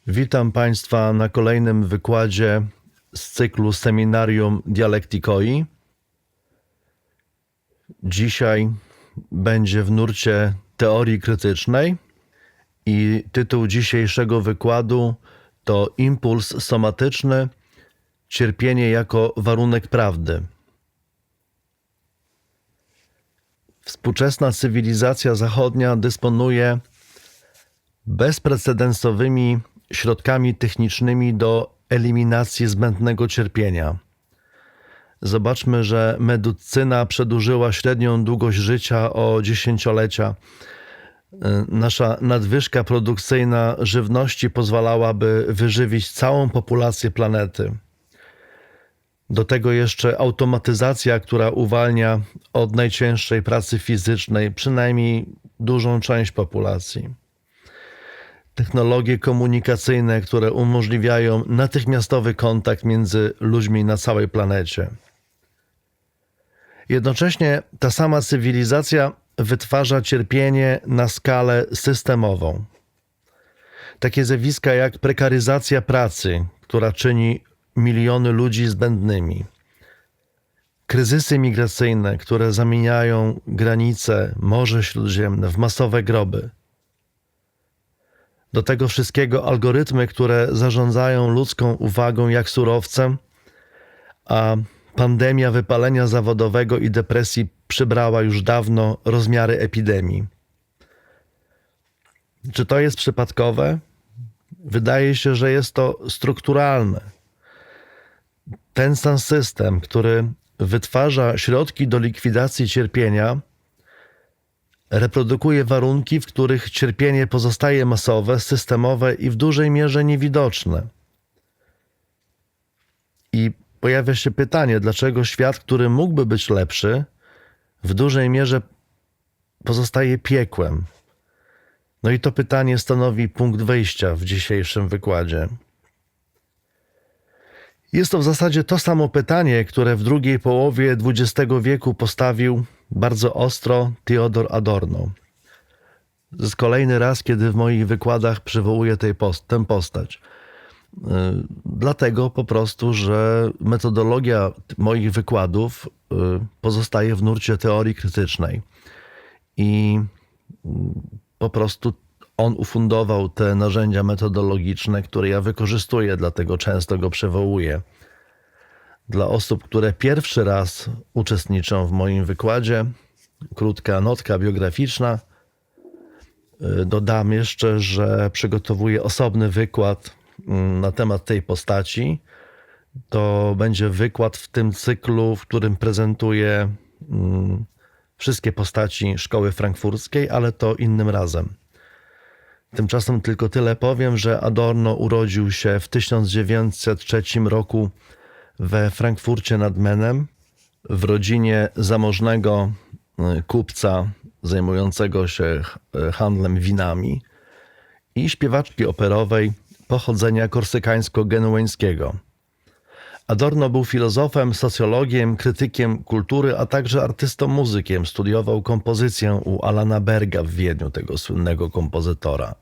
Witam Państwa na kolejnym wykładzie z cyklu Seminarium Dialektykoi. Dzisiaj będzie w nurcie teorii krytycznej i tytuł dzisiejszego wykładu to Impuls somatyczny, cierpienie jako warunek prawdy. Współczesna cywilizacja zachodnia dysponuje bezprecedensowymi środkami technicznymi do eliminacji zbędnego cierpienia. Zobaczmy, że medycyna przedłużyła średnią długość życia o dziesięciolecia. Nasza nadwyżka produkcyjna żywności pozwalałaby wyżywić całą populację planety. Do tego jeszcze automatyzacja, która uwalnia od najcięższej pracy fizycznej przynajmniej dużą część populacji. Technologie komunikacyjne, które umożliwiają natychmiastowy kontakt między ludźmi na całej planecie. Jednocześnie ta sama cywilizacja wytwarza cierpienie na skalę systemową. Takie zjawiska jak prekaryzacja pracy, która czyni miliony ludzi zbędnymi. Kryzysy migracyjne, które zamieniają granice, Morze Śródziemne w masowe groby. Do tego wszystkiego algorytmy, które zarządzają ludzką uwagą jak surowcem, a pandemia wypalenia zawodowego i depresji przybrała już dawno rozmiary epidemii. Czy to jest przypadkowe? Wydaje się, że jest to strukturalne. Ten sam system, który wytwarza środki do likwidacji cierpienia, reprodukuje warunki, w których cierpienie pozostaje masowe, systemowe i w dużej mierze niewidoczne. I pojawia się pytanie, dlaczego świat, który mógłby być lepszy, w dużej mierze pozostaje piekłem. No i to pytanie stanowi punkt wyjścia w dzisiejszym wykładzie. Jest to w zasadzie to samo pytanie, które w drugiej połowie XX wieku postawił bardzo ostro Theodor Adorno. To jest kolejny raz, kiedy w moich wykładach przywołuję tę postać. Dlatego po prostu, że metodologia moich wykładów pozostaje w nurcie teorii krytycznej. I po prostu on ufundował te narzędzia metodologiczne, które ja wykorzystuję, dlatego często go przywołuję. Dla osób, które pierwszy raz uczestniczą w moim wykładzie, krótka notka biograficzna. Dodam jeszcze, że przygotowuję osobny wykład na temat tej postaci. To będzie wykład w tym cyklu, w którym prezentuję wszystkie postaci szkoły frankfurckiej, ale to innym razem. Tymczasem tylko tyle powiem, że Adorno urodził się w 1903 roku we Frankfurcie nad Menem w rodzinie zamożnego kupca zajmującego się handlem winami i śpiewaczki operowej pochodzenia korsykańsko-genueńskiego. Adorno był filozofem, socjologiem, krytykiem kultury, a także artystą muzykiem. Studiował kompozycję u Alana Berga w Wiedniu, tego słynnego kompozytora.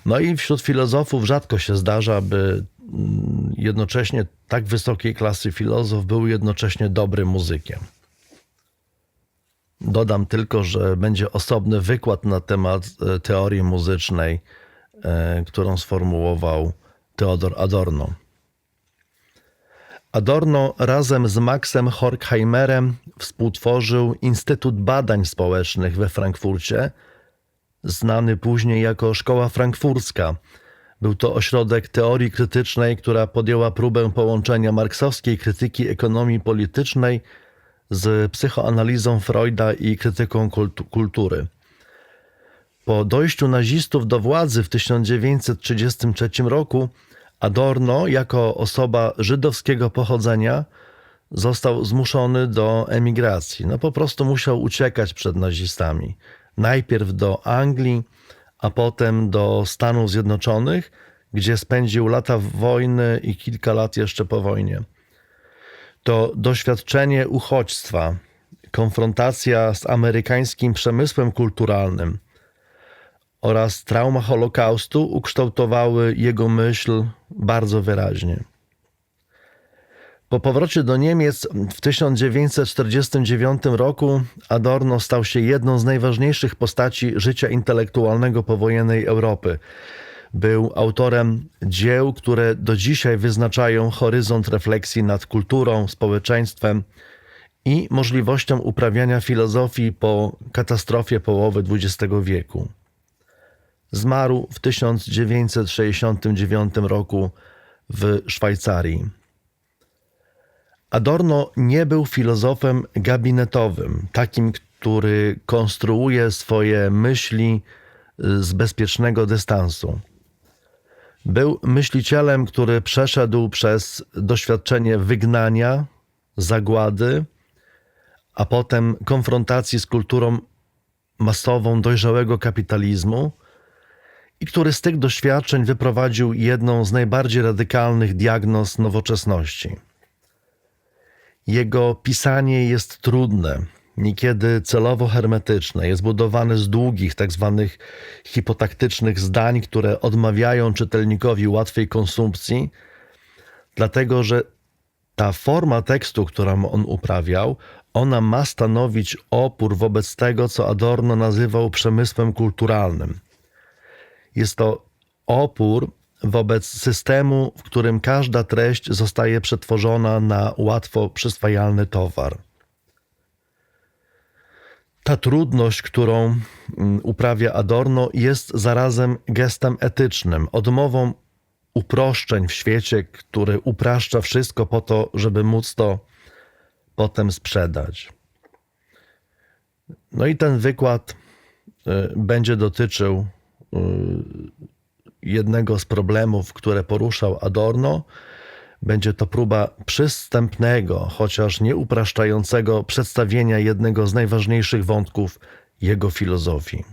No i wśród filozofów rzadko się zdarza, by jednocześnie tak wysokiej klasy filozof był jednocześnie dobrym muzykiem. Dodam tylko, że będzie osobny wykład na temat teorii muzycznej, którą sformułował Theodor Adorno. Adorno razem z Maxem Horkheimerem współtworzył Instytut Badań Społecznych we Frankfurcie, znany później jako Szkoła Frankfurcka. Był to ośrodek teorii krytycznej, która podjęła próbę połączenia marksowskiej krytyki ekonomii politycznej z psychoanalizą Freuda i krytyką kultury. Po dojściu nazistów do władzy w 1933 roku Adorno, jako osoba żydowskiego pochodzenia, został zmuszony do emigracji. Po prostu musiał uciekać przed nazistami. Najpierw do Anglii, a potem do Stanów Zjednoczonych, gdzie spędził lata wojny i kilka lat jeszcze po wojnie. To doświadczenie uchodźstwa, konfrontacja z amerykańskim przemysłem kulturalnym oraz trauma Holokaustu ukształtowały jego myśl bardzo wyraźnie. Po powrocie do Niemiec w 1949 roku Adorno stał się jedną z najważniejszych postaci życia intelektualnego powojennej Europy. Był autorem dzieł, które do dzisiaj wyznaczają horyzont refleksji nad kulturą, społeczeństwem i możliwością uprawiania filozofii po katastrofie połowy XX wieku. Zmarł w 1969 roku w Szwajcarii. Adorno nie był filozofem gabinetowym, takim, który konstruuje swoje myśli z bezpiecznego dystansu. Był myślicielem, który przeszedł przez doświadczenie wygnania, zagłady, a potem konfrontacji z kulturą masową dojrzałego kapitalizmu i który z tych doświadczeń wyprowadził jedną z najbardziej radykalnych diagnoz nowoczesności. Jego pisanie jest trudne, niekiedy celowo hermetyczne, jest budowane z długich, tak zwanych hipotaktycznych zdań, które odmawiają czytelnikowi łatwej konsumpcji, dlatego że ta forma tekstu, którą on uprawiał, ona ma stanowić opór wobec tego, co Adorno nazywał przemysłem kulturalnym. Jest to opór wobec systemu, w którym każda treść zostaje przetworzona na łatwo przyswajalny towar. Ta trudność, którą uprawia Adorno, jest zarazem gestem etycznym, odmową uproszczeń w świecie, który upraszcza wszystko po to, żeby móc to potem sprzedać. No i ten wykład będzie dotyczył jednego z problemów, które poruszał Adorno. Będzie to próba przystępnego, chociaż nie upraszczającego przedstawienia jednego z najważniejszych wątków jego filozofii.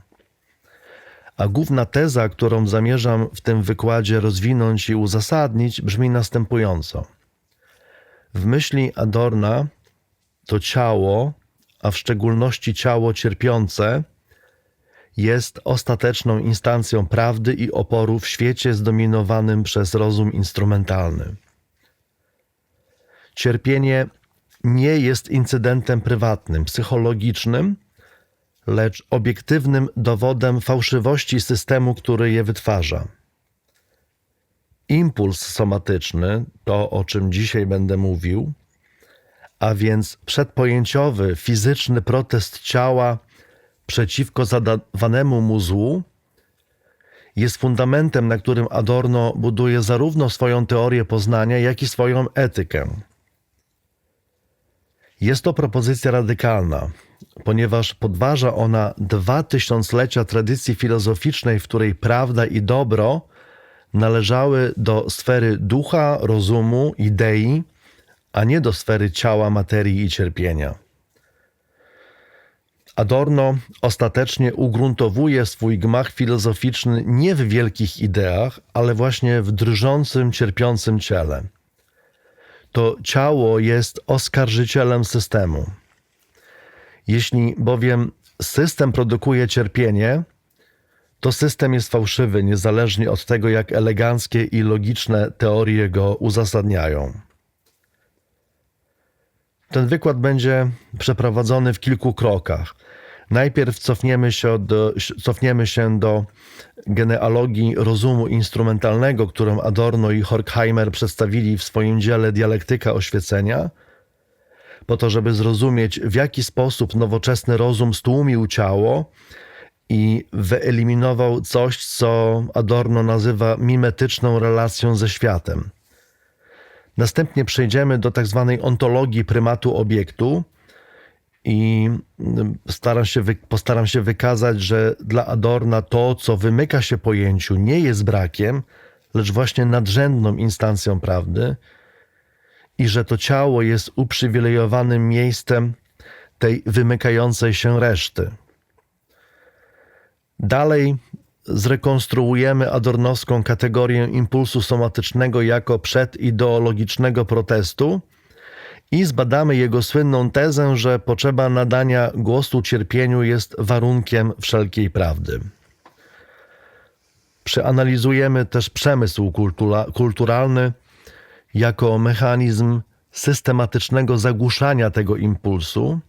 A główna teza, którą zamierzam w tym wykładzie rozwinąć i uzasadnić, brzmi następująco. W myśli Adorna to ciało, a w szczególności ciało cierpiące, jest ostateczną instancją prawdy i oporu w świecie zdominowanym przez rozum instrumentalny. Cierpienie nie jest incydentem prywatnym, psychologicznym, lecz obiektywnym dowodem fałszywości systemu, który je wytwarza. Impuls somatyczny, to o czym dzisiaj będę mówił, a więc przedpojęciowy, fizyczny protest ciała przeciwko zadawanemu mu złu, jest fundamentem, na którym Adorno buduje zarówno swoją teorię poznania, jak i swoją etykę. Jest to propozycja radykalna, ponieważ podważa ona 2000-lecia tradycji filozoficznej, w której prawda i dobro należały do sfery ducha, rozumu, idei, a nie do sfery ciała, materii i cierpienia. Adorno ostatecznie ugruntowuje swój gmach filozoficzny nie w wielkich ideach, ale właśnie w drżącym, cierpiącym ciele. To ciało jest oskarżycielem systemu. Jeśli bowiem system produkuje cierpienie, to system jest fałszywy, niezależnie od tego, jak eleganckie i logiczne teorie go uzasadniają. Ten wykład będzie przeprowadzony w kilku krokach. Najpierw cofniemy się do genealogii rozumu instrumentalnego, którą Adorno i Horkheimer przedstawili w swoim dziele Dialektyka oświecenia, po to, żeby zrozumieć, w jaki sposób nowoczesny rozum stłumił ciało i wyeliminował coś, co Adorno nazywa mimetyczną relacją ze światem. Następnie przejdziemy do tak zwanej ontologii prymatu obiektu i postaram się wykazać, że dla Adorna to, co wymyka się pojęciu, nie jest brakiem, lecz właśnie nadrzędną instancją prawdy i że to ciało jest uprzywilejowanym miejscem tej wymykającej się reszty. Dalej zrekonstruujemy adornowską kategorię impulsu somatycznego jako przedideologicznego protestu i zbadamy jego słynną tezę, że potrzeba nadania głosu cierpieniu jest warunkiem wszelkiej prawdy. Przeanalizujemy też przemysł kulturalny jako mechanizm systematycznego zagłuszania tego impulsu,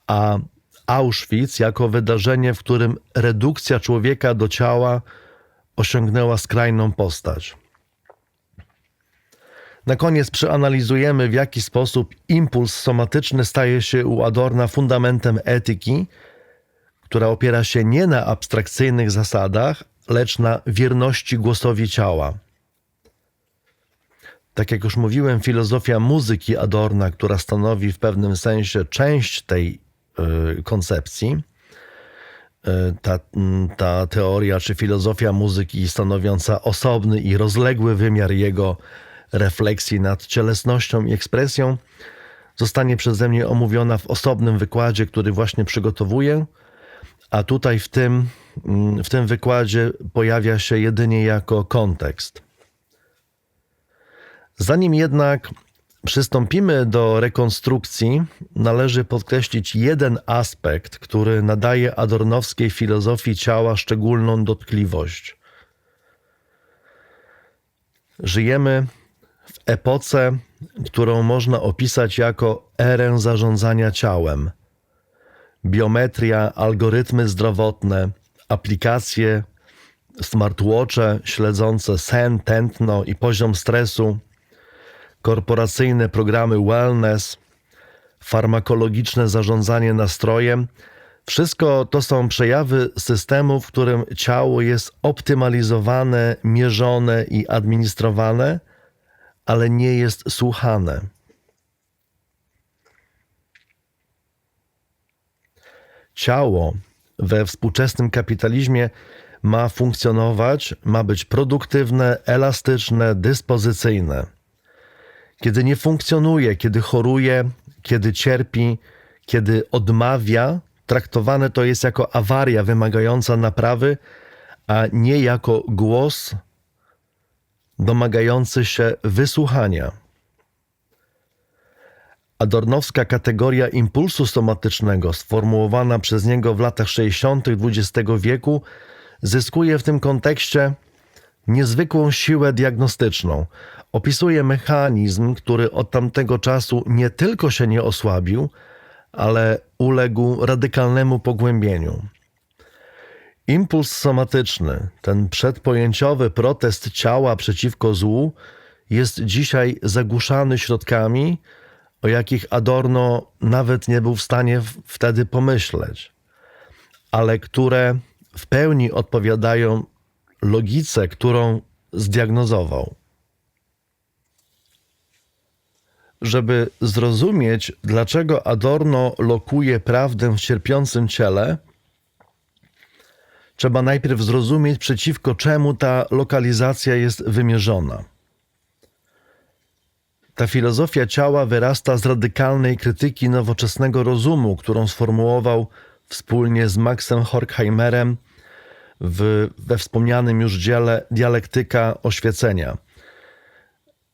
a Auschwitz jako wydarzenie, w którym redukcja człowieka do ciała osiągnęła skrajną postać. Na koniec przeanalizujemy, w jaki sposób impuls somatyczny staje się u Adorna fundamentem etyki, która opiera się nie na abstrakcyjnych zasadach, lecz na wierności głosowi ciała. Tak jak już mówiłem, filozofia muzyki Adorna, która stanowi w pewnym sensie część tej koncepcji, ta teoria czy filozofia muzyki stanowiąca osobny i rozległy wymiar jego refleksji nad cielesnością i ekspresją, zostanie przeze mnie omówiona w osobnym wykładzie, który właśnie przygotowuję, a tutaj w tym wykładzie pojawia się jedynie jako kontekst. Zanim jednak przystąpimy do rekonstrukcji, należy podkreślić jeden aspekt, który nadaje adornowskiej filozofii ciała szczególną dotkliwość. Żyjemy w epoce, którą można opisać jako erę zarządzania ciałem. Biometria, algorytmy zdrowotne, aplikacje, smartwatche śledzące sen, tętno i poziom stresu, korporacyjne programy wellness, farmakologiczne zarządzanie nastrojem. Wszystko to są przejawy systemu, w którym ciało jest optymalizowane, mierzone i administrowane, ale nie jest słuchane. Ciało we współczesnym kapitalizmie ma funkcjonować, ma być produktywne, elastyczne, dyspozycyjne. Kiedy nie funkcjonuje, kiedy choruje, kiedy cierpi, kiedy odmawia, traktowane to jest jako awaria wymagająca naprawy, a nie jako głos domagający się wysłuchania. Adornowska kategoria impulsu somatycznego, sformułowana przez niego w latach 60. XX wieku, zyskuje w tym kontekście niezwykłą siłę diagnostyczną. Opisuje mechanizm, który od tamtego czasu nie tylko się nie osłabił, ale uległ radykalnemu pogłębieniu. Impuls somatyczny, ten przedpojęciowy protest ciała przeciwko złu, jest dzisiaj zagłuszany środkami, o jakich Adorno nawet nie był w stanie wtedy pomyśleć, ale które w pełni odpowiadają logice, którą zdiagnozował. Żeby zrozumieć, dlaczego Adorno lokuje prawdę w cierpiącym ciele, trzeba najpierw zrozumieć, przeciwko czemu ta lokalizacja jest wymierzona. Ta filozofia ciała wyrasta z radykalnej krytyki nowoczesnego rozumu, którą sformułował wspólnie z Maxem Horkheimerem we wspomnianym już dziele Dialektyka oświecenia,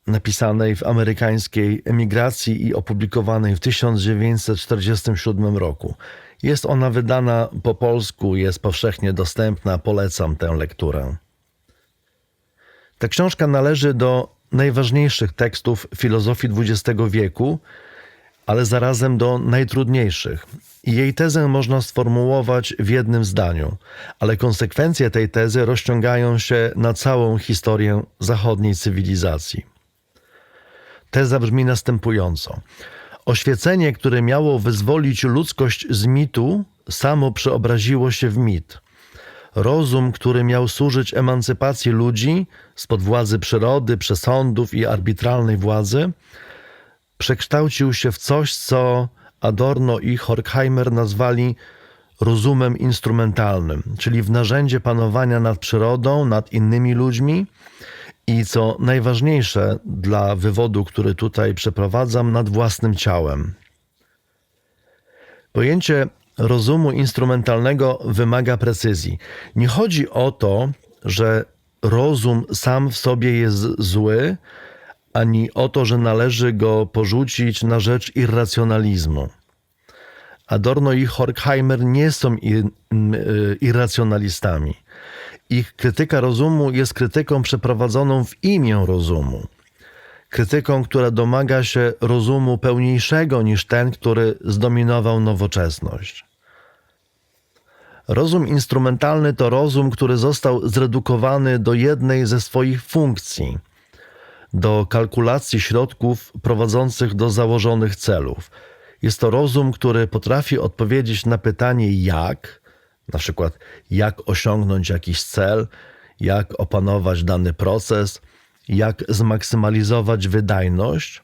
napisanej w amerykańskiej emigracji i opublikowanej w 1947 roku. Jest ona wydana po polsku, jest powszechnie dostępna, polecam tę lekturę. Ta książka należy do najważniejszych tekstów filozofii XX wieku, ale zarazem do najtrudniejszych. I jej tezę można sformułować w jednym zdaniu, ale konsekwencje tej tezy rozciągają się na całą historię zachodniej cywilizacji. Teza brzmi następująco. Oświecenie, które miało wyzwolić ludzkość z mitu, samo przeobraziło się w mit. Rozum, który miał służyć emancypacji ludzi spod władzy przyrody, przesądów i arbitralnej władzy, przekształcił się w coś, co Adorno i Horkheimer nazwali rozumem instrumentalnym, czyli w narzędzie panowania nad przyrodą, nad innymi ludźmi i, co najważniejsze dla wywodu, który tutaj przeprowadzam, nad własnym ciałem. Pojęcie rozumu instrumentalnego wymaga precyzji. Nie chodzi o to, że rozum sam w sobie jest zły, ani o to, że należy go porzucić na rzecz irracjonalizmu. Adorno i Horkheimer nie są irracjonalistami. Ich krytyka rozumu jest krytyką przeprowadzoną w imię rozumu. Krytyką, która domaga się rozumu pełniejszego niż ten, który zdominował nowoczesność. Rozum instrumentalny to rozum, który został zredukowany do jednej ze swoich funkcji, do kalkulacji środków prowadzących do założonych celów. Jest to rozum, który potrafi odpowiedzieć na pytanie jak, na przykład jak osiągnąć jakiś cel, jak opanować dany proces, jak zmaksymalizować wydajność,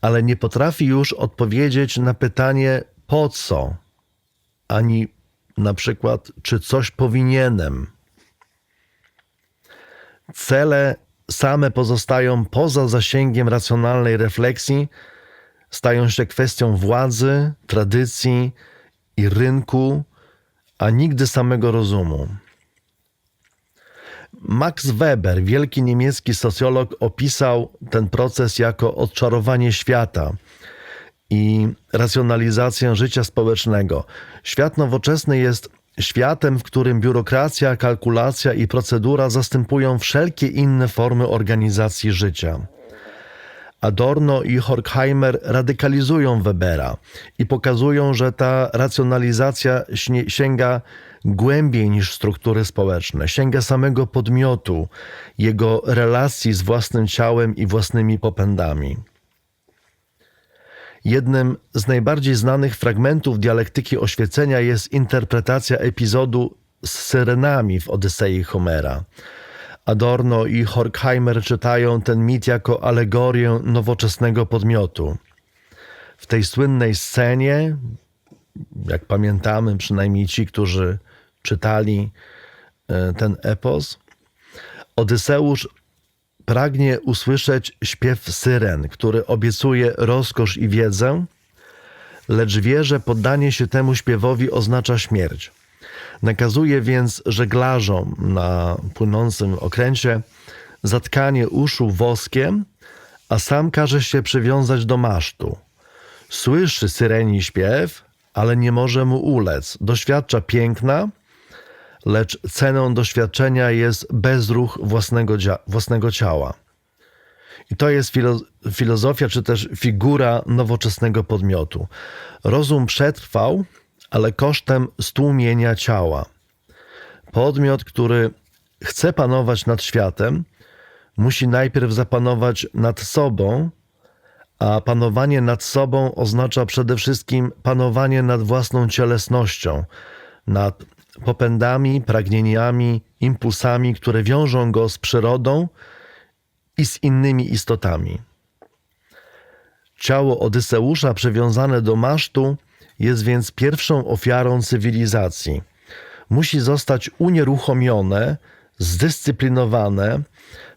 ale nie potrafi już odpowiedzieć na pytanie po co, ani na przykład czy coś powinienem. Cele same pozostają poza zasięgiem racjonalnej refleksji, stają się kwestią władzy, tradycji i rynku, a nigdy samego rozumu. Max Weber, wielki niemiecki socjolog, opisał ten proces jako odczarowanie świata i racjonalizację życia społecznego. Świat nowoczesny jest światem, w którym biurokracja, kalkulacja i procedura zastępują wszelkie inne formy organizacji życia. Adorno i Horkheimer radykalizują Webera i pokazują, że ta racjonalizacja sięga głębiej niż struktury społeczne, sięga samego podmiotu, jego relacji z własnym ciałem i własnymi popędami. Jednym z najbardziej znanych fragmentów dialektyki oświecenia jest interpretacja epizodu z syrenami w Odysei Homera. Adorno i Horkheimer czytają ten mit jako alegorię nowoczesnego podmiotu. W tej słynnej scenie, jak pamiętamy, przynajmniej ci, którzy czytali ten epos, Odyseusz pragnie usłyszeć śpiew syren, który obiecuje rozkosz i wiedzę, lecz wie, że poddanie się temu śpiewowi oznacza śmierć. Nakazuje więc żeglarzom na płynącym okręcie zatkanie uszu woskiem, a sam każe się przywiązać do masztu. Słyszy syreni śpiew, ale nie może mu ulec. Doświadcza piękna, lecz ceną doświadczenia jest bezruch własnego ciała. I to jest filozofia, czy też figura nowoczesnego podmiotu. Rozum przetrwał, ale kosztem stłumienia ciała. Podmiot, który chce panować nad światem, musi najpierw zapanować nad sobą, a panowanie nad sobą oznacza przede wszystkim panowanie nad własną cielesnością, nad popędami, pragnieniami, impulsami, które wiążą go z przyrodą i z innymi istotami. Ciało Odyseusza przywiązane do masztu jest więc pierwszą ofiarą cywilizacji. Musi zostać unieruchomione, zdyscyplinowane,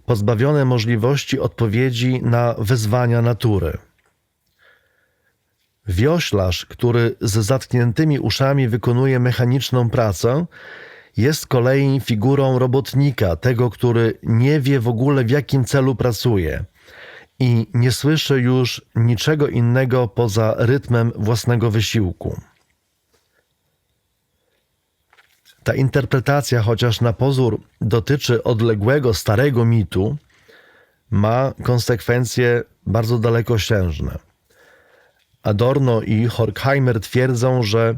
pozbawione możliwości odpowiedzi na wezwania natury. Wioślarz, który z zatkniętymi uszami wykonuje mechaniczną pracę, jest z kolei figurą robotnika, tego, który nie wie w ogóle w jakim celu pracuje i nie słyszy już niczego innego poza rytmem własnego wysiłku. Ta interpretacja, chociaż na pozór dotyczy odległego, starego mitu, ma konsekwencje bardzo dalekosiężne. Adorno i Horkheimer twierdzą, że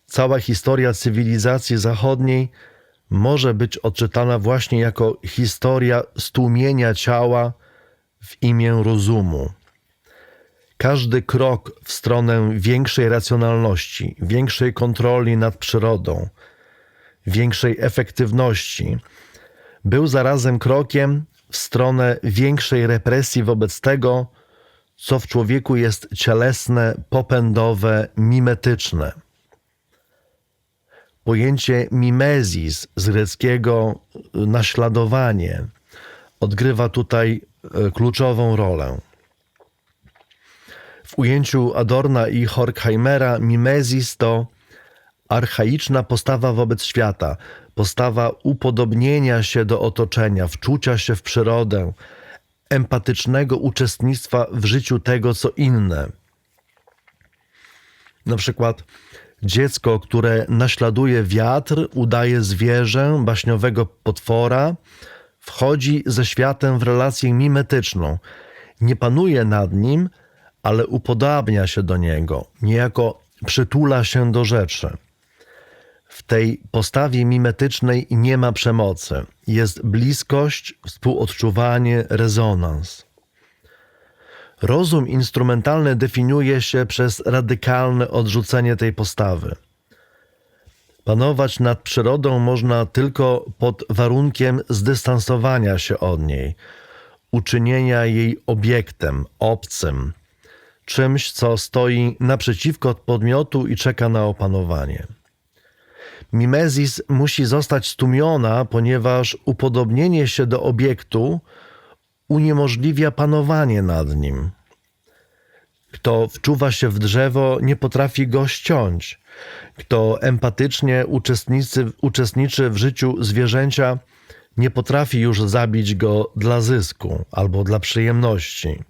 cała historia cywilizacji zachodniej może być odczytana właśnie jako historia stłumienia ciała w imię rozumu. Każdy krok w stronę większej racjonalności, większej kontroli nad przyrodą, większej efektywności był zarazem krokiem w stronę większej represji wobec tego, co w człowieku jest cielesne, popędowe, mimetyczne. Pojęcie mimezis z greckiego naśladowanie odgrywa tutaj kluczową rolę. W ujęciu Adorna i Horkheimera mimezis to archaiczna postawa wobec świata, postawa upodobnienia się do otoczenia, wczucia się w przyrodę, empatycznego uczestnictwa w życiu tego, co inne. Na przykład Dziecko, które naśladuje wiatr, udaje zwierzę, baśniowego potwora, wchodzi ze światem w relację mimetyczną. Nie panuje nad nim, ale upodabnia się do niego, niejako przytula się do rzeczy. W tej postawie mimetycznej nie ma przemocy. Jest bliskość, współodczuwanie, rezonans. Rozum instrumentalny definiuje się przez radykalne odrzucenie tej postawy. Panować nad przyrodą można tylko pod warunkiem zdystansowania się od niej, uczynienia jej obiektem, obcym, czymś, co stoi naprzeciwko podmiotu i czeka na opanowanie. Mimezis musi zostać stłumiona, ponieważ upodobnienie się do obiektu uniemożliwia panowanie nad nim. Kto wczuwa się w drzewo, nie potrafi go ściąć. Kto empatycznie uczestniczy w życiu zwierzęcia, nie potrafi już zabić go dla zysku albo dla przyjemności.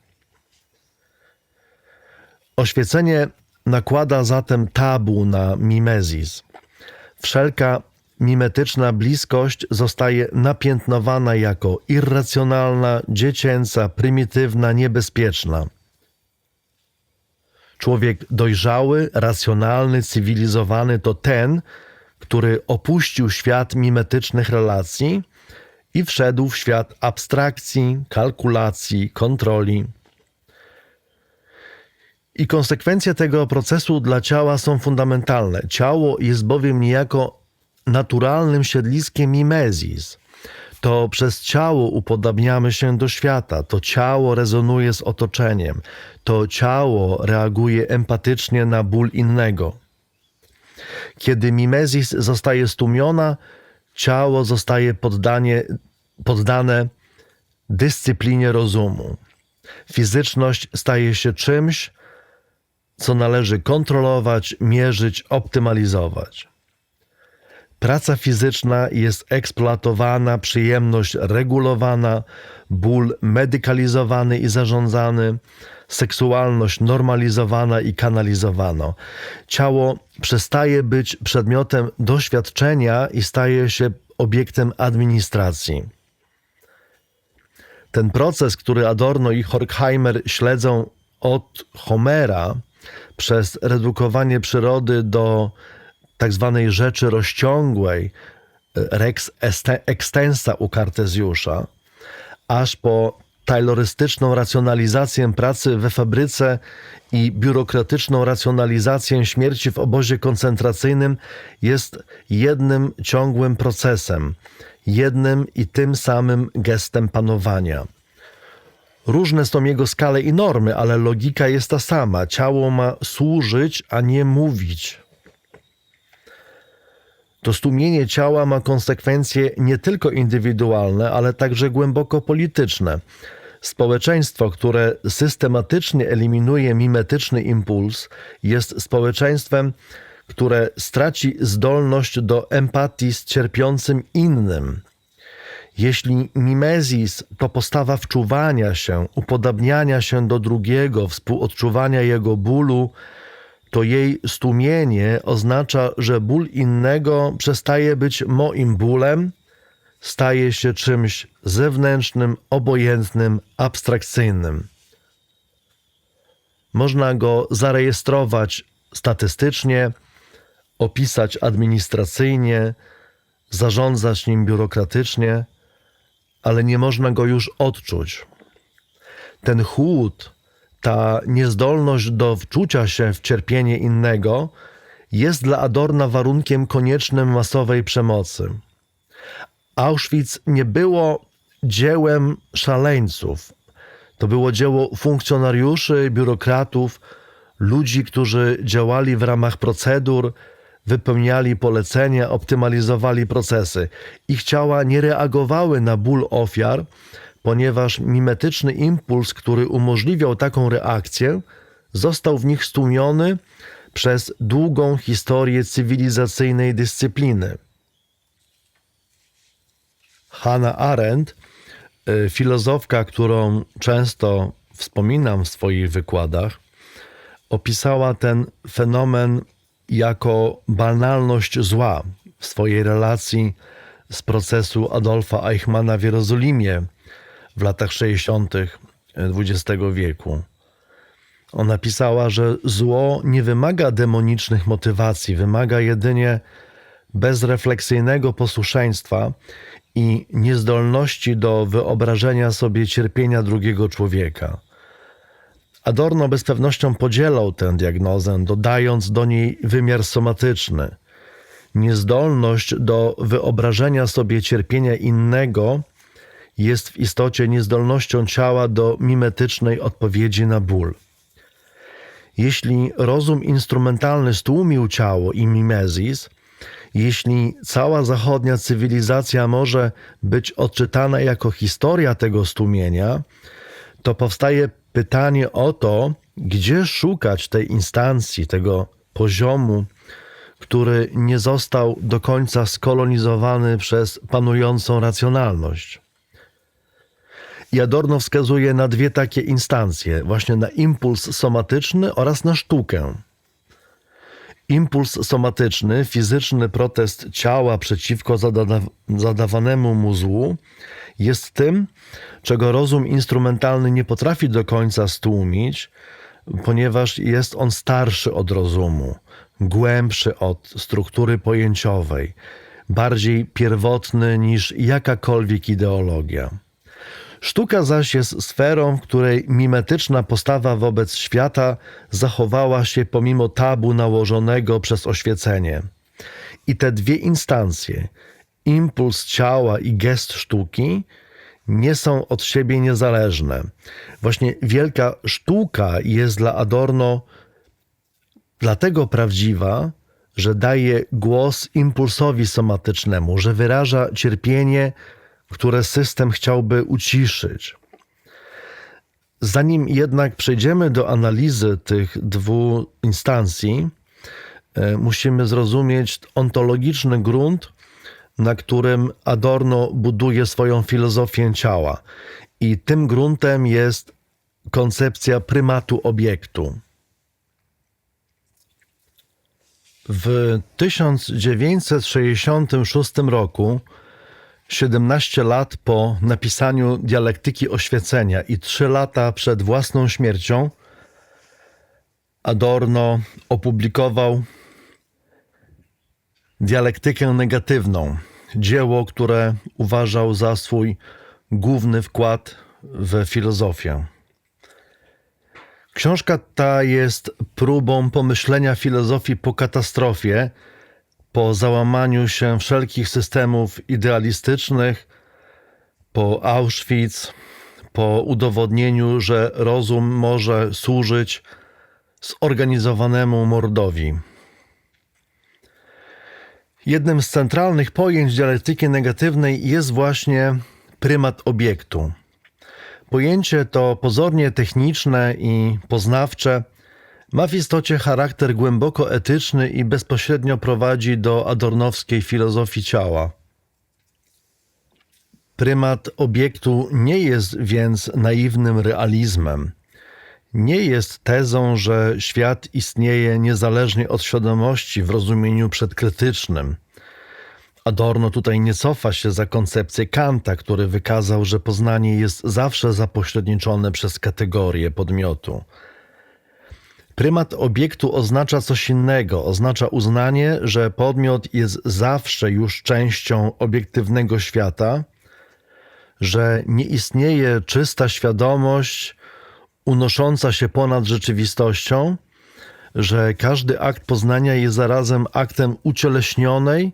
Oświecenie nakłada zatem tabu na mimezis. Wszelka mimetyczna bliskość zostaje napiętnowana jako irracjonalna, dziecięca, prymitywna, niebezpieczna. Człowiek dojrzały, racjonalny, cywilizowany to ten, który opuścił świat mimetycznych relacji i wszedł w świat abstrakcji, kalkulacji, kontroli. I konsekwencje tego procesu dla ciała są fundamentalne. Ciało jest bowiem niejako naturalnym siedliskiem mimezis. To przez ciało upodabniamy się do świata, to ciało rezonuje z otoczeniem, to ciało reaguje empatycznie na ból innego. Kiedy mimezis zostaje stłumiona, ciało zostaje poddane dyscyplinie rozumu. Fizyczność staje się czymś, co należy kontrolować, mierzyć, optymalizować. Praca fizyczna jest eksploatowana, przyjemność regulowana, ból medykalizowany i zarządzany, seksualność normalizowana i kanalizowana. Ciało przestaje być przedmiotem doświadczenia i staje się obiektem administracji. Ten proces, który Adorno i Horkheimer śledzą od Homera, przez redukowanie przyrody do tak zwanej rzeczy rozciągłej, rex extensa u Kartezjusza, aż po taylorystyczną racjonalizację pracy we fabryce i biurokratyczną racjonalizację śmierci w obozie koncentracyjnym, jest jednym ciągłym procesem, jednym i tym samym gestem panowania. Różne są jego skale i normy, ale logika jest ta sama. Ciało ma służyć, a nie mówić. To stłumienie ciała ma konsekwencje nie tylko indywidualne, ale także głęboko polityczne. Społeczeństwo, które systematycznie eliminuje mimetyczny impuls, jest społeczeństwem, które straci zdolność do empatii z cierpiącym innym. Jeśli mimezis to postawa wczuwania się, upodabniania się do drugiego, współodczuwania jego bólu, to jej stłumienie oznacza, że ból innego przestaje być moim bólem, staje się czymś zewnętrznym, obojętnym, abstrakcyjnym. Można go zarejestrować statystycznie, opisać administracyjnie, zarządzać nim biurokratycznie, ale nie można go już odczuć. Ten chłód, ta niezdolność do wczucia się w cierpienie innego jest dla Adorna warunkiem koniecznym masowej przemocy. Auschwitz nie było dziełem szaleńców. To było dzieło funkcjonariuszy, biurokratów, ludzi, którzy działali w ramach procedur, wypełniali polecenia, optymalizowali procesy. Ich ciała nie reagowały na ból ofiar, ponieważ mimetyczny impuls, który umożliwiał taką reakcję, został w nich stłumiony przez długą historię cywilizacyjnej dyscypliny. Hannah Arendt, filozofka, którą często wspominam w swoich wykładach, opisała ten fenomen jako banalność zła w swojej relacji z procesu Adolfa Eichmanna w Jerozolimie w latach 60. XX wieku. Ona pisała, że zło nie wymaga demonicznych motywacji, wymaga jedynie bezrefleksyjnego posłuszeństwa i niezdolności do wyobrażenia sobie cierpienia drugiego człowieka. Adorno z pewnością podzielał tę diagnozę, dodając do niej wymiar somatyczny. Niezdolność do wyobrażenia sobie cierpienia innego jest w istocie niezdolnością ciała do mimetycznej odpowiedzi na ból. Jeśli rozum instrumentalny stłumił ciało i mimezis, jeśli cała zachodnia cywilizacja może być odczytana jako historia tego stłumienia, to powstaje pytanie o to, gdzie szukać tej instancji, tego poziomu, który nie został do końca skolonizowany przez panującą racjonalność. I Adorno wskazuje na dwie takie instancje, właśnie na impuls somatyczny oraz na sztukę. Impuls somatyczny, fizyczny protest ciała przeciwko zadawanemu mu złu, jest tym, czego rozum instrumentalny nie potrafi do końca stłumić, ponieważ jest on starszy od rozumu, głębszy od struktury pojęciowej, bardziej pierwotny niż jakakolwiek ideologia. Sztuka zaś jest sferą, w której mimetyczna postawa wobec świata zachowała się pomimo tabu nałożonego przez oświecenie. I te dwie instancje, impuls ciała i gest sztuki, nie są od siebie niezależne. Właśnie wielka sztuka jest dla Adorno dlatego prawdziwa, że daje głos impulsowi somatycznemu, że wyraża cierpienie, które system chciałby uciszyć. Zanim jednak przejdziemy do analizy tych dwóch instancji, musimy zrozumieć ontologiczny grunt, na którym Adorno buduje swoją filozofię ciała. I tym gruntem jest koncepcja prymatu obiektu. W 1966 roku, 17 lat po napisaniu Dialektyki Oświecenia i 3 lata przed własną śmiercią, Adorno opublikował Dialektykę negatywną, dzieło, które uważał za swój główny wkład w filozofię. Książka ta jest próbą pomyślenia filozofii po katastrofie, po załamaniu się wszelkich systemów idealistycznych, po Auschwitz, po udowodnieniu, że rozum może służyć zorganizowanemu mordowi. Jednym z centralnych pojęć dialektyki negatywnej jest właśnie prymat obiektu. Pojęcie to pozornie techniczne i poznawcze ma w istocie charakter głęboko etyczny i bezpośrednio prowadzi do adornowskiej filozofii ciała. Prymat obiektu nie jest więc naiwnym realizmem. Nie jest tezą, że świat istnieje niezależnie od świadomości w rozumieniu przedkrytycznym. Adorno tutaj nie cofa się za koncepcję Kanta, który wykazał, że poznanie jest zawsze zapośredniczone przez kategorię podmiotu. Prymat obiektu oznacza coś innego, oznacza uznanie, że podmiot jest zawsze już częścią obiektywnego świata, że nie istnieje czysta świadomość unosząca się ponad rzeczywistością, że każdy akt poznania jest zarazem aktem ucieleśnionej,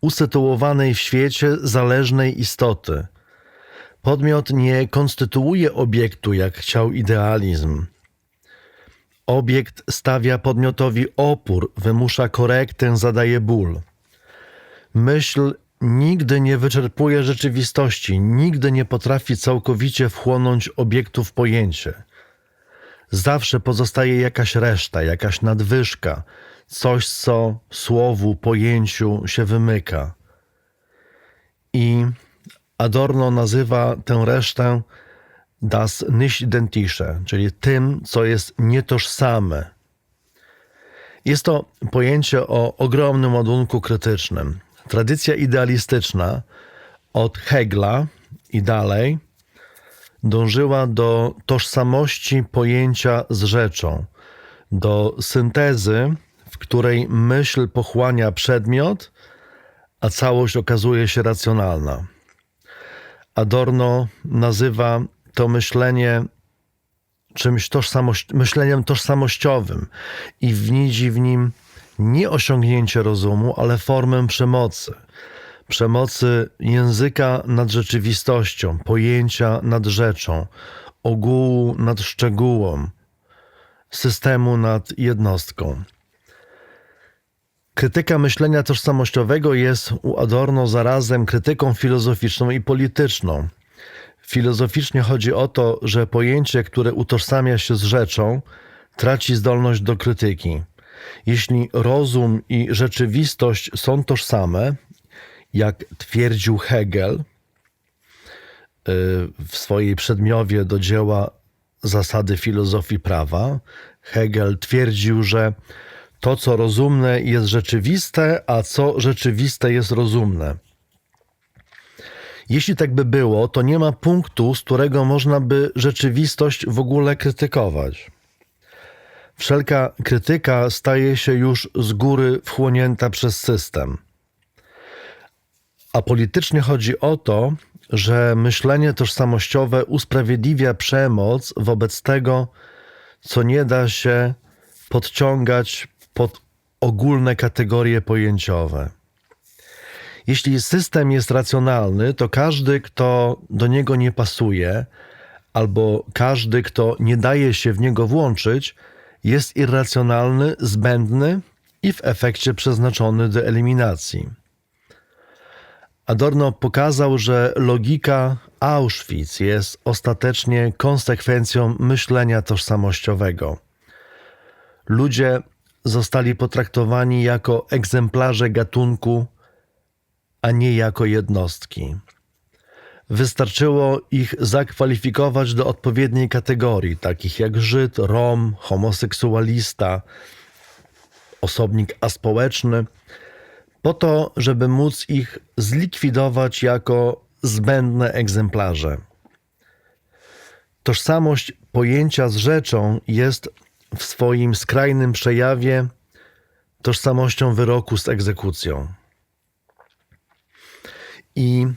usytuowanej w świecie zależnej istoty. Podmiot nie konstytuuje obiektu, jak chciał idealizm. Obiekt stawia podmiotowi opór, wymusza korektę, zadaje ból. Myśl nigdy nie wyczerpuje rzeczywistości, nigdy nie potrafi całkowicie wchłonąć obiektu w pojęcie. Zawsze pozostaje jakaś reszta, jakaś nadwyżka, coś, co słowu, pojęciu się wymyka. I Adorno nazywa tę resztę das Nicht-Identische, czyli tym, co jest nietożsame. Jest to pojęcie o ogromnym ładunku krytycznym. Tradycja idealistyczna od Hegla i dalej dążyła do tożsamości pojęcia z rzeczą, do syntezy, w której myśl pochłania przedmiot, a całość okazuje się racjonalna. Adorno nazywa to myślenie czymś myśleniem tożsamościowym i widzi w nim nie osiągnięcie rozumu, ale formę przemocy. Przemocy języka nad rzeczywistością, pojęcia nad rzeczą, ogółu nad szczegółem, systemu nad jednostką. Krytyka myślenia tożsamościowego jest u Adorno zarazem krytyką filozoficzną i polityczną. Filozoficznie chodzi o to, że pojęcie, które utożsamia się z rzeczą, traci zdolność do krytyki. Jeśli rozum i rzeczywistość są tożsame, jak twierdził Hegel w swojej przedmiowie do dzieła Zasady filozofii prawa, Hegel twierdził, że to, co rozumne, jest rzeczywiste, a co rzeczywiste, jest rozumne. Jeśli tak by było, to nie ma punktu, z którego można by rzeczywistość w ogóle krytykować. Wszelka krytyka staje się już z góry wchłonięta przez system. A politycznie chodzi o to, że myślenie tożsamościowe usprawiedliwia przemoc wobec tego, co nie da się podciągać pod ogólne kategorie pojęciowe. Jeśli system jest racjonalny, to każdy, kto do niego nie pasuje, albo każdy, kto nie daje się w niego włączyć, jest irracjonalny, zbędny i w efekcie przeznaczony do eliminacji. Adorno pokazał, że logika Auschwitz jest ostatecznie konsekwencją myślenia tożsamościowego. Ludzie zostali potraktowani jako egzemplarze gatunku, a nie jako jednostki. Wystarczyło ich zakwalifikować do odpowiedniej kategorii, takich jak Żyd, Rom, homoseksualista, osobnik aspołeczny, po to, żeby móc ich zlikwidować jako zbędne egzemplarze. Tożsamość pojęcia z rzeczą jest w swoim skrajnym przejawie tożsamością wyroku z egzekucją. I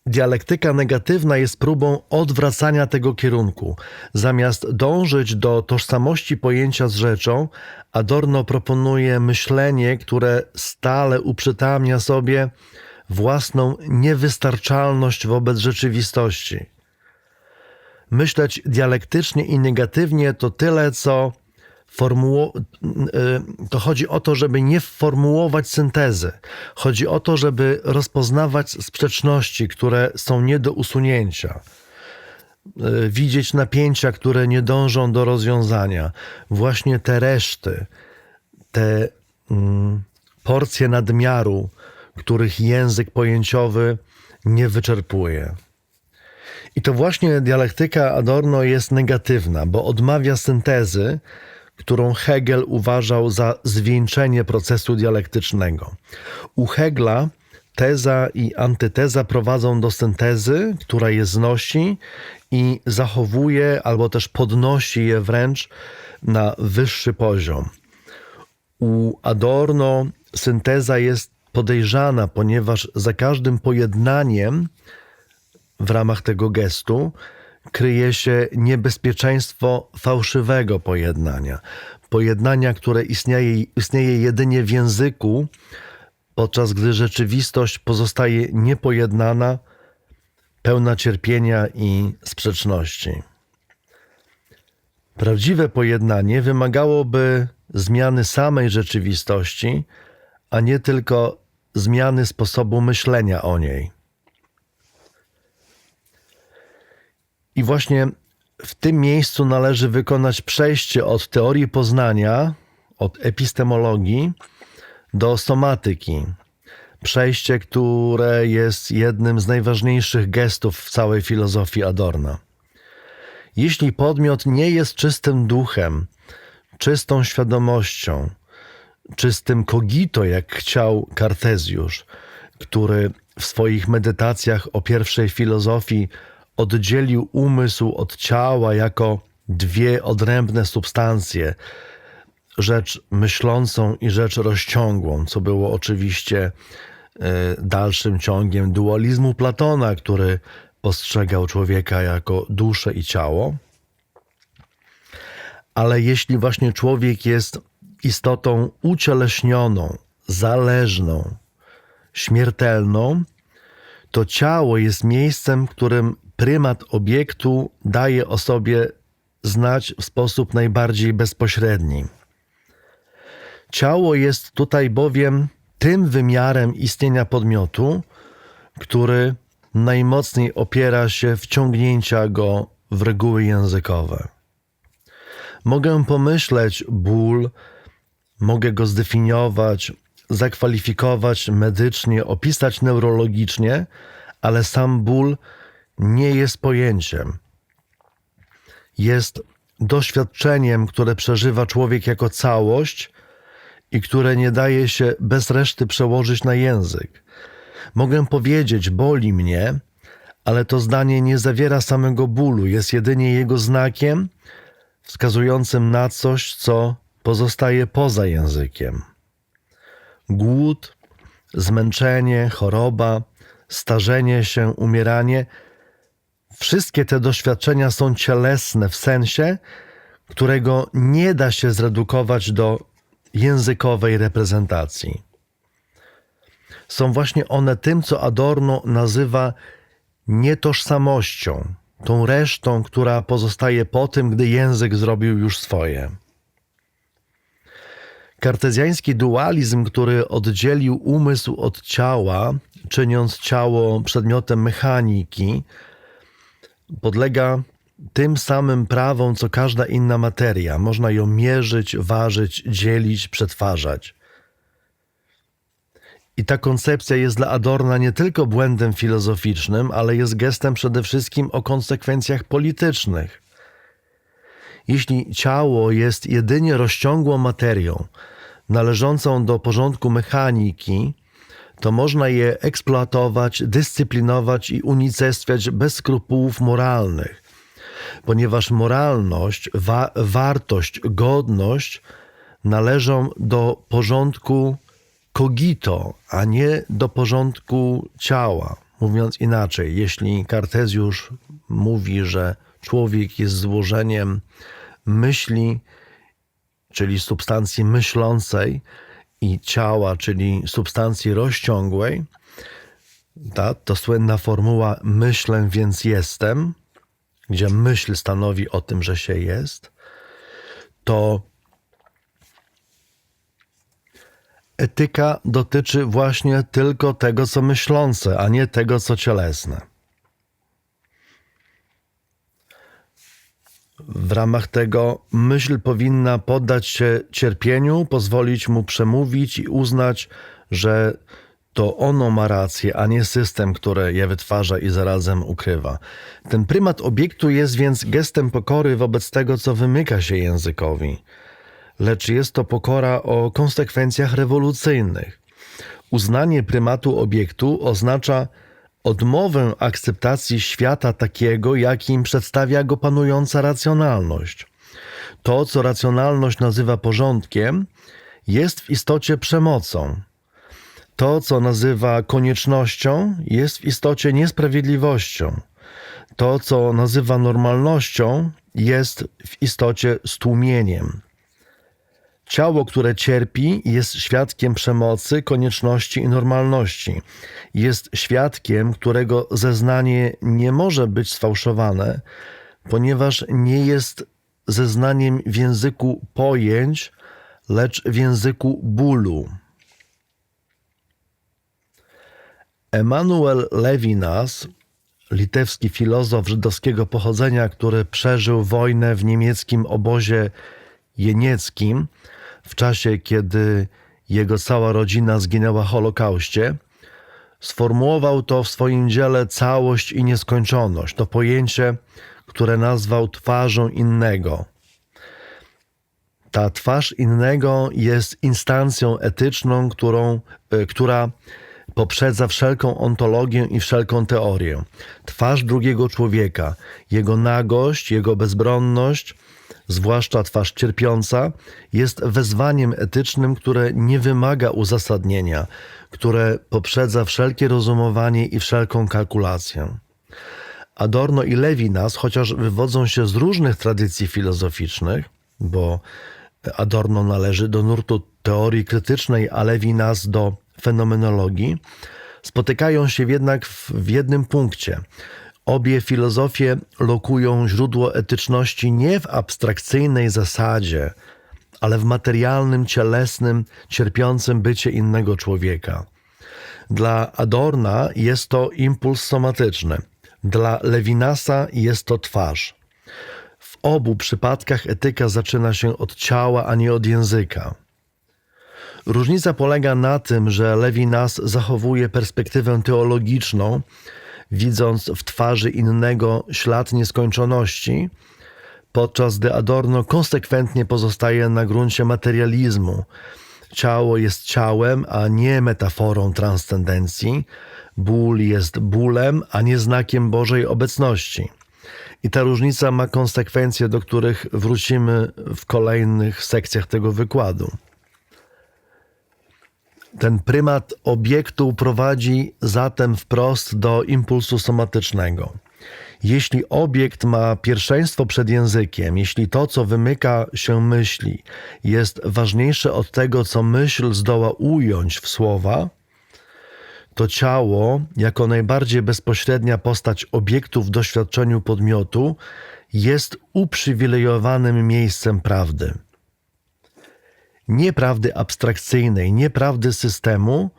dialektyka negatywna jest próbą odwracania tego kierunku. Zamiast dążyć do tożsamości pojęcia z rzeczą, Adorno proponuje myślenie, które stale uprzytamnia sobie własną niewystarczalność wobec rzeczywistości. Myśleć dialektycznie i negatywnie to tyle, co to chodzi o to, żeby nie formułować syntezy. Chodzi o to, żeby rozpoznawać sprzeczności, które są nie do usunięcia. Widzieć napięcia, które nie dążą do rozwiązania. Właśnie te reszty, te porcje nadmiaru, których język pojęciowy nie wyczerpuje. I to właśnie dialektyka Adorno jest negatywna, bo odmawia syntezy, którą Hegel uważał za zwieńczenie procesu dialektycznego. U Hegla teza i antyteza prowadzą do syntezy, która je znosi i zachowuje albo też podnosi je wręcz na wyższy poziom. U Adorno synteza jest podejrzana, ponieważ za każdym pojednaniem w ramach tego gestu kryje się niebezpieczeństwo fałszywego pojednania. Pojednania, które istnieje jedynie w języku, podczas gdy rzeczywistość pozostaje niepojednana, pełna cierpienia i sprzeczności. Prawdziwe pojednanie wymagałoby zmiany samej rzeczywistości, a nie tylko zmiany sposobu myślenia o niej. I właśnie w tym miejscu należy wykonać przejście od teorii poznania, od epistemologii do somatyki. Przejście, które jest jednym z najważniejszych gestów w całej filozofii Adorna. Jeśli podmiot nie jest czystym duchem, czystą świadomością, czystym cogito, jak chciał Kartezjusz, który w swoich medytacjach o pierwszej filozofii oddzielił umysł od ciała jako dwie odrębne substancje, rzecz myślącą i rzecz rozciągłą, co było oczywiście dalszym ciągiem dualizmu Platona, który postrzegał człowieka jako duszę i ciało. Ale jeśli właśnie człowiek jest istotą ucieleśnioną, zależną, śmiertelną, to ciało jest miejscem, w którym prymat obiektu daje o sobie znać w sposób najbardziej bezpośredni. Ciało jest tutaj bowiem tym wymiarem istnienia podmiotu, który najmocniej opiera się wciągnięcia go w reguły językowe. Mogę pomyśleć ból, mogę go zdefiniować, zakwalifikować medycznie, opisać neurologicznie, ale sam ból nie jest pojęciem. Jest doświadczeniem, które przeżywa człowiek jako całość i które nie daje się bez reszty przełożyć na język. Mogę powiedzieć, boli mnie, ale to zdanie nie zawiera samego bólu, jest jedynie jego znakiem wskazującym na coś, co pozostaje poza językiem. Głód, zmęczenie, choroba, starzenie się, umieranie – wszystkie te doświadczenia są cielesne w sensie, którego nie da się zredukować do językowej reprezentacji. Są właśnie one tym, co Adorno nazywa nietożsamością, tą resztą, która pozostaje po tym, gdy język zrobił już swoje. Kartezjański dualizm, który oddzielił umysł od ciała, czyniąc ciało przedmiotem mechaniki, podlega tym samym prawom, co każda inna materia. Można ją mierzyć, ważyć, dzielić, przetwarzać. I ta koncepcja jest dla Adorna nie tylko błędem filozoficznym, ale jest gestem przede wszystkim o konsekwencjach politycznych. Jeśli ciało jest jedynie rozciągłą materią, należącą do porządku mechaniki, to można je eksploatować, dyscyplinować i unicestwiać bez skrupułów moralnych, ponieważ moralność, wartość, godność należą do porządku cogito, a nie do porządku ciała. Mówiąc inaczej, jeśli Kartezjusz mówi, że człowiek jest złożeniem myśli, czyli substancji myślącej, i ciała, czyli substancji rozciągłej, to słynna formuła myślę, więc jestem, gdzie myśl stanowi o tym, że się jest, to etyka dotyczy właśnie tylko tego, co myślące, a nie tego, co cielesne. W ramach tego myśl powinna poddać się cierpieniu, pozwolić mu przemówić i uznać, że to ono ma rację, a nie system, który je wytwarza i zarazem ukrywa. Ten prymat obiektu jest więc gestem pokory wobec tego, co wymyka się językowi. Lecz jest to pokora o konsekwencjach rewolucyjnych. Uznanie prymatu obiektu oznacza odmowę akceptacji świata takiego, jakim przedstawia go panująca racjonalność. To, co racjonalność nazywa porządkiem, jest w istocie przemocą. To, co nazywa koniecznością, jest w istocie niesprawiedliwością. To, co nazywa normalnością, jest w istocie stłumieniem. Ciało, które cierpi, jest świadkiem przemocy, konieczności i normalności. Jest świadkiem, którego zeznanie nie może być sfałszowane, ponieważ nie jest zeznaniem w języku pojęć, lecz w języku bólu. Emanuel Levinas, litewski filozof żydowskiego pochodzenia, który przeżył wojnę w niemieckim obozie jenieckim, w czasie, kiedy jego cała rodzina zginęła w Holokauście, sformułował to w swoim dziele całość i nieskończoność. To pojęcie, które nazwał twarzą innego. Ta twarz innego jest instancją etyczną, która poprzedza wszelką ontologię i wszelką teorię. Twarz drugiego człowieka, jego nagość, jego bezbronność, zwłaszcza twarz cierpiąca, jest wezwaniem etycznym, które nie wymaga uzasadnienia, które poprzedza wszelkie rozumowanie i wszelką kalkulację. Adorno i Levinas, chociaż wywodzą się z różnych tradycji filozoficznych, bo Adorno należy do nurtu teorii krytycznej, a Levinas do fenomenologii, spotykają się jednak w jednym punkcie. Obie filozofie lokują źródło etyczności nie w abstrakcyjnej zasadzie, ale w materialnym, cielesnym, cierpiącym bycie innego człowieka. Dla Adorna jest to impuls somatyczny, dla Levinasa jest to twarz. W obu przypadkach etyka zaczyna się od ciała, a nie od języka. Różnica polega na tym, że Levinas zachowuje perspektywę teologiczną, widząc w twarzy innego ślad nieskończoności, podczas gdy Adorno konsekwentnie pozostaje na gruncie materializmu. Ciało jest ciałem, a nie metaforą transcendencji. Ból jest bólem, a nie znakiem Bożej obecności. I ta różnica ma konsekwencje, do których wrócimy w kolejnych sekcjach tego wykładu. Ten prymat obiektu prowadzi zatem wprost do impulsu somatycznego. Jeśli obiekt ma pierwszeństwo przed językiem, jeśli to, co wymyka się myśli, jest ważniejsze od tego, co myśl zdoła ująć w słowa, to ciało, jako najbardziej bezpośrednia postać obiektu w doświadczeniu podmiotu, jest uprzywilejowanym miejscem prawdy. Nie prawdy abstrakcyjnej, nie prawdy systemu,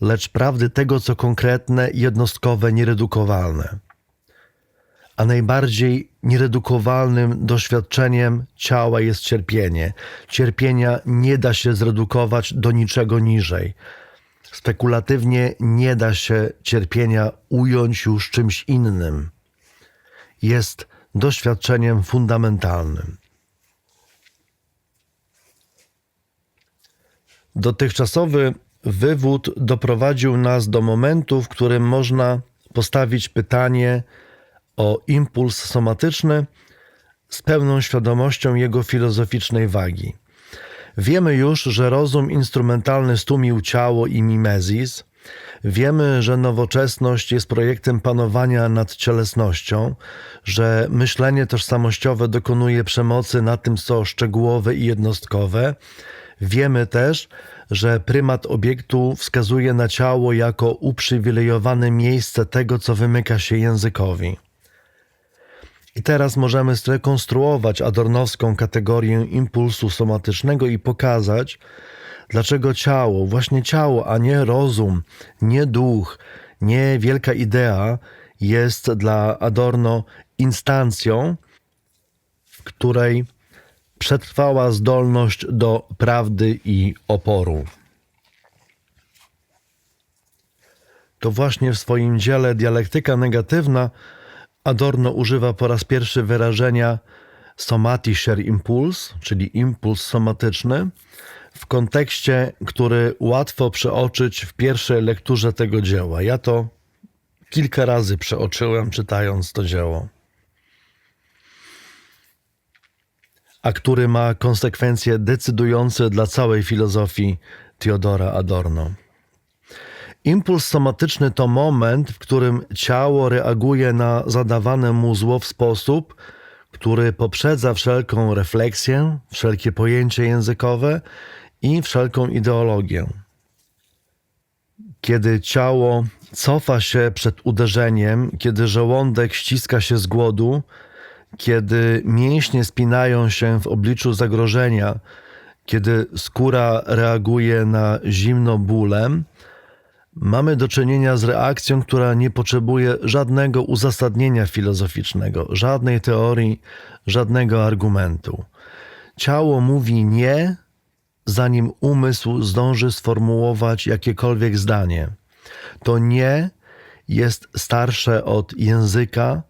lecz prawdy tego, co konkretne, jednostkowe, nieredukowalne. A najbardziej nieredukowalnym doświadczeniem ciała jest cierpienie. Cierpienia nie da się zredukować do niczego niżej. Spekulatywnie nie da się cierpienia ująć już czymś innym. Jest doświadczeniem fundamentalnym. Dotychczasowy wywód doprowadził nas do momentu, w którym można postawić pytanie o impuls somatyczny z pełną świadomością jego filozoficznej wagi. Wiemy już, że rozum instrumentalny stłumił ciało i mimezis. Wiemy, że nowoczesność jest projektem panowania nad cielesnością, że myślenie tożsamościowe dokonuje przemocy na tym, co szczegółowe i jednostkowe. Wiemy też, że prymat obiektu wskazuje na ciało jako uprzywilejowane miejsce tego, co wymyka się językowi. I teraz możemy zrekonstruować adornowską kategorię impulsu somatycznego i pokazać, dlaczego ciało, właśnie ciało, a nie rozum, nie duch, nie wielka idea jest dla Adorno instancją, w której przetrwała zdolność do prawdy i oporu. To właśnie w swoim dziele Dialektyka negatywna Adorno używa po raz pierwszy wyrażenia somatischer Impuls, czyli impuls somatyczny, w kontekście, który łatwo przeoczyć w pierwszej lekturze tego dzieła. Ja to kilka razy przeoczyłem, czytając to dzieło. A który ma konsekwencje decydujące dla całej filozofii Theodora Adorno. Impuls somatyczny to moment, w którym ciało reaguje na zadawane mu zło w sposób, który poprzedza wszelką refleksję, wszelkie pojęcie językowe i wszelką ideologię. Kiedy ciało cofa się przed uderzeniem, kiedy żołądek ściska się z głodu, kiedy mięśnie spinają się w obliczu zagrożenia, kiedy skóra reaguje na zimno bólem, mamy do czynienia z reakcją, która nie potrzebuje żadnego uzasadnienia filozoficznego, żadnej teorii, żadnego argumentu. Ciało mówi nie, zanim umysł zdąży sformułować jakiekolwiek zdanie. To nie jest starsze od języka,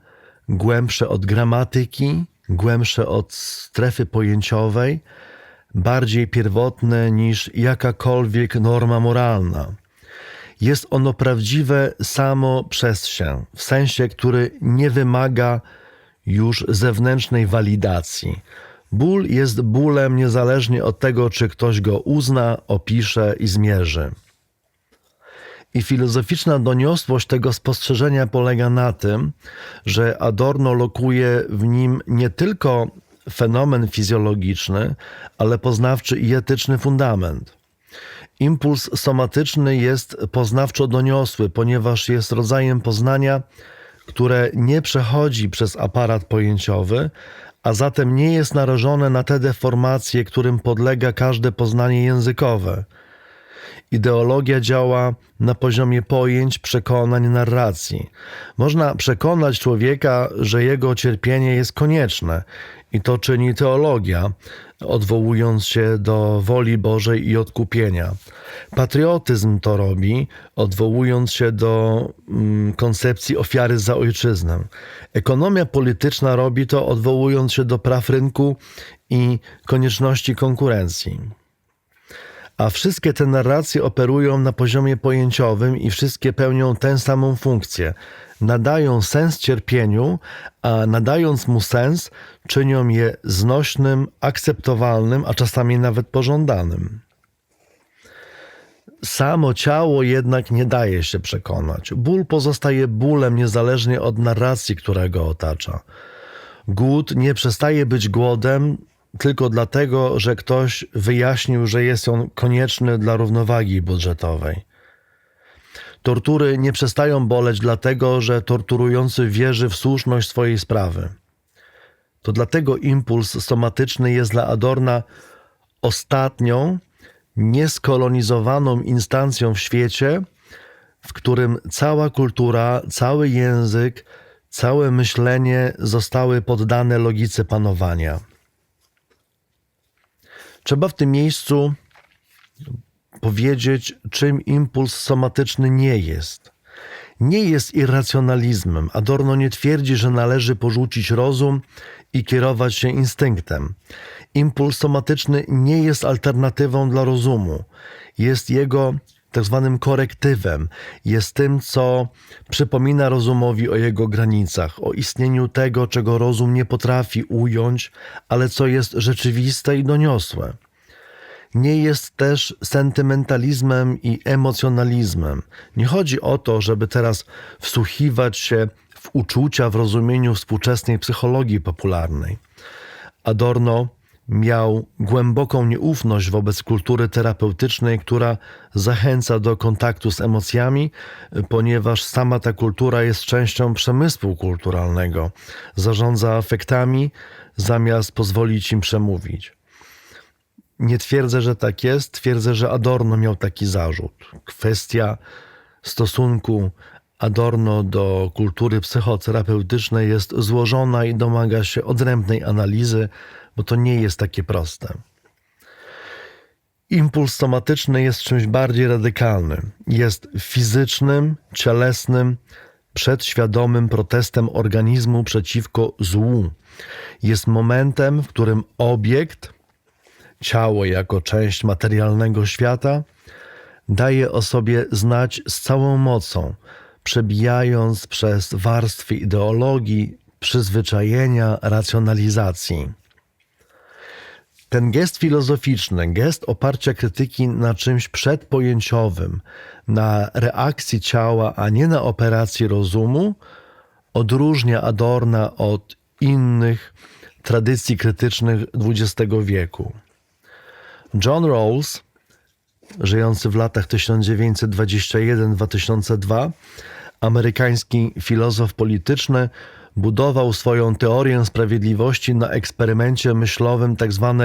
głębsze od gramatyki, głębsze od strefy pojęciowej, bardziej pierwotne niż jakakolwiek norma moralna. Jest ono prawdziwe samo przez się, w sensie, który nie wymaga już zewnętrznej walidacji. Ból jest bólem niezależnie od tego, czy ktoś go uzna, opisze i zmierzy. I filozoficzna doniosłość tego spostrzeżenia polega na tym, że Adorno lokuje w nim nie tylko fenomen fizjologiczny, ale poznawczy i etyczny fundament. Impuls somatyczny jest poznawczo doniosły, ponieważ jest rodzajem poznania, które nie przechodzi przez aparat pojęciowy, a zatem nie jest narażone na te deformacje, którym podlega każde poznanie językowe. Ideologia działa na poziomie pojęć, przekonań, narracji. Można przekonać człowieka, że jego cierpienie jest konieczne i to czyni teologia, odwołując się do woli Bożej i odkupienia. Patriotyzm to robi, odwołując się do koncepcji ofiary za ojczyznę. Ekonomia polityczna robi to, odwołując się do praw rynku i konieczności konkurencji. A wszystkie te narracje operują na poziomie pojęciowym i wszystkie pełnią tę samą funkcję. Nadają sens cierpieniu, a nadając mu sens, czynią je znośnym, akceptowalnym, a czasami nawet pożądanym. Samo ciało jednak nie daje się przekonać. Ból pozostaje bólem niezależnie od narracji, która go otacza. Głód nie przestaje być głodem tylko dlatego, że ktoś wyjaśnił, że jest on konieczny dla równowagi budżetowej. Tortury nie przestają boleć dlatego, że torturujący wierzy w słuszność swojej sprawy. To dlatego impuls somatyczny jest dla Adorna ostatnią, nieskolonizowaną instancją w świecie, w którym cała kultura, cały język, całe myślenie zostały poddane logice panowania. Trzeba w tym miejscu powiedzieć, czym impuls somatyczny nie jest. Nie jest irracjonalizmem. Adorno nie twierdzi, że należy porzucić rozum i kierować się instynktem. Impuls somatyczny nie jest alternatywą dla rozumu. Jest jego tak zwanym korektywem. Jest tym, co przypomina rozumowi o jego granicach, o istnieniu tego, czego rozum nie potrafi ująć, ale co jest rzeczywiste i doniosłe. Nie jest też sentymentalizmem i emocjonalizmem. Nie chodzi o to, żeby teraz wsłuchiwać się w uczucia w rozumieniu współczesnej psychologii popularnej. Adorno miał głęboką nieufność wobec kultury terapeutycznej, która zachęca do kontaktu z emocjami, ponieważ sama ta kultura jest częścią przemysłu kulturalnego. Zarządza afektami, zamiast pozwolić im przemówić. Nie twierdzę, że tak jest, twierdzę, że Adorno miał taki zarzut. Kwestia stosunku Adorno do kultury psychoterapeutycznej jest złożona i domaga się odrębnej analizy, bo to nie jest takie proste. Impuls somatyczny jest czymś bardziej radykalnym. Jest fizycznym, cielesnym, przedświadomym protestem organizmu przeciwko złu. Jest momentem, w którym obiekt, ciało jako część materialnego świata, daje o sobie znać z całą mocą, przebijając przez warstwy ideologii, przyzwyczajenia, racjonalizacji. Ten gest filozoficzny, gest oparcia krytyki na czymś przedpojęciowym, na reakcji ciała, a nie na operacji rozumu, odróżnia Adorna od innych tradycji krytycznych XX wieku. John Rawls, żyjący w latach 1921-2002, amerykański filozof polityczny, budował swoją teorię sprawiedliwości na eksperymencie myślowym tzw.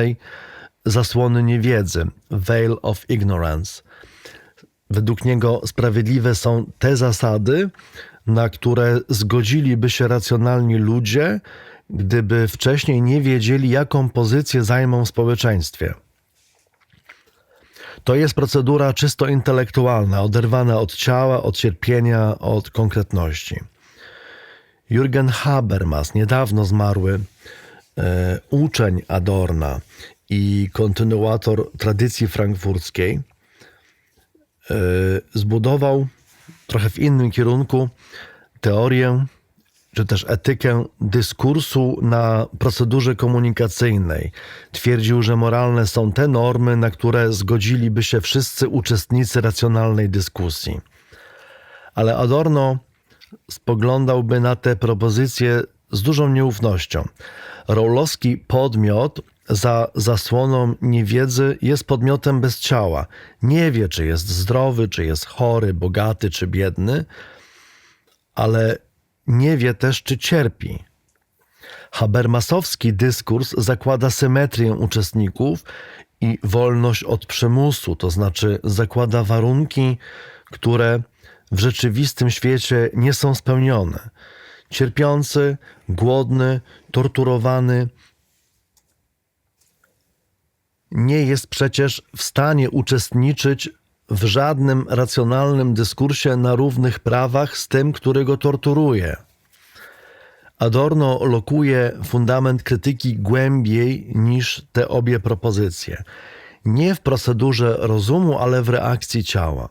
zasłony niewiedzy, Veil of Ignorance. Według niego sprawiedliwe są te zasady, na które zgodziliby się racjonalni ludzie, gdyby wcześniej nie wiedzieli, jaką pozycję zajmą w społeczeństwie. To jest procedura czysto intelektualna, oderwana od ciała, od cierpienia, od konkretności. Jürgen Habermas, niedawno zmarły uczeń Adorna i kontynuator tradycji frankfurckiej, zbudował trochę w innym kierunku teorię czy też etykę dyskursu na procedurze komunikacyjnej. Twierdził, że moralne są te normy, na które zgodziliby się wszyscy uczestnicy racjonalnej dyskusji. Ale Adorno spoglądałby na te propozycje z dużą nieufnością. Rawlowski podmiot za zasłoną niewiedzy jest podmiotem bez ciała. Nie wie, czy jest zdrowy, czy jest chory, bogaty, czy biedny, ale nie wie też, czy cierpi. Habermasowski dyskurs zakłada symetrię uczestników i wolność od przymusu, to znaczy zakłada warunki, które w rzeczywistym świecie nie są spełnione. Cierpiący, głodny, torturowany nie jest przecież w stanie uczestniczyć w żadnym racjonalnym dyskursie na równych prawach z tym, który go torturuje. Adorno lokuje fundament krytyki głębiej niż te obie propozycje. Nie w procedurze rozumu, ale w reakcji ciała.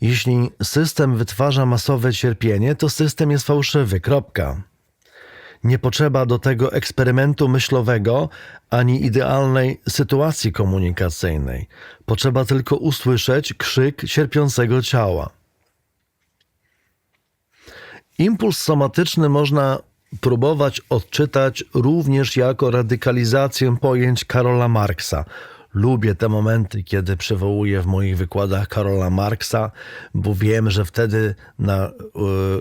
Jeśli system wytwarza masowe cierpienie, to system jest fałszywy. Kropka. Nie potrzeba do tego eksperymentu myślowego ani idealnej sytuacji komunikacyjnej. Potrzeba tylko usłyszeć krzyk cierpiącego ciała. Impuls somatyczny można próbować odczytać również jako radykalizację pojęć Karola Marksa. Lubię te momenty, kiedy przywołuję w moich wykładach Karola Marksa, bo wiem, że wtedy na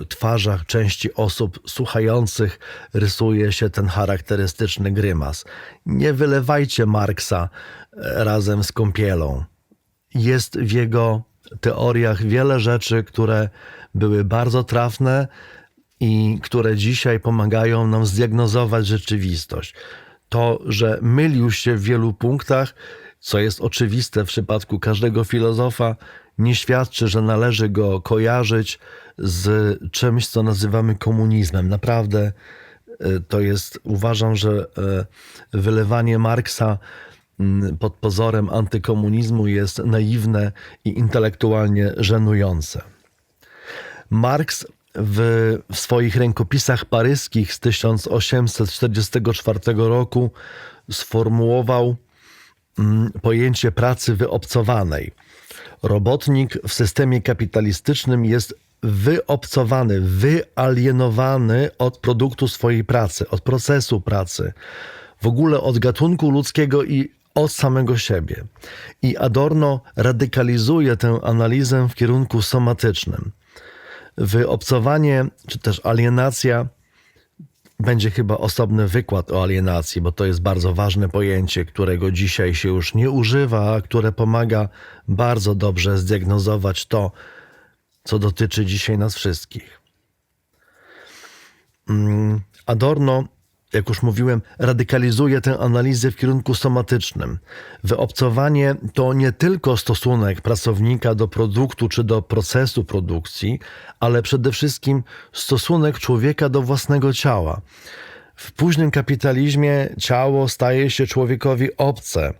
twarzach części osób słuchających rysuje się ten charakterystyczny grymas. Nie wylewajcie Marksa razem z kąpielą. Jest w jego teoriach wiele rzeczy, które były bardzo trafne i które dzisiaj pomagają nam zdiagnozować rzeczywistość. To, że mylił się w wielu punktach, co jest oczywiste w przypadku każdego filozofa, nie świadczy, że należy go kojarzyć z czymś, co nazywamy komunizmem. Naprawdę to jest, uważam, że wylewanie Marksa pod pozorem antykomunizmu jest naiwne i intelektualnie żenujące. Marks w swoich rękopisach paryskich z 1844 roku sformułował pojęcie pracy wyobcowanej. Robotnik w systemie kapitalistycznym jest wyobcowany, wyalienowany od produktu swojej pracy, od procesu pracy, w ogóle od gatunku ludzkiego i od samego siebie. I Adorno radykalizuje tę analizę w kierunku somatycznym. Wyobcowanie, czy też alienacja, będzie chyba osobny wykład o alienacji, bo to jest bardzo ważne pojęcie, którego dzisiaj się już nie używa, a które pomaga bardzo dobrze zdiagnozować to, co dotyczy dzisiaj nas wszystkich. Adorno, jak już mówiłem, radykalizuje tę analizę w kierunku somatycznym. Wyobcowanie to nie tylko stosunek pracownika do produktu czy do procesu produkcji, ale przede wszystkim stosunek człowieka do własnego ciała. W późnym kapitalizmie ciało staje się człowiekowi obce,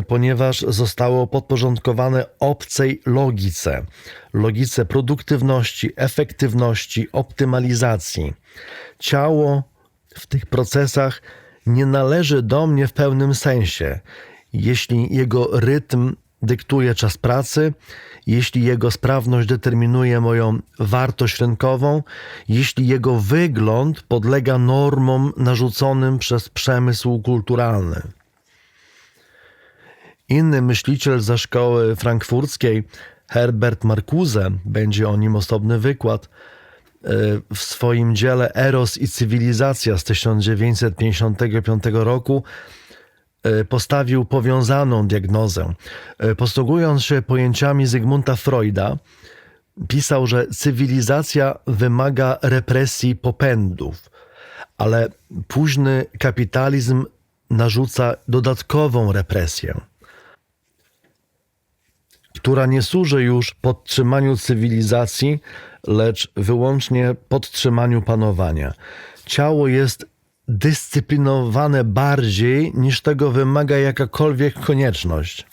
ponieważ zostało podporządkowane obcej logice produktywności, efektywności, optymalizacji. Ciało w tych procesach nie należy do mnie w pełnym sensie. Jeśli jego rytm dyktuje czas pracy, jeśli jego sprawność determinuje moją wartość rynkową, jeśli jego wygląd podlega normom narzuconym przez przemysł kulturalny. Inny myśliciel ze szkoły frankfurckiej, Herbert Marcuse, będzie o nim osobny wykład, w swoim dziele Eros i cywilizacja z 1955 roku postawił powiązaną diagnozę. Posługując się pojęciami Zygmunta Freuda, pisał, że cywilizacja wymaga represji popędów, ale późny kapitalizm narzuca dodatkową represję, która nie służy już podtrzymaniu cywilizacji, lecz wyłącznie podtrzymaniu panowania. Ciało jest dyscyplinowane bardziej niż tego wymaga jakakolwiek konieczność.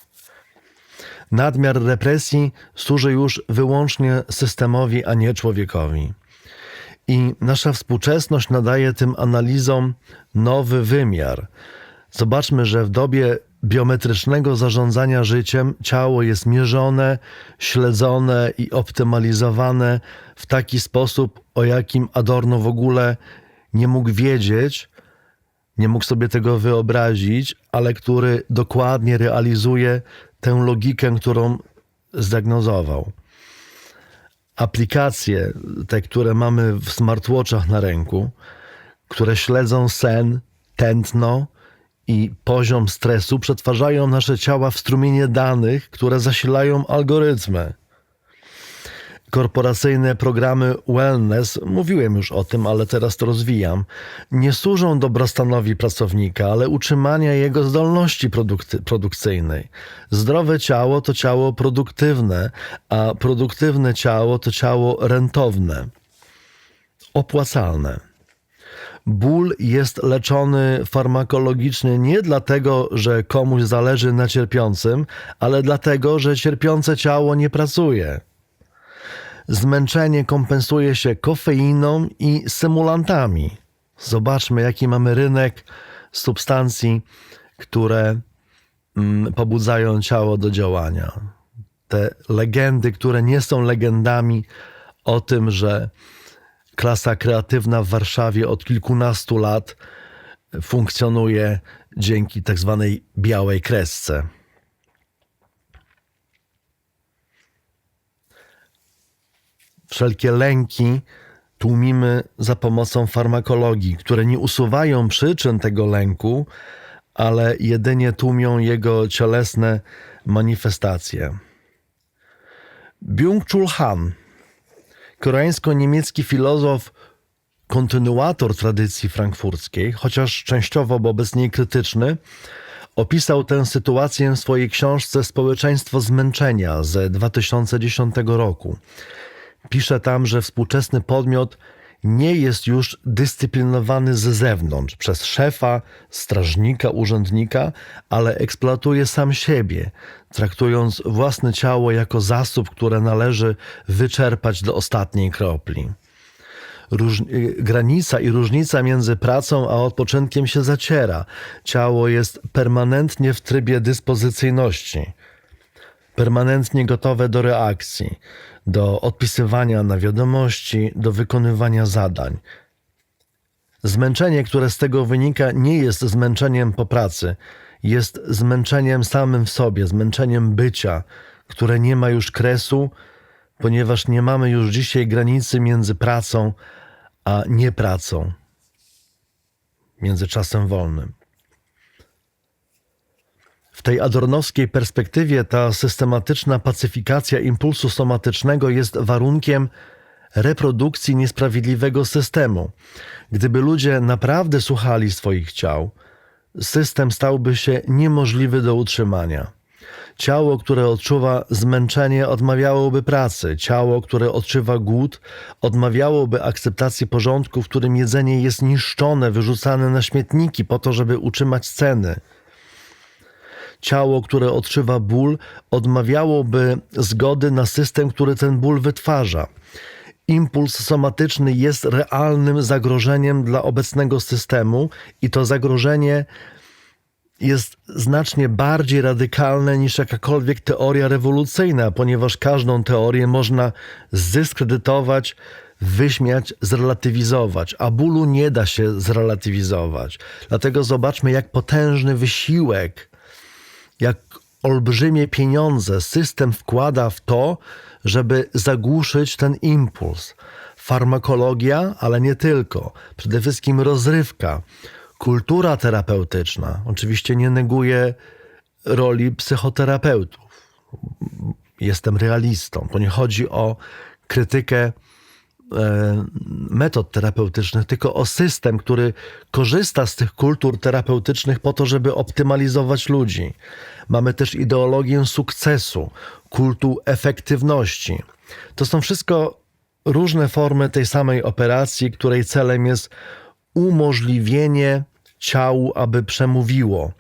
Nadmiar represji służy już wyłącznie systemowi, a nie człowiekowi. I nasza współczesność nadaje tym analizom nowy wymiar. Zobaczmy, że w dobie biometrycznego zarządzania życiem ciało jest mierzone, śledzone i optymalizowane w taki sposób, o jakim Adorno w ogóle nie mógł wiedzieć, nie mógł sobie tego wyobrazić, ale który dokładnie realizuje tę logikę, którą zdiagnozował. Aplikacje, te, które mamy w smartwatchach na ręku, które śledzą sen, tętno i poziom stresu, przetwarzają nasze ciała w strumienie danych, które zasilają algorytmy. Korporacyjne programy wellness, mówiłem już o tym, ale teraz to rozwijam, nie służą dobrostanowi pracownika, ale utrzymania jego zdolności produkcyjnej. Zdrowe ciało to ciało produktywne, a produktywne ciało to ciało rentowne, opłacalne. Ból jest leczony farmakologicznie nie dlatego, że komuś zależy na cierpiącym, ale dlatego, że cierpiące ciało nie pracuje. Zmęczenie kompensuje się kofeiną i symulantami. Zobaczmy, jaki mamy rynek substancji, które pobudzają ciało do działania. Te legendy, które nie są legendami o tym, że klasa kreatywna w Warszawie od kilkunastu lat funkcjonuje dzięki tak zwanej białej kresce. Wszelkie lęki tłumimy za pomocą farmakologii, które nie usuwają przyczyn tego lęku, ale jedynie tłumią jego cielesne manifestacje. Byung-Chul Han, koreańsko-niemiecki filozof, kontynuator tradycji frankfurckiej, chociaż częściowo wobec niej krytyczny, opisał tę sytuację w swojej książce Społeczeństwo zmęczenia z 2010 roku. Pisze tam, że współczesny podmiot nie jest już dyscyplinowany z zewnątrz przez szefa, strażnika, urzędnika, ale eksploatuje sam siebie, traktując własne ciało jako zasób, które należy wyczerpać do ostatniej kropli. Granica i różnica między pracą a odpoczynkiem się zaciera. Ciało jest permanentnie w trybie dyspozycyjności, permanentnie gotowe do reakcji, do odpisywania na wiadomości, do wykonywania zadań. Zmęczenie, które z tego wynika, nie jest zmęczeniem po pracy, jest zmęczeniem samym w sobie, zmęczeniem bycia, które nie ma już kresu, ponieważ nie mamy już dzisiaj granicy między pracą a niepracą, między czasem wolnym. W tej adornowskiej perspektywie ta systematyczna pacyfikacja impulsu somatycznego jest warunkiem reprodukcji niesprawiedliwego systemu. Gdyby ludzie naprawdę słuchali swoich ciał, system stałby się niemożliwy do utrzymania. Ciało, które odczuwa zmęczenie, odmawiałoby pracy. Ciało, które odczuwa głód, odmawiałoby akceptacji porządku, w którym jedzenie jest niszczone, wyrzucane na śmietniki po to, żeby utrzymać ceny. Ciało, które odczuwa ból, odmawiałoby zgody na system, który ten ból wytwarza. Impuls somatyczny jest realnym zagrożeniem dla obecnego systemu i to zagrożenie jest znacznie bardziej radykalne niż jakakolwiek teoria rewolucyjna, ponieważ każdą teorię można zdyskredytować, wyśmiać, zrelatywizować, a bólu nie da się zrelatywizować. Dlatego zobaczmy, jak potężny wysiłek, jak olbrzymie pieniądze system wkłada w to, żeby zagłuszyć ten impuls. Farmakologia, ale nie tylko. Przede wszystkim rozrywka. Kultura terapeutyczna oczywiście nie neguje roli psychoterapeutów. Jestem realistą. To nie chodzi o krytykę metod terapeutycznych, tylko o system, który korzysta z tych kultur terapeutycznych po to, żeby optymalizować ludzi. Mamy też ideologię sukcesu, kultu efektywności. To są wszystko różne formy tej samej operacji, której celem jest umożliwienie ciału, aby przemówiło.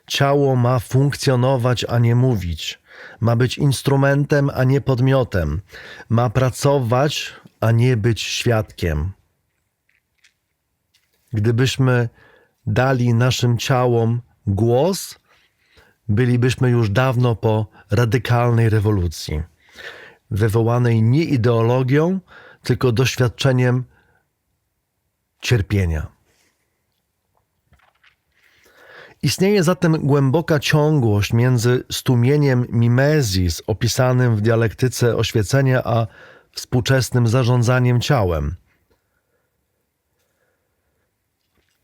Ciało ma funkcjonować, a nie mówić. Ma być instrumentem, a nie podmiotem. Ma pracować, a nie być świadkiem. Gdybyśmy dali naszym ciałom głos, bylibyśmy już dawno po radykalnej rewolucji, wywołanej nie ideologią, tylko doświadczeniem cierpienia. Istnieje zatem głęboka ciągłość między stłumieniem mimezis opisanym w dialektyce oświecenia, a współczesnym zarządzaniem ciałem.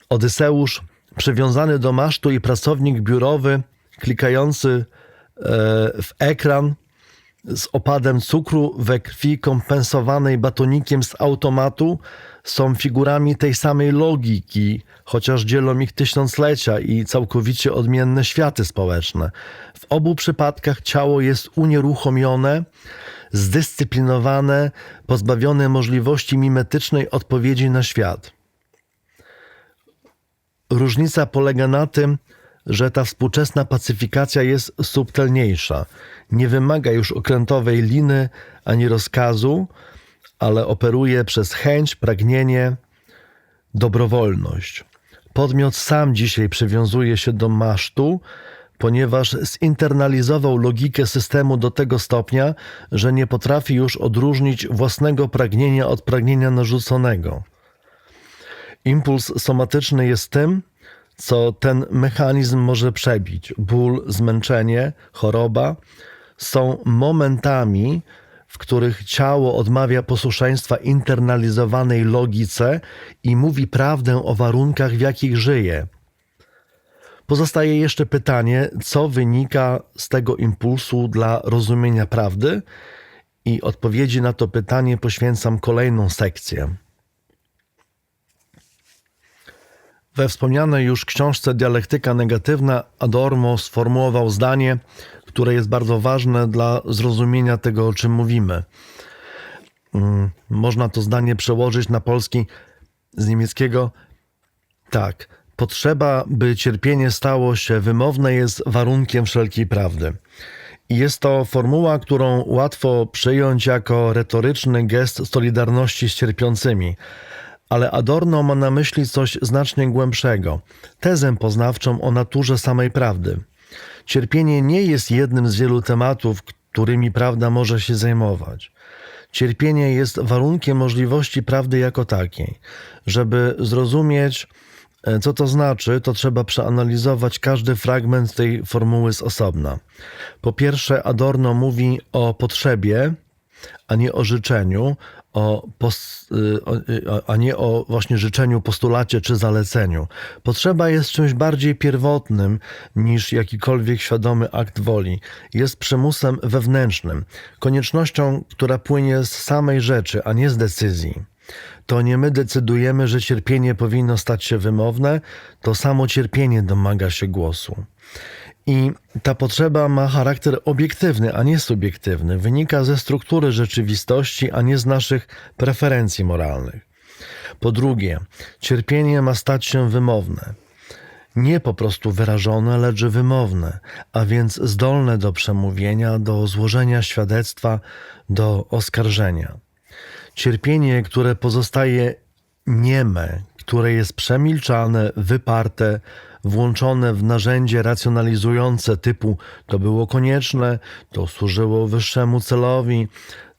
Odyseusz, przywiązany do masztu, i pracownik biurowy klikający w ekran z opadem cukru we krwi kompensowanej batonikiem z automatu są figurami tej samej logiki, chociaż dzielą ich tysiąclecia i całkowicie odmienne światy społeczne. W obu przypadkach ciało jest unieruchomione, zdyscyplinowane, pozbawione możliwości mimetycznej odpowiedzi na świat. Różnica polega na tym, że ta współczesna pacyfikacja jest subtelniejsza. Nie wymaga już okrętowej liny ani rozkazu, ale operuje przez chęć, pragnienie, dobrowolność. Podmiot sam dzisiaj przywiązuje się do masztu, ponieważ zinternalizował logikę systemu do tego stopnia, że nie potrafi już odróżnić własnego pragnienia od pragnienia narzuconego. Impuls somatyczny jest tym, co ten mechanizm może przebić. Ból, zmęczenie, choroba są momentami, w których ciało odmawia posłuszeństwa internalizowanej logice i mówi prawdę o warunkach, w jakich żyje. Pozostaje jeszcze pytanie, co wynika z tego impulsu dla rozumienia prawdy, i odpowiedzi na to pytanie poświęcam kolejną sekcję. We wspomnianej już książce Dialektyka negatywna Adorno sformułował zdanie, które jest bardzo ważne dla zrozumienia tego, o czym mówimy. Można to zdanie przełożyć na polski z niemieckiego tak. Potrzeba, by cierpienie stało się wymowne, jest warunkiem wszelkiej prawdy. I jest to formuła, którą łatwo przyjąć jako retoryczny gest solidarności z cierpiącymi. Ale Adorno ma na myśli coś znacznie głębszego, tezę poznawczą o naturze samej prawdy. Cierpienie nie jest jednym z wielu tematów, którymi prawda może się zajmować. Cierpienie jest warunkiem możliwości prawdy jako takiej. Żeby zrozumieć, co to znaczy, to trzeba przeanalizować każdy fragment tej formuły z osobna. Po pierwsze, Adorno mówi o potrzebie, a nie o życzeniu, a nie o właśnie życzeniu, postulacie czy zaleceniu. Potrzeba jest czymś bardziej pierwotnym niż jakikolwiek świadomy akt woli. Jest przymusem wewnętrznym, koniecznością, która płynie z samej rzeczy, a nie z decyzji. To nie my decydujemy, że cierpienie powinno stać się wymowne, to samo cierpienie domaga się głosu. I ta potrzeba ma charakter obiektywny, a nie subiektywny. Wynika ze struktury rzeczywistości, a nie z naszych preferencji moralnych. Po drugie, cierpienie ma stać się wymowne. Nie po prostu wyrażone, lecz wymowne, a więc zdolne do przemówienia, do złożenia świadectwa, do oskarżenia. Cierpienie, które pozostaje nieme, które jest przemilczane, wyparte, włączone w narzędzie racjonalizujące typu to było konieczne, to służyło wyższemu celowi,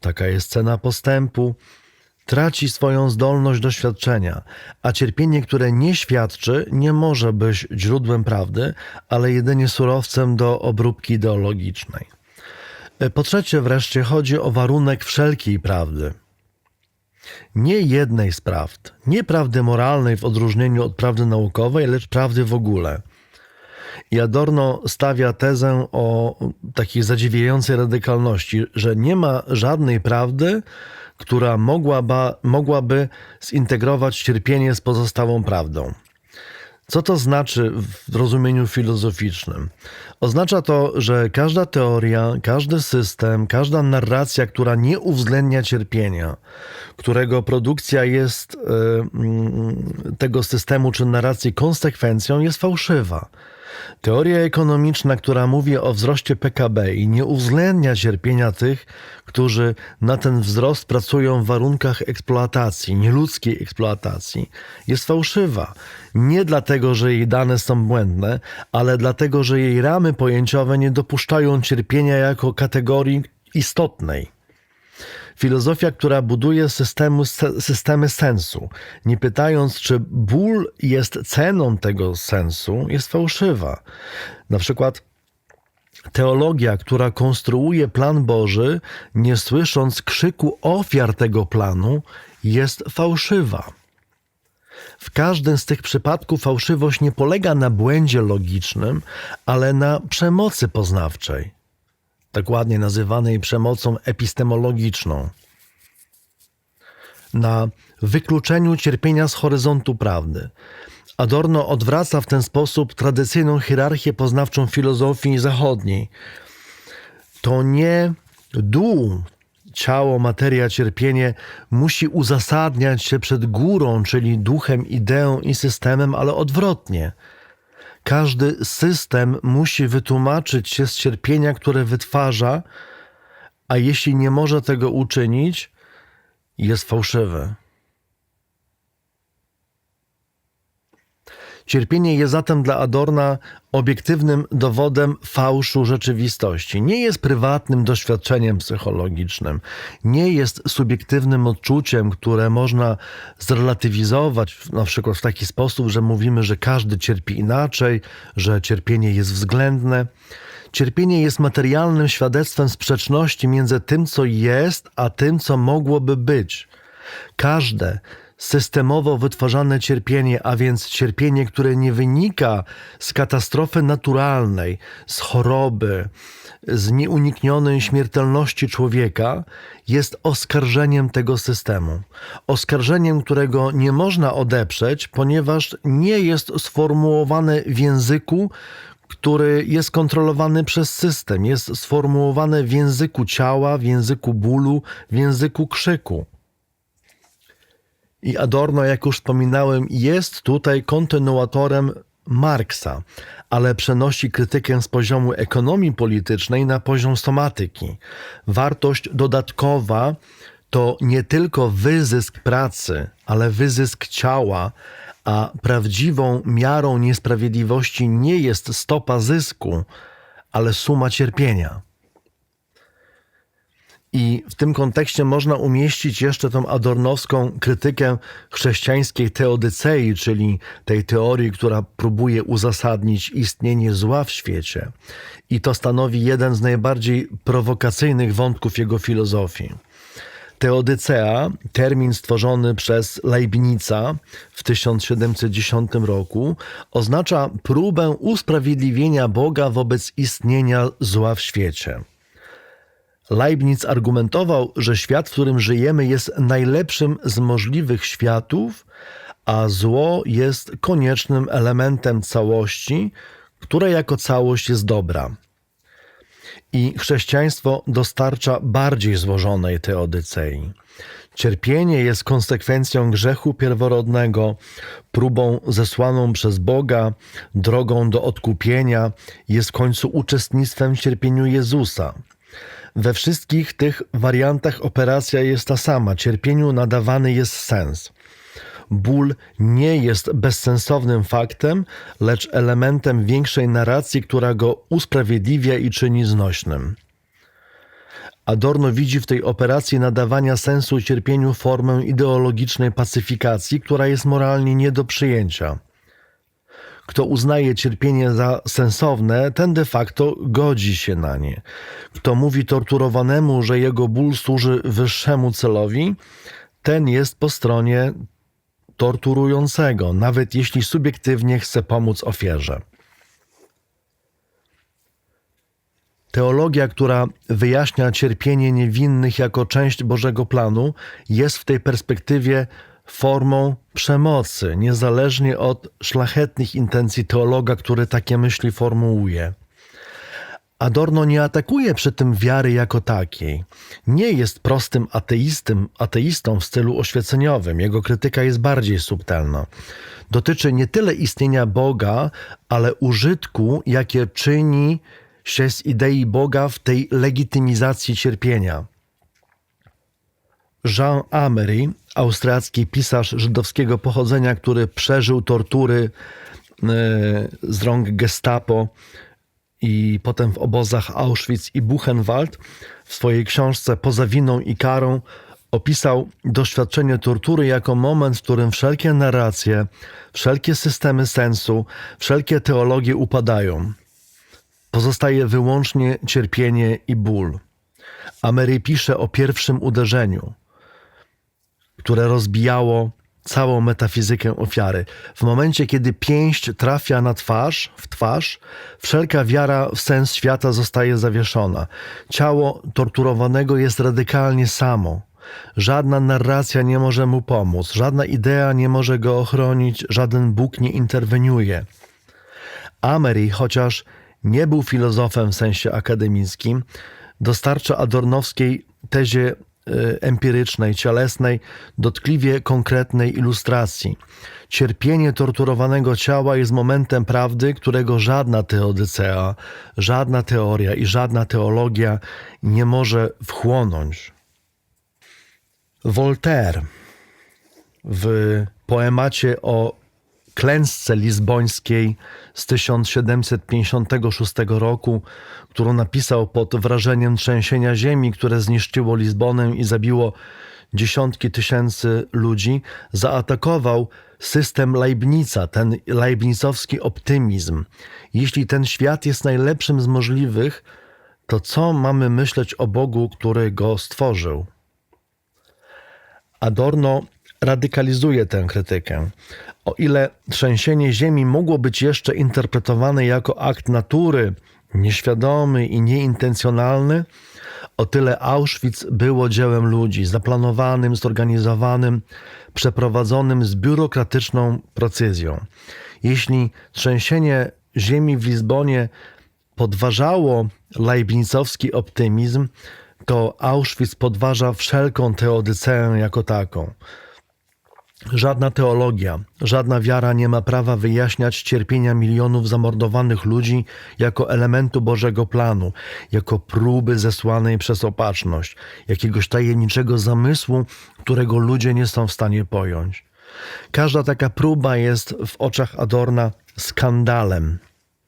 taka jest cena postępu, traci swoją zdolność doświadczenia, a cierpienie, które nie świadczy, nie może być źródłem prawdy, ale jedynie surowcem do obróbki ideologicznej. Po trzecie wreszcie chodzi o warunek wszelkiej prawdy. Nie jednej z prawd, nie prawdy moralnej w odróżnieniu od prawdy naukowej, lecz prawdy w ogóle. I Adorno stawia tezę o takiej zadziwiającej radykalności, że nie ma żadnej prawdy, która mogłaby zintegrować cierpienie z pozostałą prawdą. Co to znaczy w rozumieniu filozoficznym? Oznacza to, że każda teoria, każdy system, każda narracja, która nie uwzględnia cierpienia, którego produkcja jest tego systemu czy narracji konsekwencją, jest fałszywa. Teoria ekonomiczna, która mówi o wzroście PKB i nie uwzględnia cierpienia tych, którzy na ten wzrost pracują w warunkach eksploatacji, nieludzkiej eksploatacji, jest fałszywa. Nie dlatego, że jej dane są błędne, ale dlatego, że jej ramy pojęciowe nie dopuszczają cierpienia jako kategorii istotnej. Filozofia, która buduje systemy sensu, nie pytając, czy ból jest ceną tego sensu, jest fałszywa. Na przykład teologia, która konstruuje plan Boży, nie słysząc krzyku ofiar tego planu, jest fałszywa. W każdym z tych przypadków fałszywość nie polega na błędzie logicznym, ale na przemocy poznawczej, tak ładnie nazywanej przemocą epistemologiczną, na wykluczeniu cierpienia z horyzontu prawdy. Adorno odwraca w ten sposób tradycyjną hierarchię poznawczą filozofii zachodniej. To nie dół, ciało, materia, cierpienie musi uzasadniać się przed górą, czyli duchem, ideą i systemem, ale odwrotnie. Każdy system musi wytłumaczyć się z cierpienia, które wytwarza, a jeśli nie może tego uczynić, jest fałszywy. Cierpienie jest zatem dla Adorna obiektywnym dowodem fałszu rzeczywistości. Nie jest prywatnym doświadczeniem psychologicznym. Nie jest subiektywnym odczuciem, które można zrelatywizować na przykład w taki sposób, że mówimy, że każdy cierpi inaczej, że cierpienie jest względne. Cierpienie jest materialnym świadectwem sprzeczności między tym, co jest, a tym, co mogłoby być. Każde systemowo wytwarzane cierpienie, a więc cierpienie, które nie wynika z katastrofy naturalnej, z choroby, z nieuniknionej śmiertelności człowieka, jest oskarżeniem tego systemu. Oskarżeniem, którego nie można odeprzeć, ponieważ nie jest sformułowane w języku, który jest kontrolowany przez system. Jest sformułowane w języku ciała, w języku bólu, w języku krzyku. I Adorno, jak już wspominałem, jest tutaj kontynuatorem Marksa, ale przenosi krytykę z poziomu ekonomii politycznej na poziom somatyki. Wartość dodatkowa to nie tylko wyzysk pracy, ale wyzysk ciała, a prawdziwą miarą niesprawiedliwości nie jest stopa zysku, ale suma cierpienia. I w tym kontekście można umieścić jeszcze tą adornowską krytykę chrześcijańskiej teodycei, czyli tej teorii, która próbuje uzasadnić istnienie zła w świecie. I to stanowi jeden z najbardziej prowokacyjnych wątków jego filozofii. Teodycea, termin stworzony przez Leibnica w 1710 roku, oznacza próbę usprawiedliwienia Boga wobec istnienia zła w świecie. Leibniz argumentował, że świat, w którym żyjemy, jest najlepszym z możliwych światów, a zło jest koniecznym elementem całości, która jako całość jest dobra. I chrześcijaństwo dostarcza bardziej złożonej teodycei. Cierpienie jest konsekwencją grzechu pierworodnego, próbą zesłaną przez Boga, drogą do odkupienia, jest w końcu uczestnictwem w cierpieniu Jezusa. We wszystkich tych wariantach operacja jest ta sama. Cierpieniu nadawany jest sens. Ból nie jest bezsensownym faktem, lecz elementem większej narracji, która go usprawiedliwia i czyni znośnym. Adorno widzi w tej operacji nadawania sensu cierpieniu formę ideologicznej pacyfikacji, która jest moralnie nie do przyjęcia. Kto uznaje cierpienie za sensowne, ten de facto godzi się na nie. Kto mówi torturowanemu, że jego ból służy wyższemu celowi, ten jest po stronie torturującego, nawet jeśli subiektywnie chce pomóc ofierze. Teologia, która wyjaśnia cierpienie niewinnych jako część Bożego planu, jest w tej perspektywie formą przemocy, niezależnie od szlachetnych intencji teologa, który takie myśli formułuje. Adorno nie atakuje przy tym wiary jako takiej. Nie jest prostym ateistą w stylu oświeceniowym. Jego krytyka jest bardziej subtelna. Dotyczy nie tyle istnienia Boga, ale użytku, jakie czyni się z idei Boga w tej legitymizacji cierpienia. Jean Amery, austriacki pisarz żydowskiego pochodzenia, który przeżył tortury z rąk Gestapo i potem w obozach Auschwitz i Buchenwald, w swojej książce Poza winą i karą opisał doświadczenie tortury jako moment, w którym wszelkie narracje, wszelkie systemy sensu, wszelkie teologie upadają. Pozostaje wyłącznie cierpienie i ból. Amery pisze o pierwszym uderzeniu, które rozbijało całą metafizykę ofiary. W momencie, kiedy pięść trafia w twarz, wszelka wiara w sens świata zostaje zawieszona. Ciało torturowanego jest radykalnie samo. Żadna narracja nie może mu pomóc, żadna idea nie może go ochronić, żaden Bóg nie interweniuje. Amery, chociaż nie był filozofem w sensie akademickim, dostarcza adornowskiej tezie empirycznej, cielesnej, dotkliwie konkretnej ilustracji. Cierpienie torturowanego ciała jest momentem prawdy, którego żadna teodycea, żadna teoria i żadna teologia nie może wchłonąć. Voltaire w poemacie o klęsce lizbońskiej z 1756 roku, którą napisał pod wrażeniem trzęsienia ziemi, które zniszczyło Lizbonę i zabiło dziesiątki tysięcy ludzi, zaatakował system Leibniza, ten leibnizowski optymizm. Jeśli ten świat jest najlepszym z możliwych, to co mamy myśleć o Bogu, który go stworzył? Adorno radykalizuje tę krytykę. O ile trzęsienie ziemi mogło być jeszcze interpretowane jako akt natury, nieświadomy i nieintencjonalny, o tyle Auschwitz było dziełem ludzi, zaplanowanym, zorganizowanym, przeprowadzonym z biurokratyczną precyzją. Jeśli trzęsienie ziemi w Lizbonie podważało leibnizowski optymizm, to Auschwitz podważa wszelką teodyceę jako taką. Żadna teologia, żadna wiara nie ma prawa wyjaśniać cierpienia milionów zamordowanych ludzi jako elementu Bożego planu, jako próby zesłanej przez opatrzność, jakiegoś tajemniczego zamysłu, którego ludzie nie są w stanie pojąć. Każda taka próba jest w oczach Adorna skandalem,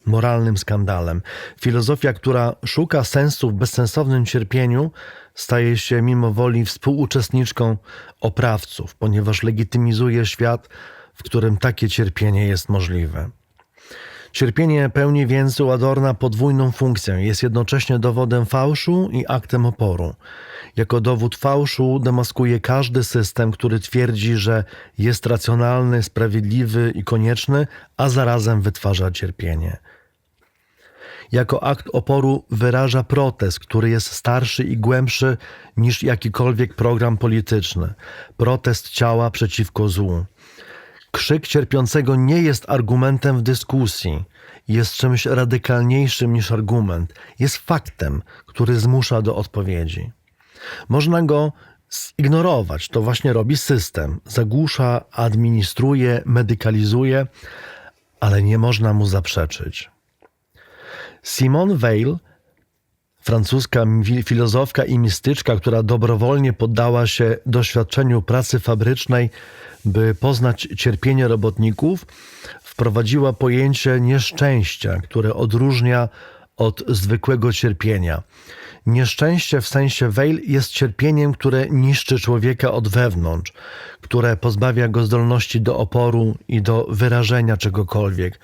moralnym skandalem. Filozofia, która szuka sensu w bezsensownym cierpieniu, staje się mimo woli współuczestniczką oprawców, ponieważ legitymizuje świat, w którym takie cierpienie jest możliwe. Cierpienie pełni więc u Adorna podwójną funkcję. Jest jednocześnie dowodem fałszu i aktem oporu. Jako dowód fałszu demaskuje każdy system, który twierdzi, że jest racjonalny, sprawiedliwy i konieczny, a zarazem wytwarza cierpienie. Jako akt oporu wyraża protest, który jest starszy i głębszy niż jakikolwiek program polityczny. Protest ciała przeciwko złu. Krzyk cierpiącego nie jest argumentem w dyskusji. Jest czymś radykalniejszym niż argument. Jest faktem, który zmusza do odpowiedzi. Można go zignorować. To właśnie robi system. Zagłusza, administruje, medykalizuje, ale nie można mu zaprzeczyć. Simone Weil, francuska filozofka i mistyczka, która dobrowolnie poddała się doświadczeniu pracy fabrycznej, by poznać cierpienie robotników, wprowadziła pojęcie nieszczęścia, które odróżnia od zwykłego cierpienia. Nieszczęście w sensie Weil jest cierpieniem, które niszczy człowieka od wewnątrz, które pozbawia go zdolności do oporu i do wyrażenia czegokolwiek.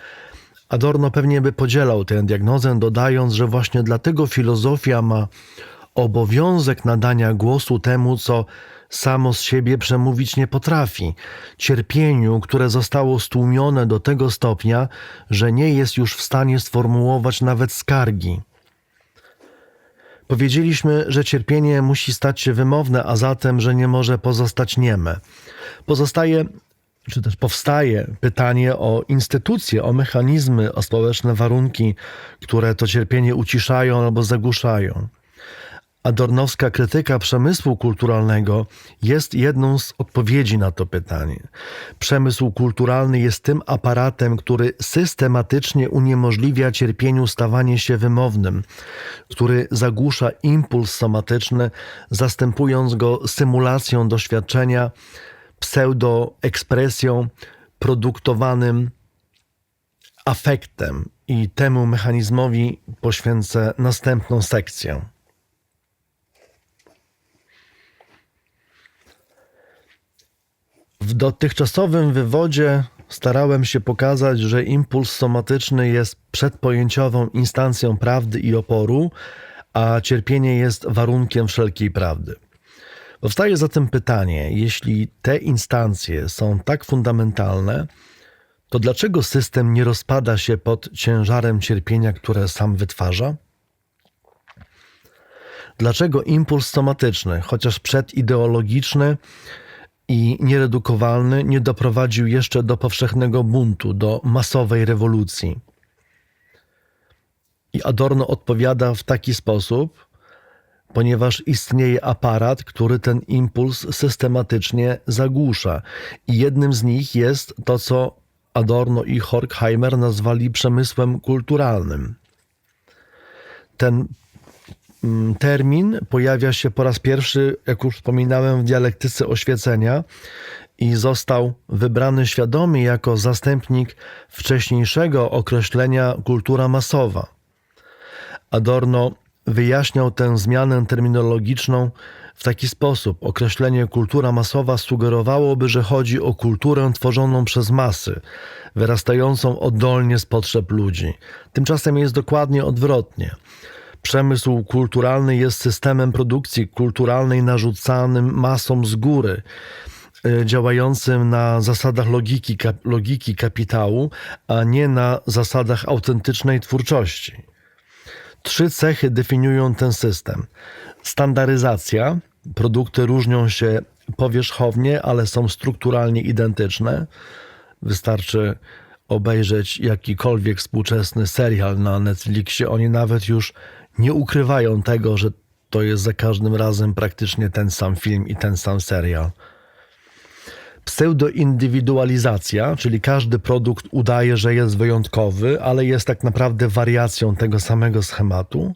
Adorno pewnie by podzielał tę diagnozę, dodając, że właśnie dlatego filozofia ma obowiązek nadania głosu temu, co samo z siebie przemówić nie potrafi, cierpieniu, które zostało stłumione do tego stopnia, że nie jest już w stanie sformułować nawet skargi. Powiedzieliśmy, że cierpienie musi stać się wymowne, a zatem, że nie może pozostać nieme. Pozostaje, czy też powstaje pytanie o instytucje, o mechanizmy, o społeczne warunki, które to cierpienie uciszają albo zagłuszają. Adornowska krytyka przemysłu kulturalnego jest jedną z odpowiedzi na to pytanie. Przemysł kulturalny jest tym aparatem, który systematycznie uniemożliwia cierpieniu stawanie się wymownym, który zagłusza impuls somatyczny, zastępując go symulacją doświadczenia, pseudoekspresją, produktowanym afektem. I temu mechanizmowi poświęcę następną sekcję. W dotychczasowym wywodzie starałem się pokazać, że impuls somatyczny jest przedpojęciową instancją prawdy i oporu, a cierpienie jest warunkiem wszelkiej prawdy. Powstaje zatem pytanie, jeśli te instancje są tak fundamentalne, to dlaczego system nie rozpada się pod ciężarem cierpienia, które sam wytwarza? Dlaczego impuls somatyczny, chociaż przedideologiczny i nieredukowalny, nie doprowadził jeszcze do powszechnego buntu, do masowej rewolucji? I Adorno odpowiada w taki sposób, ponieważ istnieje aparat, który ten impuls systematycznie zagłusza. I jednym z nich jest to, co Adorno i Horkheimer nazwali przemysłem kulturalnym. Ten termin pojawia się po raz pierwszy, jak już wspominałem, w dialektyce oświecenia i został wybrany świadomie jako zastępnik wcześniejszego określenia kultura masowa. Adorno wyjaśniał tę zmianę terminologiczną w taki sposób. Określenie kultura masowa sugerowałoby, że chodzi o kulturę tworzoną przez masy, wyrastającą oddolnie z potrzeb ludzi. Tymczasem jest dokładnie odwrotnie. Przemysł kulturalny jest systemem produkcji kulturalnej narzucanym masom z góry, działającym na zasadach logiki kapitału, a nie na zasadach autentycznej twórczości. 3 cechy definiują ten system. Standaryzacja. Produkty różnią się powierzchownie, ale są strukturalnie identyczne. Wystarczy obejrzeć jakikolwiek współczesny serial na Netflixie. Oni nawet już nie ukrywają tego, że to jest za każdym razem praktycznie ten sam film i ten sam serial. Pseudoindywidualizacja, czyli każdy produkt udaje, że jest wyjątkowy, ale jest tak naprawdę wariacją tego samego schematu.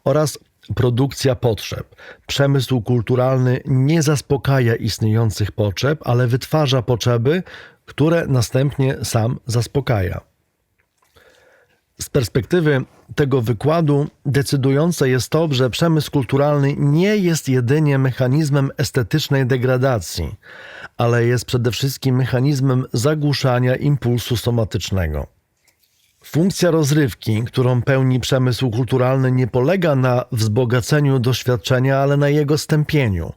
Oraz produkcja potrzeb. Przemysł kulturalny nie zaspokaja istniejących potrzeb, ale wytwarza potrzeby, które następnie sam zaspokaja. Z perspektywy tego wykładu decydujące jest to, że przemysł kulturalny nie jest jedynie mechanizmem estetycznej degradacji, ale jest przede wszystkim mechanizmem zagłuszania impulsu somatycznego. Funkcja rozrywki, którą pełni przemysł kulturalny, nie polega na wzbogaceniu doświadczenia, ale na jego stępieniu.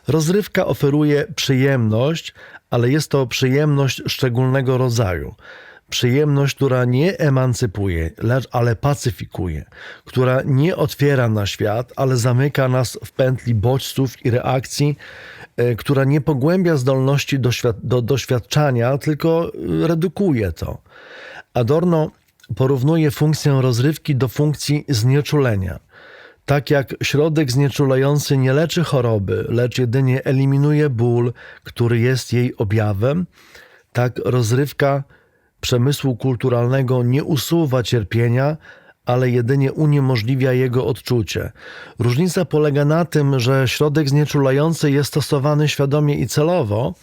Rozrywka oferuje przyjemność, ale jest to przyjemność szczególnego rodzaju. Przyjemność, która nie emancypuje, ale pacyfikuje, która nie otwiera na świat, ale zamyka nas w pętli bodźców i reakcji, która nie pogłębia zdolności do doświadczania, tylko redukuje to. Adorno porównuje funkcję rozrywki do funkcji znieczulenia. Tak jak środek znieczulający nie leczy choroby, lecz jedynie eliminuje ból, który jest jej objawem, tak rozrywka przemysłu kulturalnego nie usuwa cierpienia, ale jedynie uniemożliwia jego odczucie. Różnica polega na tym, że środek znieczulający jest stosowany świadomie i celowo,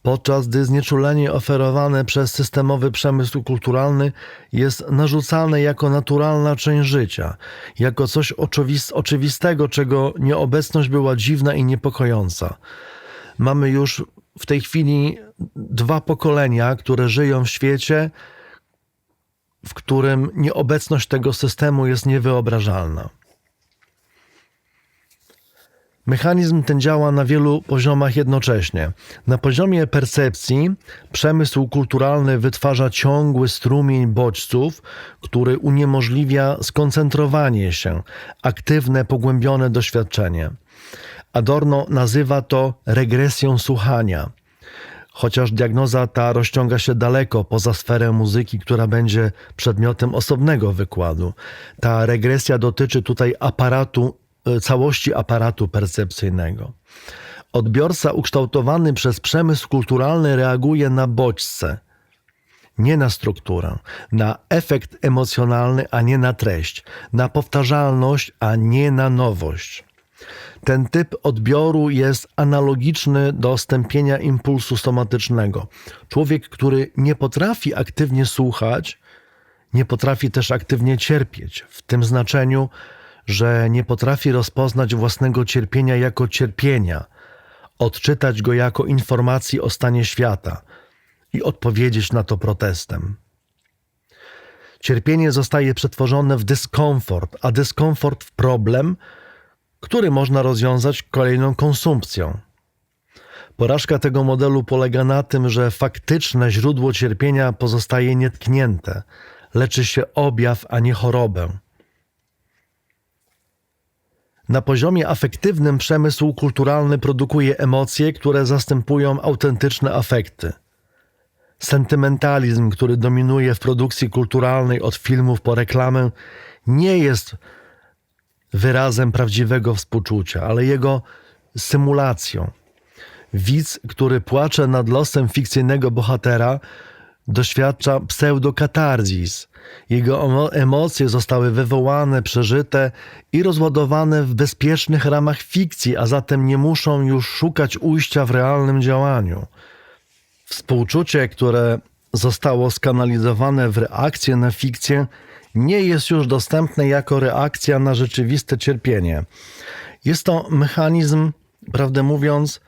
podczas gdy znieczulenie oferowane przez systemowy przemysł kulturalny jest narzucane jako naturalna część życia, jako coś oczywistego, czego nieobecność była dziwna i niepokojąca. Mamy już w tej chwili 2 pokolenia, które żyją w świecie, w którym nieobecność tego systemu jest niewyobrażalna. Mechanizm ten działa na wielu poziomach jednocześnie. Na poziomie percepcji przemysł kulturalny wytwarza ciągły strumień bodźców, który uniemożliwia skoncentrowanie się, aktywne, pogłębione doświadczenie. Adorno nazywa to regresją słuchania. chociaż diagnoza ta rozciąga się daleko poza sferę muzyki, która będzie przedmiotem osobnego wykładu. Ta regresja dotyczy tutaj całości aparatu percepcyjnego. Odbiorca ukształtowany przez przemysł kulturalny reaguje na bodźce, nie na strukturę, na efekt emocjonalny, a nie na treść, na powtarzalność, a nie na nowość. Ten typ odbioru jest analogiczny do stępienia impulsu somatycznego. Człowiek, który nie potrafi aktywnie słuchać, nie potrafi też aktywnie cierpieć, w tym znaczeniu, że nie potrafi rozpoznać własnego cierpienia jako cierpienia, odczytać go jako informacji o stanie świata i odpowiedzieć na to protestem. Cierpienie zostaje przetworzone w dyskomfort, a dyskomfort w problem, który można rozwiązać kolejną konsumpcją. Porażka tego modelu polega na tym, że faktyczne źródło cierpienia pozostaje nietknięte. Leczy się objaw, a nie chorobę. Na poziomie afektywnym przemysł kulturalny produkuje emocje, które zastępują autentyczne afekty. Sentymentalizm, który dominuje w produkcji kulturalnej od filmów po reklamę, nie jest wyrazem prawdziwego współczucia, ale jego symulacją. Widz, który płacze nad losem fikcyjnego bohatera, doświadcza pseudokatarzis. Jego emocje zostały wywołane, przeżyte i rozładowane w bezpiecznych ramach fikcji, a zatem nie muszą już szukać ujścia w realnym działaniu. Współczucie, które zostało skanalizowane w reakcję na fikcję, nie jest już dostępne jako reakcja na rzeczywiste cierpienie. Jest to mechanizm, prawdę mówiąc,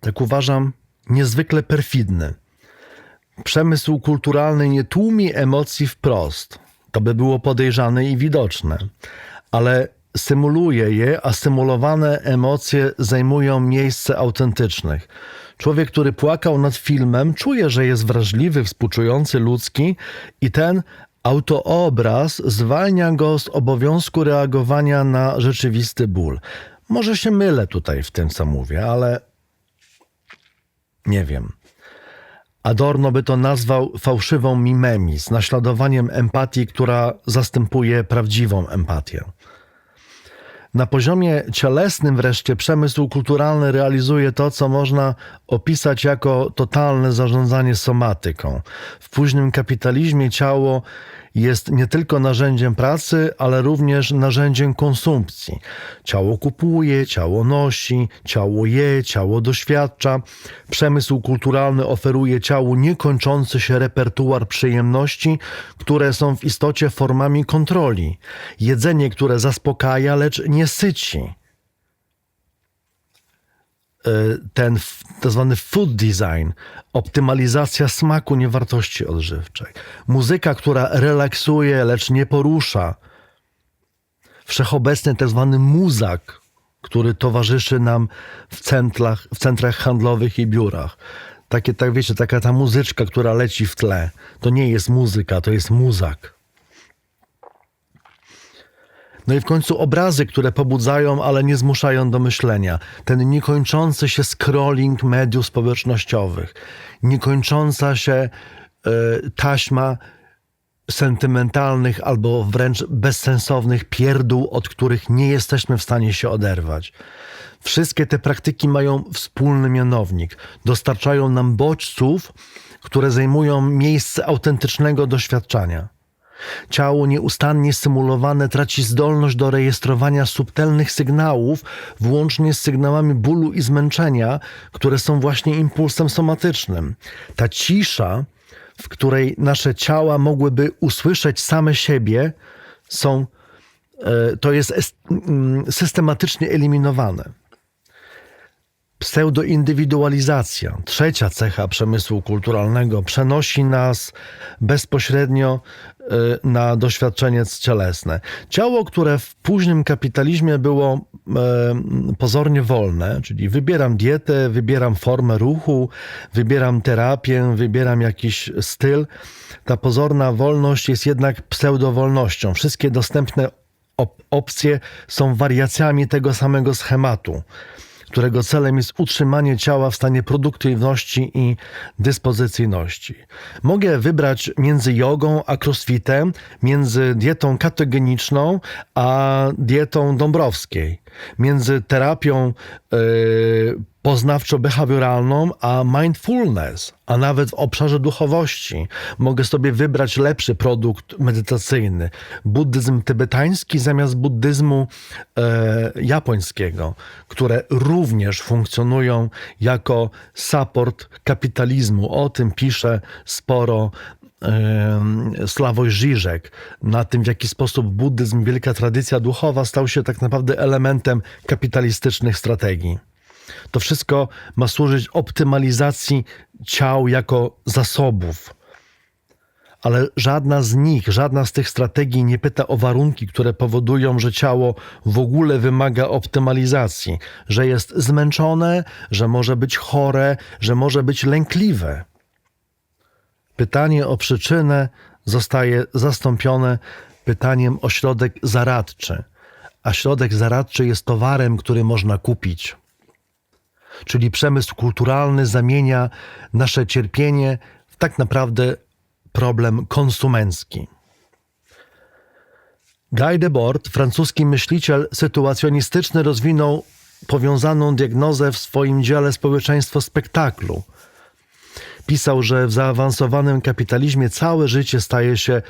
tak uważam, niezwykle perfidny. Przemysł kulturalny nie tłumi emocji wprost. To by było podejrzane i widoczne. Ale symuluje je, a symulowane emocje zajmują miejsce autentycznych. Człowiek, który płakał nad filmem, czuje, że jest wrażliwy, współczujący, ludzki i ten autoobraz zwalnia go z obowiązku reagowania na rzeczywisty ból. Może się mylę tutaj w tym, co mówię, ale nie wiem. Adorno by to nazwał fałszywą mimemis, naśladowaniem empatii, która zastępuje prawdziwą empatię. Na poziomie cielesnym wreszcie przemysł kulturalny realizuje to, co można opisać jako totalne zarządzanie somatyką. W późnym kapitalizmie ciało jest nie tylko narzędziem pracy, ale również narzędziem konsumpcji. Ciało kupuje, ciało nosi, ciało je, ciało doświadcza. Przemysł kulturalny oferuje ciału niekończący się repertuar przyjemności, które są w istocie formami kontroli. Jedzenie, które zaspokaja, lecz nie syci. Ten tzw. food design, optymalizacja smaku, nie wartości odżywczej. Muzyka, która relaksuje, lecz nie porusza. Wszechobecny tzw. muzak, który towarzyszy nam w centrach handlowych i biurach. Tak wiecie, taka ta muzyczka, która leci w tle. To nie jest muzyka, to jest muzak. No i w końcu obrazy, które pobudzają, ale nie zmuszają do myślenia. Ten niekończący się scrolling mediów społecznościowych. Niekończąca się taśma sentymentalnych albo wręcz bezsensownych pierdół, od których nie jesteśmy w stanie się oderwać. Wszystkie te praktyki mają wspólny mianownik. Dostarczają nam bodźców, które zajmują miejsce autentycznego doświadczenia. Ciało nieustannie symulowane traci zdolność do rejestrowania subtelnych sygnałów, włącznie z sygnałami bólu i zmęczenia, które są właśnie impulsem somatycznym. Ta cisza, w której nasze ciała mogłyby usłyszeć same siebie, to jest systematycznie eliminowane. Pseudoindywidualizacja, trzecia cecha przemysłu kulturalnego, przenosi nas bezpośrednio na doświadczenie cielesne. Ciało, które w późnym kapitalizmie było pozornie wolne, czyli wybieram dietę, wybieram formę ruchu, wybieram terapię, wybieram jakiś styl, ta pozorna wolność jest jednak pseudowolnością. Wszystkie dostępne opcje są wariacjami tego samego schematu. którego celem jest utrzymanie ciała w stanie produktywności i dyspozycyjności. Mogę wybrać między jogą a crossfitem, między dietą ketogeniczną a dietą Dąbrowskiej, między terapią poznawczo-behawioralną a mindfulness, a nawet w obszarze duchowości. Mogę sobie wybrać lepszy produkt medytacyjny. Buddyzm tybetański zamiast buddyzmu japońskiego, które również funkcjonują jako support kapitalizmu. O tym pisze sporo Sławoj Žižek, na tym, w jaki sposób buddyzm, wielka tradycja duchowa, stał się tak naprawdę elementem kapitalistycznych strategii. To wszystko ma służyć optymalizacji ciał jako zasobów. Ale żadna z tych strategii nie pyta o warunki, które powodują, że ciało w ogóle wymaga optymalizacji, że jest zmęczone, że może być chore, że może być lękliwe. Pytanie o przyczynę zostaje zastąpione pytaniem o środek zaradczy, a środek zaradczy jest towarem, który można kupić. Czyli przemysł kulturalny zamienia nasze cierpienie w tak naprawdę problem konsumencki. Guy Debord, francuski myśliciel sytuacjonistyczny, rozwinął powiązaną diagnozę w swoim dziele Społeczeństwo spektaklu. Pisał, że w zaawansowanym kapitalizmie całe życie staje się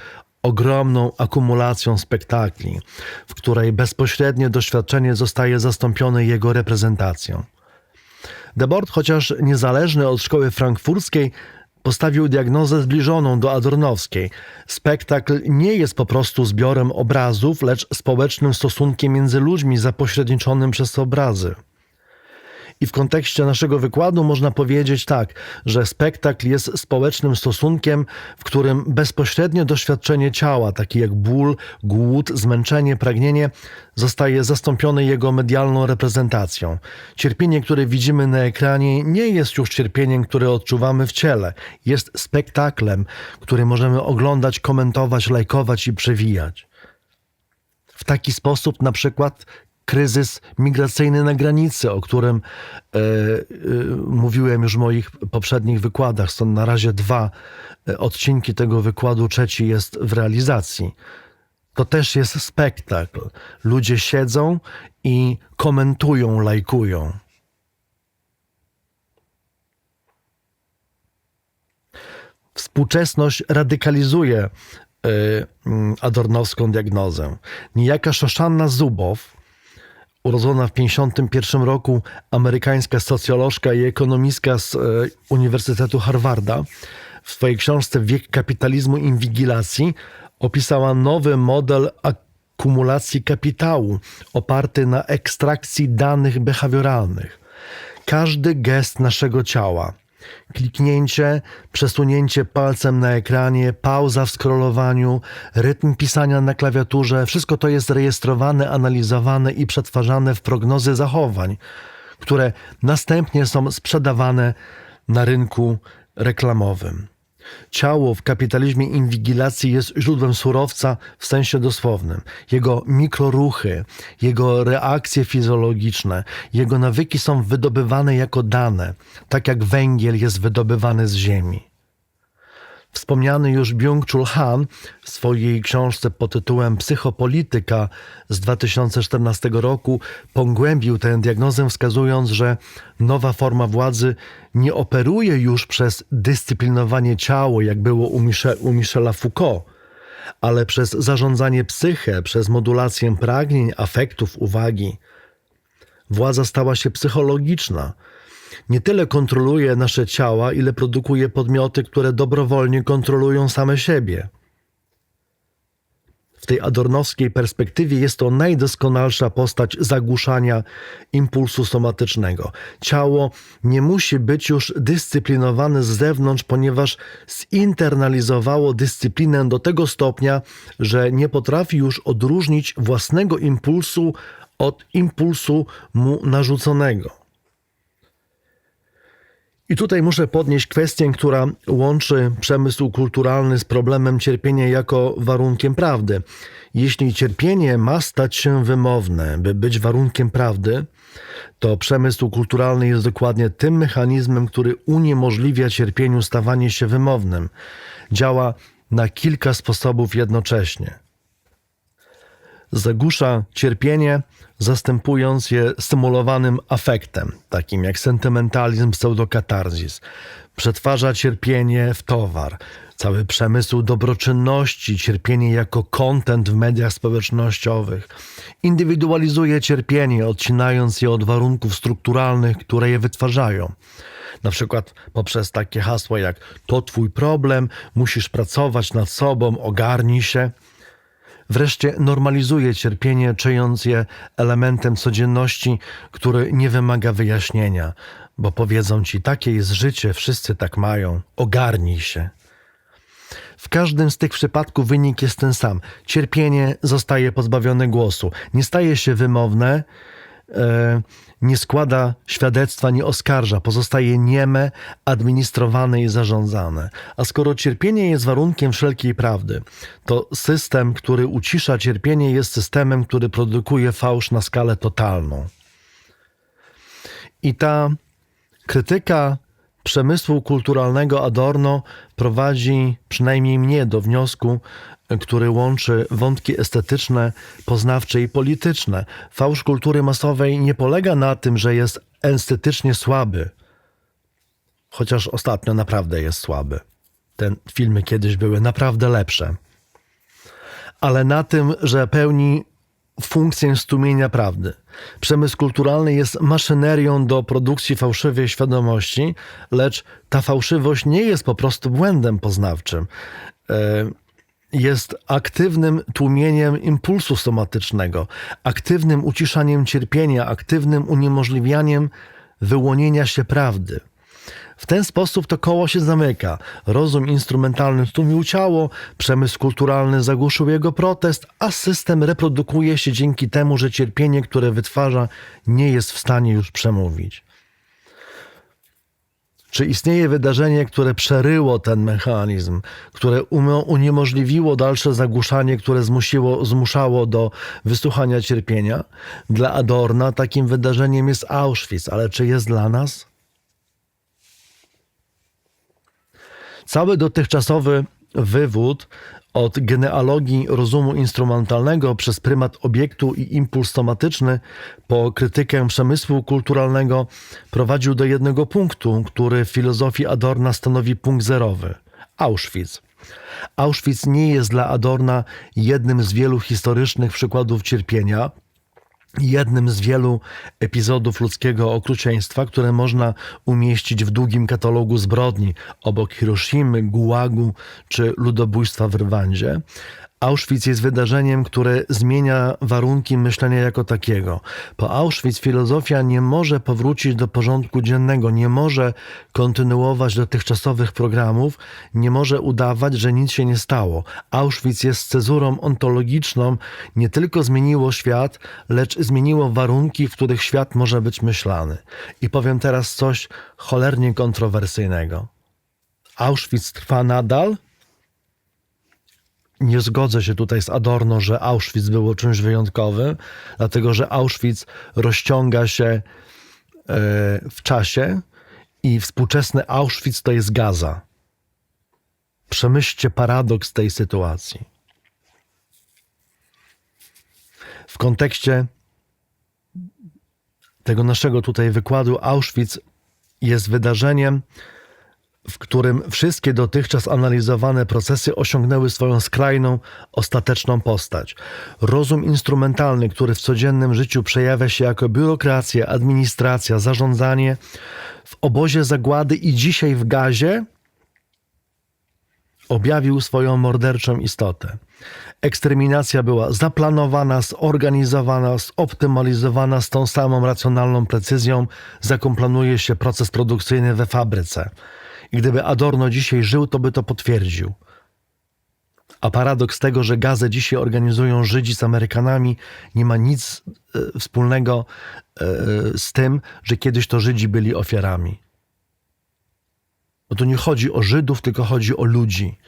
ogromną akumulacją spektakli, w której bezpośrednie doświadczenie zostaje zastąpione jego reprezentacją. Debord, chociaż niezależny od szkoły frankfurckiej, postawił diagnozę zbliżoną do adornowskiej. Spektakl nie jest po prostu zbiorem obrazów, lecz społecznym stosunkiem między ludźmi zapośredniczonym przez obrazy. I w kontekście naszego wykładu można powiedzieć tak, że spektakl jest społecznym stosunkiem, w którym bezpośrednie doświadczenie ciała, takie jak ból, głód, zmęczenie, pragnienie, zostaje zastąpione jego medialną reprezentacją. Cierpienie, które widzimy na ekranie, nie jest już cierpieniem, które odczuwamy w ciele. Jest spektaklem, który możemy oglądać, komentować, lajkować i przewijać. W taki sposób na przykład kryzys migracyjny na granicy, o którym mówiłem już w moich poprzednich wykładach. Są na razie 2 odcinki tego wykładu, 3 jest w realizacji. To też jest spektakl. Ludzie siedzą i komentują, lajkują. Współczesność radykalizuje adornowską diagnozę. Niejaka Shoshana Zuboff, urodzona w 1951 roku, amerykańska socjolożka i ekonomistka z Uniwersytetu Harvarda, w swojej książce Wiek kapitalizmu i inwigilacji opisała nowy model akumulacji kapitału oparty na ekstrakcji danych behawioralnych. Każdy gest naszego ciała, kliknięcie, przesunięcie palcem na ekranie, pauza w scrollowaniu, rytm pisania na klawiaturze, wszystko to jest rejestrowane, analizowane i przetwarzane w prognozy zachowań, które następnie są sprzedawane na rynku reklamowym. Ciało w kapitalizmie inwigilacji jest źródłem surowca w sensie dosłownym. Jego mikroruchy, jego reakcje fizjologiczne, jego nawyki są wydobywane jako dane, tak jak węgiel jest wydobywany z ziemi. Wspomniany już Byung-Chul Han w swojej książce pod tytułem Psychopolityka z 2014 roku pogłębił tę diagnozę, wskazując, że nowa forma władzy nie operuje już przez dyscyplinowanie ciała, jak było u Michela Foucault, ale przez zarządzanie psychę, przez modulację pragnień, afektów, uwagi. Władza stała się psychologiczna. Nie tyle kontroluje nasze ciała, ile produkuje podmioty, które dobrowolnie kontrolują same siebie. W tej adornowskiej perspektywie jest to najdoskonalsza postać zagłuszania impulsu somatycznego. Ciało nie musi być już dyscyplinowane z zewnątrz, ponieważ zinternalizowało dyscyplinę do tego stopnia, że nie potrafi już odróżnić własnego impulsu od impulsu mu narzuconego. I tutaj muszę podnieść kwestię, która łączy przemysł kulturalny z problemem cierpienia jako warunkiem prawdy. Jeśli cierpienie ma stać się wymowne, by być warunkiem prawdy, to przemysł kulturalny jest dokładnie tym mechanizmem, który uniemożliwia cierpieniu stawanie się wymownym. Działa na kilka sposobów jednocześnie. Zagłusza cierpienie, zastępując je stymulowanym afektem, takim jak sentymentalizm, pseudokatarzis. Przetwarza cierpienie w towar. Cały przemysł dobroczynności, cierpienie jako content w mediach społecznościowych. Indywidualizuje cierpienie, odcinając je od warunków strukturalnych, które je wytwarzają. Na przykład poprzez takie hasła jak to twój problem, musisz pracować nad sobą, ogarnij się. Wreszcie normalizuje cierpienie, czyniąc je elementem codzienności, który nie wymaga wyjaśnienia, bo powiedzą ci, takie jest życie, wszyscy tak mają, ogarnij się. W każdym z tych przypadków wynik jest ten sam. Cierpienie zostaje pozbawione głosu, nie staje się wymowne, nie składa świadectwa, nie oskarża, pozostaje nieme, administrowane i zarządzane. A skoro cierpienie jest warunkiem wszelkiej prawdy, to system, który ucisza cierpienie, jest systemem, który produkuje fałsz na skalę totalną. I ta krytyka przemysłu kulturalnego Adorno prowadzi przynajmniej mnie do wniosku, który łączy wątki estetyczne, poznawcze i polityczne. Fałsz kultury masowej nie polega na tym, że jest estetycznie słaby, chociaż ostatnio naprawdę jest słaby. Te filmy kiedyś były naprawdę lepsze. Ale na tym, że pełni funkcję stłumienia prawdy. Przemysł kulturalny jest maszynerią do produkcji fałszywej świadomości, lecz ta fałszywość nie jest po prostu błędem poznawczym. Jest aktywnym tłumieniem impulsu somatycznego, aktywnym uciszaniem cierpienia, aktywnym uniemożliwianiem wyłonienia się prawdy. W ten sposób to koło się zamyka. Rozum instrumentalny stłumił ciało, przemysł kulturalny zagłuszył jego protest, a system reprodukuje się dzięki temu, że cierpienie, które wytwarza, nie jest w stanie już przemówić. Czy istnieje wydarzenie, które przeryło ten mechanizm, które uniemożliwiło dalsze zagłuszanie, które zmuszało do wysłuchania cierpienia? Dla Adorna takim wydarzeniem jest Auschwitz, ale czy jest dla nas? Cały dotychczasowy wywód od genealogii rozumu instrumentalnego przez prymat obiektu i impuls somatyczny po krytykę przemysłu kulturalnego prowadził do jednego punktu, który w filozofii Adorna stanowi punkt zerowy – Auschwitz. Auschwitz nie jest dla Adorna jednym z wielu historycznych przykładów cierpienia, jednym z wielu epizodów ludzkiego okrucieństwa, które można umieścić w długim katalogu zbrodni obok Hiroshimy, Gułagu czy ludobójstwa w Rwandzie. Auschwitz jest wydarzeniem, które zmienia warunki myślenia jako takiego. Po Auschwitz filozofia nie może powrócić do porządku dziennego, nie może kontynuować dotychczasowych programów, nie może udawać, że nic się nie stało. Auschwitz jest cezurą ontologiczną, nie tylko zmieniło świat, lecz zmieniło warunki, w których świat może być myślany. I powiem teraz coś cholernie kontrowersyjnego. Auschwitz trwa nadal? Nie zgodzę się tutaj z Adorno, że Auschwitz było czymś wyjątkowym, dlatego że Auschwitz rozciąga się w czasie i współczesny Auschwitz to jest Gaza. Przemyślcie paradoks tej sytuacji. W kontekście tego naszego tutaj wykładu Auschwitz jest wydarzeniem, w którym wszystkie dotychczas analizowane procesy osiągnęły swoją skrajną, ostateczną postać. Rozum instrumentalny, który w codziennym życiu przejawia się jako biurokracja, administracja, zarządzanie, w obozie zagłady i dzisiaj w Gazie objawił swoją morderczą istotę. Eksterminacja była zaplanowana, zorganizowana, zoptymalizowana z tą samą racjonalną precyzją, jaką planuje się proces produkcyjny we fabryce. I gdyby Adorno dzisiaj żył, to by to potwierdził. A paradoks tego, że Gazę dzisiaj organizują Żydzi z Amerykanami, nie ma nic wspólnego z tym, że kiedyś to Żydzi byli ofiarami. Bo tu nie chodzi o Żydów, tylko chodzi o ludzi,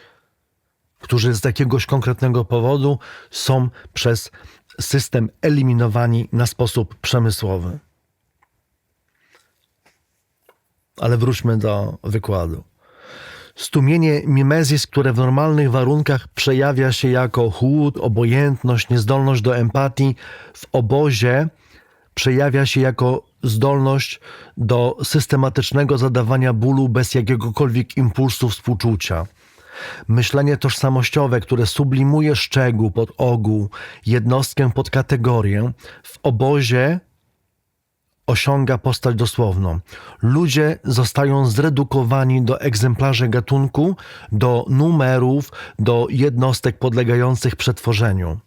którzy z jakiegoś konkretnego powodu są przez system eliminowani na sposób przemysłowy. Ale wróćmy do wykładu. Stłumienie mimezis, które w normalnych warunkach przejawia się jako chłód, obojętność, niezdolność do empatii, w obozie przejawia się jako zdolność do systematycznego zadawania bólu bez jakiegokolwiek impulsu współczucia. Myślenie tożsamościowe, które sublimuje szczegół pod ogół, jednostkę pod kategorię, w obozie osiąga postać dosłowną. Ludzie zostają zredukowani do egzemplarzy gatunku, do numerów, do jednostek podlegających przetworzeniu.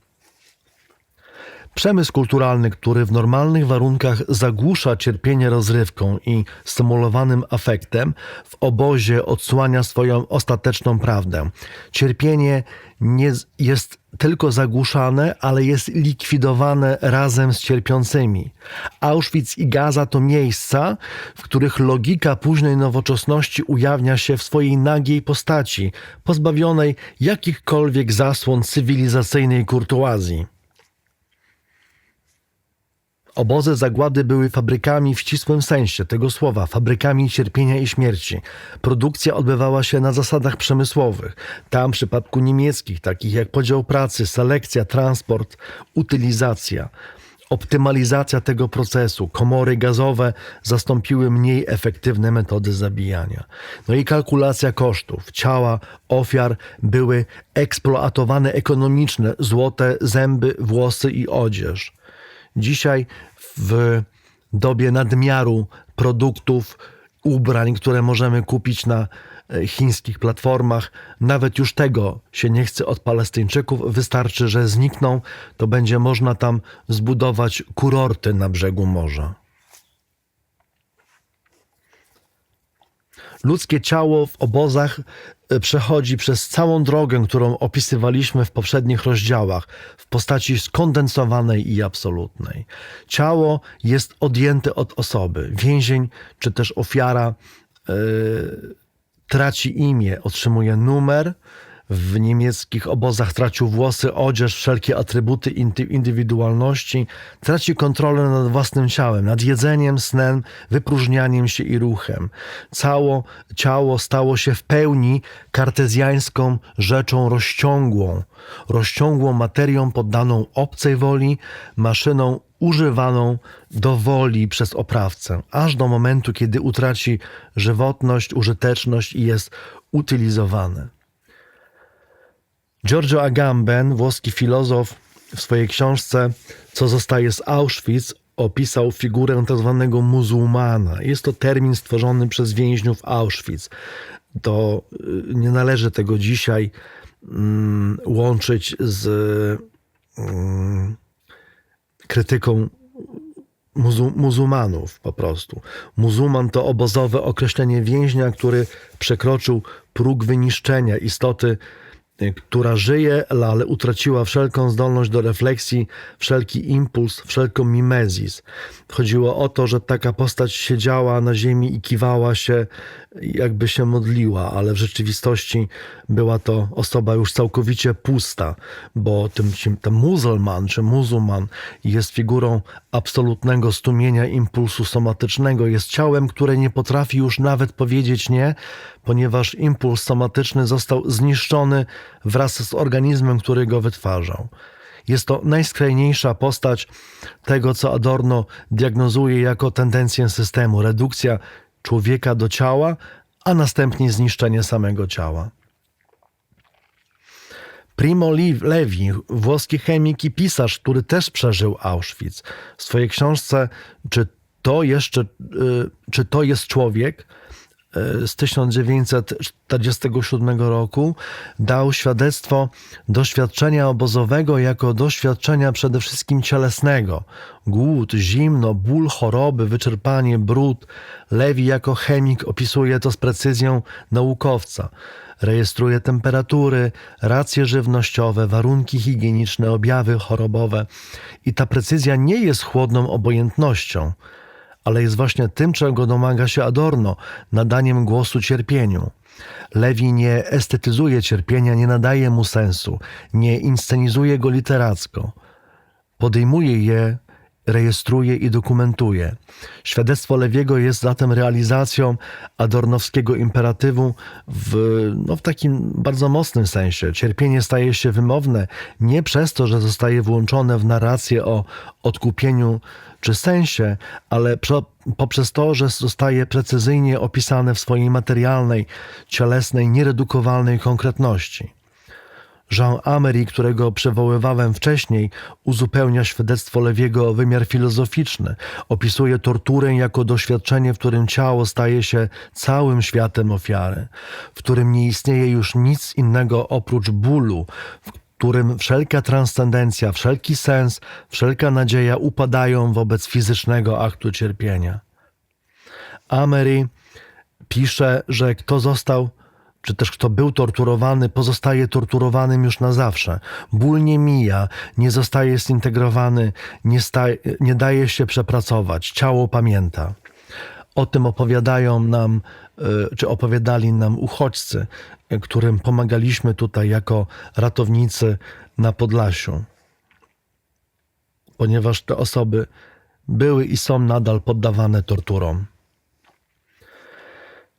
Przemysł kulturalny, który w normalnych warunkach zagłusza cierpienie rozrywką i stymulowanym afektem, w obozie odsłania swoją ostateczną prawdę. Cierpienie nie jest tylko zagłuszane, ale jest likwidowane razem z cierpiącymi. Auschwitz i Gaza to miejsca, w których logika późnej nowoczesności ujawnia się w swojej nagiej postaci, pozbawionej jakichkolwiek zasłon cywilizacyjnej kurtuazji. Obozy zagłady były fabrykami w ścisłym sensie tego słowa, fabrykami cierpienia i śmierci. Produkcja odbywała się na zasadach przemysłowych. Tam w przypadku niemieckich, takich jak podział pracy, selekcja, transport, utylizacja. Optymalizacja tego procesu, komory gazowe zastąpiły mniej efektywne metody zabijania. No i kalkulacja kosztów. Ciała ofiar były eksploatowane ekonomiczne, złote zęby, włosy i odzież. Dzisiaj w dobie nadmiaru produktów, ubrań, które możemy kupić na chińskich platformach, nawet już tego się nie chce od Palestyńczyków. Wystarczy, że znikną, to będzie można tam zbudować kurorty na brzegu morza. Ludzkie ciało w obozach przechodzi przez całą drogę, którą opisywaliśmy w poprzednich rozdziałach, w postaci skondensowanej i absolutnej. Ciało jest odjęte od osoby. Więzień czy też ofiara traci imię, otrzymuje numer. W niemieckich obozach tracił włosy, odzież, wszelkie atrybuty indywidualności. Traci kontrolę nad własnym ciałem, nad jedzeniem, snem, wypróżnianiem się i ruchem. Ciało stało się w pełni kartezjańską rzeczą rozciągłą materią poddaną obcej woli, maszyną używaną do woli przez oprawcę, aż do momentu, kiedy utraci żywotność, użyteczność i jest utylizowane. Giorgio Agamben, włoski filozof, w swojej książce Co zostaje z Auschwitz opisał figurę tzw. muzułmana. Jest to termin stworzony przez więźniów Auschwitz. To nie należy tego dzisiaj łączyć z krytyką muzułmanów po prostu. Muzułman to obozowe określenie więźnia, który przekroczył próg wyniszczenia istoty, która żyje, ale utraciła wszelką zdolność do refleksji, wszelki impuls, wszelką mimezis. Chodziło o to, że taka postać siedziała na ziemi i kiwała się, jakby się modliła, ale w rzeczywistości była to osoba już całkowicie pusta, bo ten muzułman czy muzułman jest figurą absolutnego stłumienia impulsu somatycznego, jest ciałem, które nie potrafi już nawet powiedzieć nie, ponieważ impuls somatyczny został zniszczony wraz z organizmem, który go wytwarzał. Jest to najskrajniejsza postać tego, co Adorno diagnozuje jako tendencję systemu. Redukcja człowieka do ciała, a następnie zniszczenie samego ciała. Primo Levi, włoski chemik i pisarz, który też przeżył Auschwitz, w swojej książce Czy to jest człowiek? Z 1947 roku dał świadectwo doświadczenia obozowego jako doświadczenia przede wszystkim cielesnego. Głód, zimno, ból, choroby, wyczerpanie, brud. Lewi jako chemik opisuje to z precyzją naukowca. Rejestruje temperatury, racje żywnościowe, warunki higieniczne, objawy chorobowe. I ta precyzja nie jest chłodną obojętnością, ale jest właśnie tym, czego domaga się Adorno, nadaniem głosu cierpieniu. Lewi nie estetyzuje cierpienia, nie nadaje mu sensu, nie inscenizuje go literacko. Podejmuje je rejestruje i dokumentuje. Świadectwo Lewiego jest zatem realizacją adornowskiego imperatywu w takim bardzo mocnym sensie. Cierpienie staje się wymowne nie przez to, że zostaje włączone w narrację o odkupieniu czy sensie, ale poprzez to, że zostaje precyzyjnie opisane w swojej materialnej, cielesnej, nieredukowalnej konkretności. Jean Amery, którego przywoływałem wcześniej, uzupełnia świadectwo Lewiego o wymiar filozoficzny. Opisuje torturę jako doświadczenie, w którym ciało staje się całym światem ofiary, w którym nie istnieje już nic innego oprócz bólu, w którym wszelka transcendencja, wszelki sens, wszelka nadzieja upadają wobec fizycznego aktu cierpienia. Amery pisze, że kto był torturowany, pozostaje torturowanym już na zawsze. Ból nie mija, nie zostaje zintegrowany, nie daje się przepracować. Ciało pamięta. O tym opowiadali nam uchodźcy, którym pomagaliśmy tutaj jako ratownicy na Podlasiu. Ponieważ te osoby były i są nadal poddawane torturom.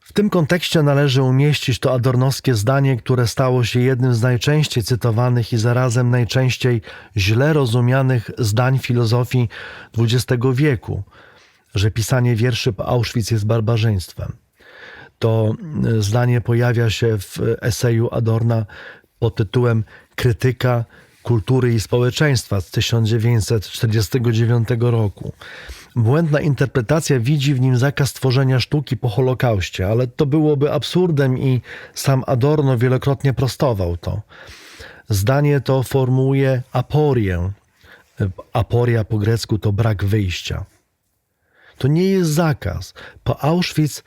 W tym kontekście należy umieścić to adornowskie zdanie, które stało się jednym z najczęściej cytowanych i zarazem najczęściej źle rozumianych zdań filozofii XX wieku, że pisanie wierszy po Auschwitz jest barbarzyństwem. To zdanie pojawia się w eseju Adorna pod tytułem Krytyka kultury i społeczeństwa z 1949 roku. Błędna interpretacja widzi w nim zakaz tworzenia sztuki po Holokauście, ale to byłoby absurdem i sam Adorno wielokrotnie prostował to. Zdanie to formułuje aporię. Aporia po grecku to brak wyjścia. To nie jest zakaz. Po Auschwitz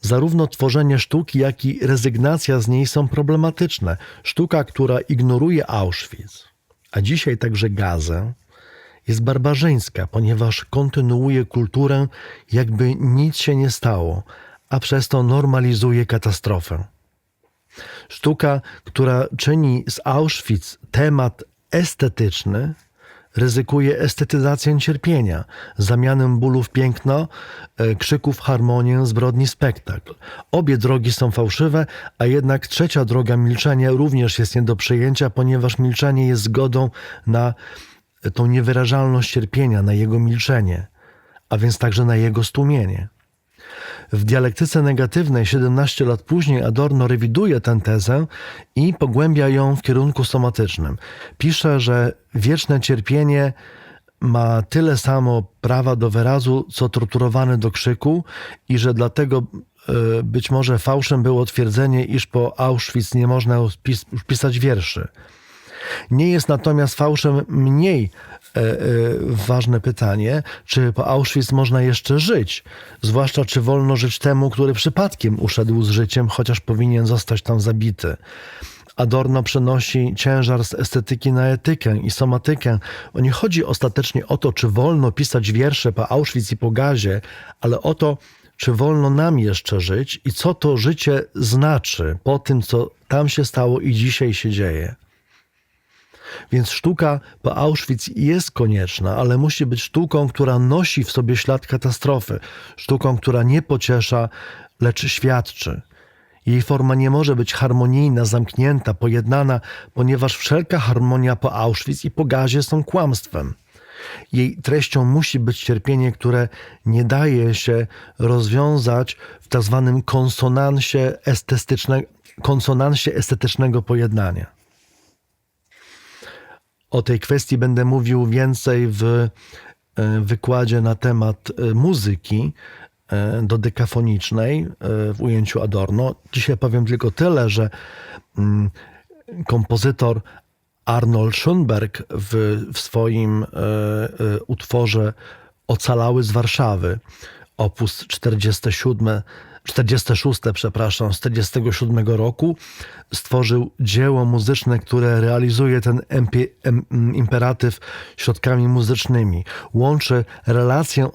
zarówno tworzenie sztuki, jak i rezygnacja z niej są problematyczne. Sztuka, która ignoruje Auschwitz, a dzisiaj także Gazę, jest barbarzyńska, ponieważ kontynuuje kulturę, jakby nic się nie stało, a przez to normalizuje katastrofę. Sztuka, która czyni z Auschwitz temat estetyczny, ryzykuje estetyzację cierpienia, zamianę bólu w piękno, krzyków harmonię, zbrodni spektakl. Obie drogi są fałszywe, a jednak trzecia droga milczenia również jest nie do przyjęcia, ponieważ milczenie jest zgodą na tą niewyrażalność cierpienia, na jego milczenie, a więc także na jego stłumienie. W dialektyce negatywnej 17 lat później Adorno rewiduje tę tezę i pogłębia ją w kierunku somatycznym. Pisze, że wieczne cierpienie ma tyle samo prawa do wyrazu, co torturowany do krzyku i że dlatego być może fałszem było twierdzenie, iż po Auschwitz nie można już pisać wierszy. Nie jest natomiast fałszem mniej ważne pytanie, czy po Auschwitz można jeszcze żyć, zwłaszcza czy wolno żyć temu, który przypadkiem uszedł z życiem, chociaż powinien zostać tam zabity. Adorno przenosi ciężar z estetyki na etykę i somatykę. Bo nie chodzi ostatecznie o to, czy wolno pisać wiersze po Auschwitz i po Gazie, ale o to, czy wolno nam jeszcze żyć i co to życie znaczy po tym, co tam się stało i dzisiaj się dzieje. Więc sztuka po Auschwitz jest konieczna, ale musi być sztuką, która nosi w sobie ślad katastrofy. Sztuką, która nie pociesza, lecz świadczy. Jej forma nie może być harmonijna, zamknięta, pojednana, ponieważ wszelka harmonia po Auschwitz i po Gazie są kłamstwem. Jej treścią musi być cierpienie, które nie daje się rozwiązać w tak zwanym konsonansie estetycznego pojednania. O tej kwestii będę mówił więcej w wykładzie na temat muzyki dodekafonicznej w ujęciu Adorno. Dzisiaj powiem tylko tyle, że kompozytor Arnold Schoenberg w swoim utworze Ocalały z Warszawy, opus 46 z 1947 roku, stworzył dzieło muzyczne, które realizuje ten imperatyw środkami muzycznymi. Łączy relację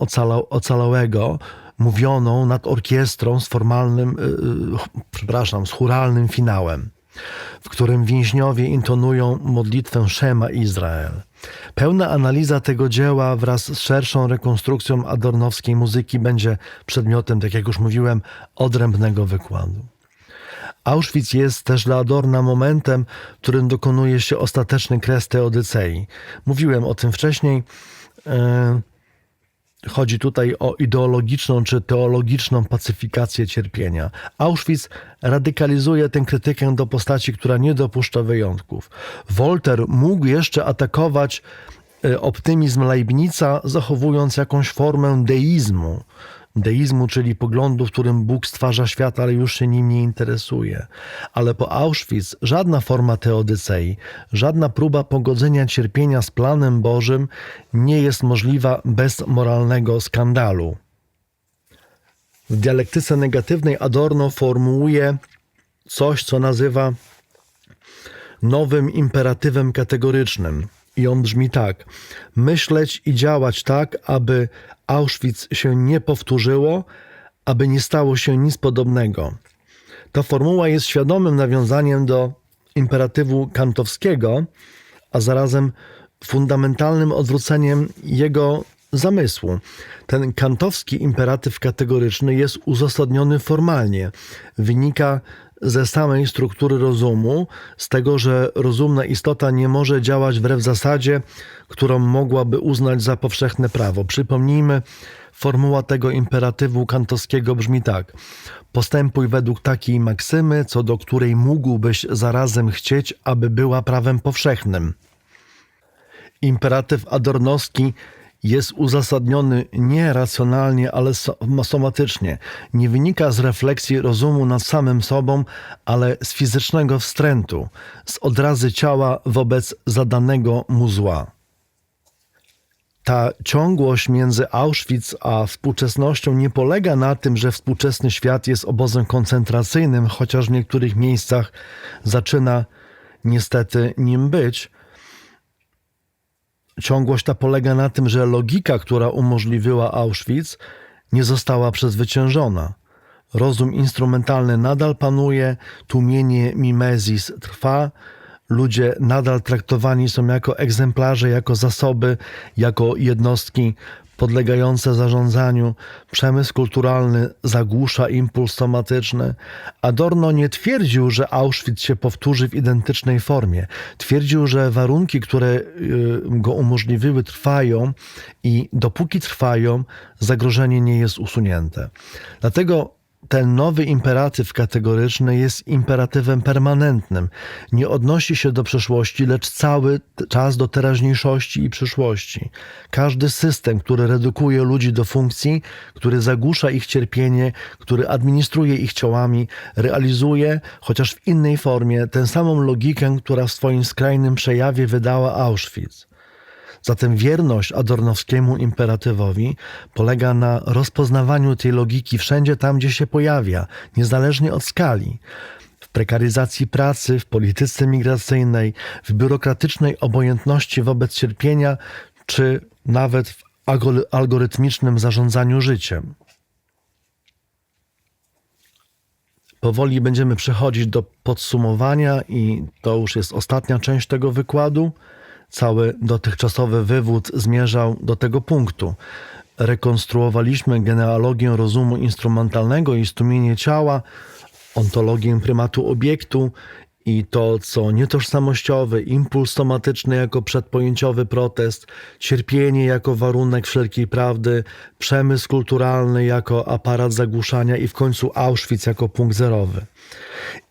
ocalałego, mówioną nad orkiestrą z chóralnym finałem, w którym więźniowie intonują modlitwę Szema Izrael. Pełna analiza tego dzieła wraz z szerszą rekonstrukcją adornowskiej muzyki będzie przedmiotem, tak jak już mówiłem, odrębnego wykładu. Auschwitz jest też dla Adorna momentem, w którym dokonuje się ostateczny kres teodycei. Mówiłem o tym wcześniej. Chodzi tutaj o ideologiczną czy teologiczną pacyfikację cierpienia. Auschwitz radykalizuje tę krytykę do postaci, która nie dopuszcza wyjątków. Voltaire mógł jeszcze atakować optymizm Leibnica, zachowując jakąś formę deizmu. Deizmu, czyli poglądu, w którym Bóg stwarza świat, ale już się nim nie interesuje. Ale po Auschwitz żadna forma teodycei, żadna próba pogodzenia cierpienia z planem Bożym nie jest możliwa bez moralnego skandalu. W dialektyce negatywnej Adorno formułuje coś, co nazywa nowym imperatywem kategorycznym. I on brzmi tak: myśleć i działać tak, aby Auschwitz się nie powtórzyło, aby nie stało się nic podobnego. Ta formuła jest świadomym nawiązaniem do imperatywu kantowskiego, a zarazem fundamentalnym odwróceniem jego zamysłu. Ten kantowski imperatyw kategoryczny jest uzasadniony formalnie. Wynika ze samej struktury rozumu, z tego, że rozumna istota nie może działać wbrew zasadzie, którą mogłaby uznać za powszechne prawo. Przypomnijmy, formuła tego imperatywu kantowskiego brzmi tak: postępuj według takiej maksymy, co do której mógłbyś zarazem chcieć, aby była prawem powszechnym. Imperatyw adornowski jest uzasadniony nie racjonalnie, ale somatycznie. Nie wynika z refleksji rozumu nad samym sobą, ale z fizycznego wstrętu, z odrazy ciała wobec zadanego mu zła. Ta ciągłość między Auschwitz a współczesnością nie polega na tym, że współczesny świat jest obozem koncentracyjnym, chociaż w niektórych miejscach zaczyna niestety nim być. Ciągłość ta polega na tym, że logika, która umożliwiła Auschwitz, nie została przezwyciężona. Rozum instrumentalny nadal panuje, tłumienie mimezis trwa, ludzie nadal traktowani są jako egzemplarze, jako zasoby, jako jednostki podlegające zarządzaniu. Przemysł kulturalny zagłusza impuls somatyczny. Adorno nie twierdził, że Auschwitz się powtórzy w identycznej formie. Twierdził, że warunki, które go umożliwiły, trwają i dopóki trwają, zagrożenie nie jest usunięte. Dlatego ten nowy imperatyw kategoryczny jest imperatywem permanentnym. Nie odnosi się do przeszłości, lecz cały czas do teraźniejszości i przyszłości. Każdy system, który redukuje ludzi do funkcji, który zagłusza ich cierpienie, który administruje ich ciałami, realizuje, chociaż w innej formie, tę samą logikę, która w swoim skrajnym przejawie wydała Auschwitz. Zatem wierność adornowskiemu imperatywowi polega na rozpoznawaniu tej logiki wszędzie tam, gdzie się pojawia, niezależnie od skali. W prekaryzacji pracy, w polityce migracyjnej, w biurokratycznej obojętności wobec cierpienia, czy nawet w algorytmicznym zarządzaniu życiem. Powoli będziemy przechodzić do podsumowania i to już jest ostatnia część tego wykładu. Cały dotychczasowy wywód zmierzał do tego punktu. Rekonstruowaliśmy genealogię rozumu instrumentalnego i strumienie ciała, ontologię prymatu obiektu i to, co nietożsamościowy, impuls somatyczny jako przedpojęciowy protest, cierpienie jako warunek wszelkiej prawdy, przemysł kulturalny jako aparat zagłuszania i w końcu Auschwitz jako punkt zerowy.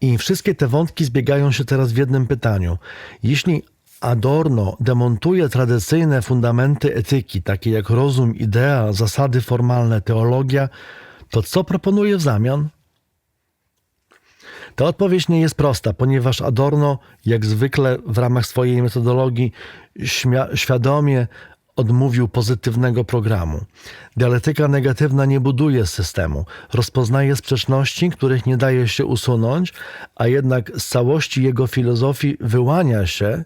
I wszystkie te wątki zbiegają się teraz w jednym pytaniu. Jeśli Adorno demontuje tradycyjne fundamenty etyki, takie jak rozum, idea, zasady formalne, teologia, to co proponuje w zamian? Ta odpowiedź nie jest prosta, ponieważ Adorno, jak zwykle w ramach swojej metodologii, świadomie odmówił pozytywnego programu. Dialektyka negatywna nie buduje systemu, rozpoznaje sprzeczności, których nie daje się usunąć, a jednak z całości jego filozofii wyłania się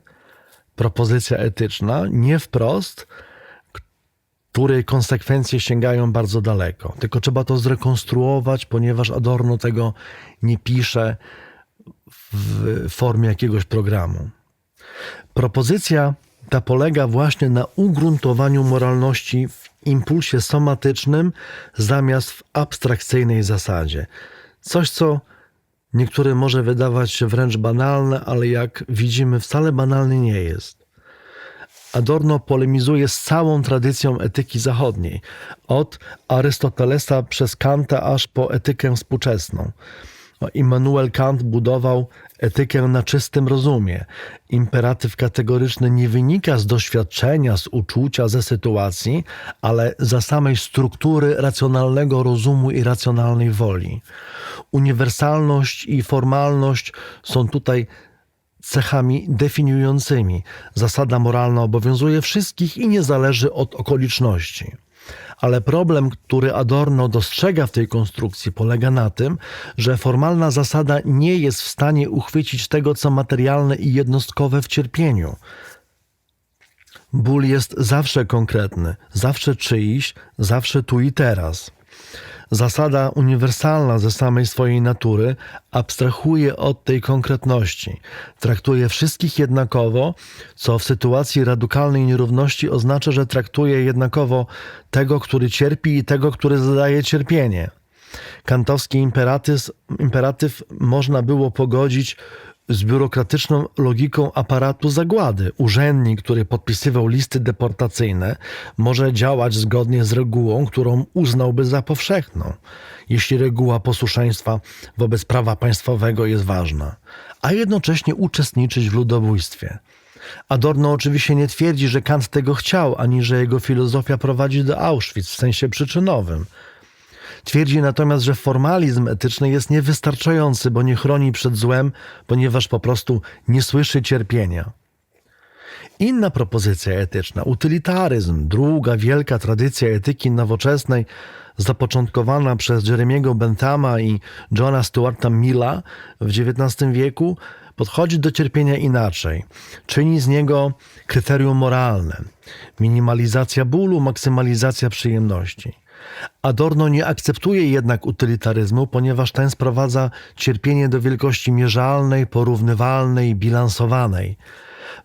propozycja etyczna, nie wprost, której konsekwencje sięgają bardzo daleko. Tylko trzeba to zrekonstruować, ponieważ Adorno tego nie pisze w formie jakiegoś programu. Propozycja ta polega właśnie na ugruntowaniu moralności w impulsie somatycznym zamiast w abstrakcyjnej zasadzie. Coś, co niektórym może wydawać się wręcz banalne, ale jak widzimy, wcale banalne nie jest. Adorno polemizuje z całą tradycją etyki zachodniej, od Arystotelesa przez Kanta aż po etykę współczesną. Immanuel Kant budował etykę na czystym rozumie. Imperatyw kategoryczny nie wynika z doświadczenia, z uczucia, ze sytuacji, ale za samej struktury racjonalnego rozumu i racjonalnej woli. Uniwersalność i formalność są tutaj cechami definiującymi. Zasada moralna obowiązuje wszystkich i nie zależy od okoliczności. Ale problem, który Adorno dostrzega w tej konstrukcji, polega na tym, że formalna zasada nie jest w stanie uchwycić tego, co materialne i jednostkowe w cierpieniu. Ból jest zawsze konkretny, zawsze czyjś, zawsze tu i teraz. Zasada uniwersalna ze samej swojej natury abstrahuje od tej konkretności. Traktuje wszystkich jednakowo, co w sytuacji radykalnej nierówności oznacza, że traktuje jednakowo tego, który cierpi i tego, który zadaje cierpienie. Kantowski imperatyw można było pogodzić z biurokratyczną logiką aparatu zagłady. Urzędnik, który podpisywał listy deportacyjne, może działać zgodnie z regułą, którą uznałby za powszechną, jeśli reguła posłuszeństwa wobec prawa państwowego jest ważna, a jednocześnie uczestniczyć w ludobójstwie. Adorno oczywiście nie twierdzi, że Kant tego chciał, ani że jego filozofia prowadzi do Auschwitz w sensie przyczynowym. Twierdzi natomiast, że formalizm etyczny jest niewystarczający, bo nie chroni przed złem, ponieważ po prostu nie słyszy cierpienia. Inna propozycja etyczna, utylitaryzm, druga wielka tradycja etyki nowoczesnej, zapoczątkowana przez Jeremiego Benthama i Johna Stuarta Milla w XIX wieku, podchodzi do cierpienia inaczej. Czyni z niego kryterium moralne. Minimalizacja bólu, maksymalizacja przyjemności. Adorno nie akceptuje jednak utylitaryzmu, ponieważ ten sprowadza cierpienie do wielkości mierzalnej, porównywalnej, bilansowanej.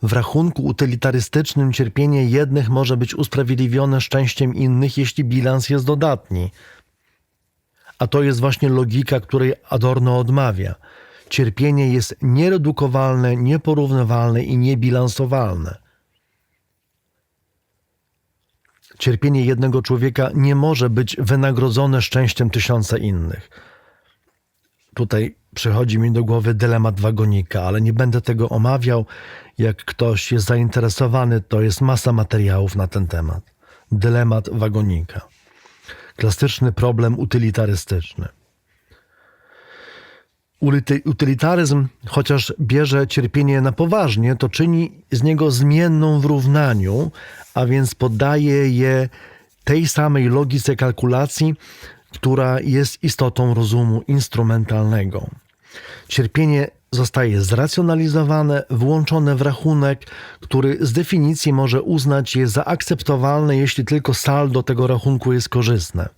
W rachunku utylitarystycznym cierpienie jednych może być usprawiedliwione szczęściem innych, jeśli bilans jest dodatni. A to jest właśnie logika, której Adorno odmawia. Cierpienie jest nieredukowalne, nieporównywalne i niebilansowalne. Cierpienie jednego człowieka nie może być wynagrodzone szczęściem tysiąca innych. Tutaj przychodzi mi do głowy dylemat wagonika, ale nie będę tego omawiał. Jak ktoś jest zainteresowany, to jest masa materiałów na ten temat. Dylemat wagonika. Klasyczny problem utylitarystyczny. Utylitaryzm, chociaż bierze cierpienie na poważnie, to czyni z niego zmienną w równaniu, a więc poddaje je tej samej logice kalkulacji, która jest istotą rozumu instrumentalnego. Cierpienie zostaje zracjonalizowane, włączone w rachunek, który z definicji może uznać je za akceptowalne, jeśli tylko saldo tego rachunku jest korzystne.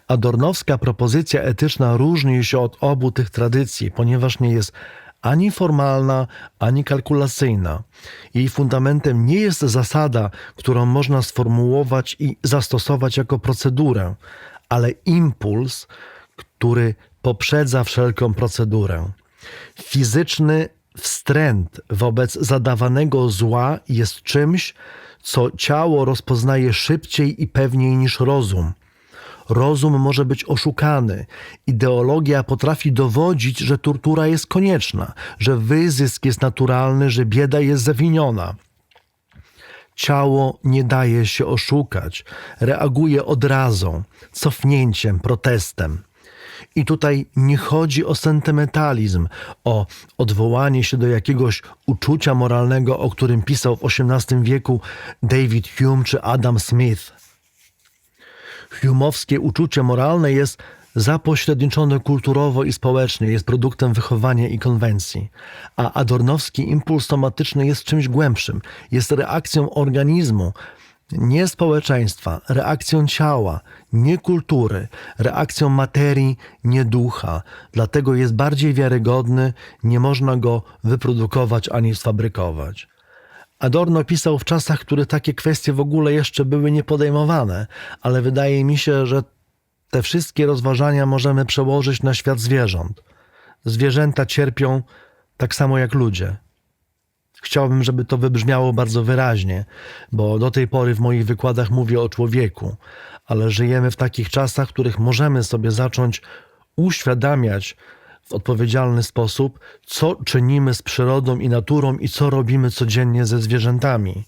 Adornowska propozycja etyczna różni się od obu tych tradycji, ponieważ nie jest ani formalna, ani kalkulacyjna. Jej fundamentem nie jest zasada, którą można sformułować i zastosować jako procedurę, ale impuls, który poprzedza wszelką procedurę. Fizyczny wstręt wobec zadawanego zła jest czymś, co ciało rozpoznaje szybciej i pewniej niż rozum. Rozum może być oszukany. Ideologia potrafi dowodzić, że tortura jest konieczna, że wyzysk jest naturalny, że bieda jest zawiniona. Ciało nie daje się oszukać. Reaguje odrazą, cofnięciem, protestem. I tutaj nie chodzi o sentymentalizm, o odwołanie się do jakiegoś uczucia moralnego, o którym pisał w XVIII wieku David Hume czy Adam Smith. Hume'owskie uczucie moralne jest zapośredniczone kulturowo i społecznie, jest produktem wychowania i konwencji. A adornowski impuls somatyczny jest czymś głębszym, jest reakcją organizmu, nie społeczeństwa, reakcją ciała, nie kultury, reakcją materii, nie ducha. Dlatego jest bardziej wiarygodny, nie można go wyprodukować ani sfabrykować. Adorno pisał w czasach, w których takie kwestie w ogóle jeszcze były niepodejmowane, ale wydaje mi się, że te wszystkie rozważania możemy przełożyć na świat zwierząt. Zwierzęta cierpią tak samo jak ludzie. Chciałbym, żeby to wybrzmiało bardzo wyraźnie, bo do tej pory w moich wykładach mówię o człowieku, ale żyjemy w takich czasach, w których możemy sobie zacząć uświadamiać w odpowiedzialny sposób, co czynimy z przyrodą i naturą i co robimy codziennie ze zwierzętami.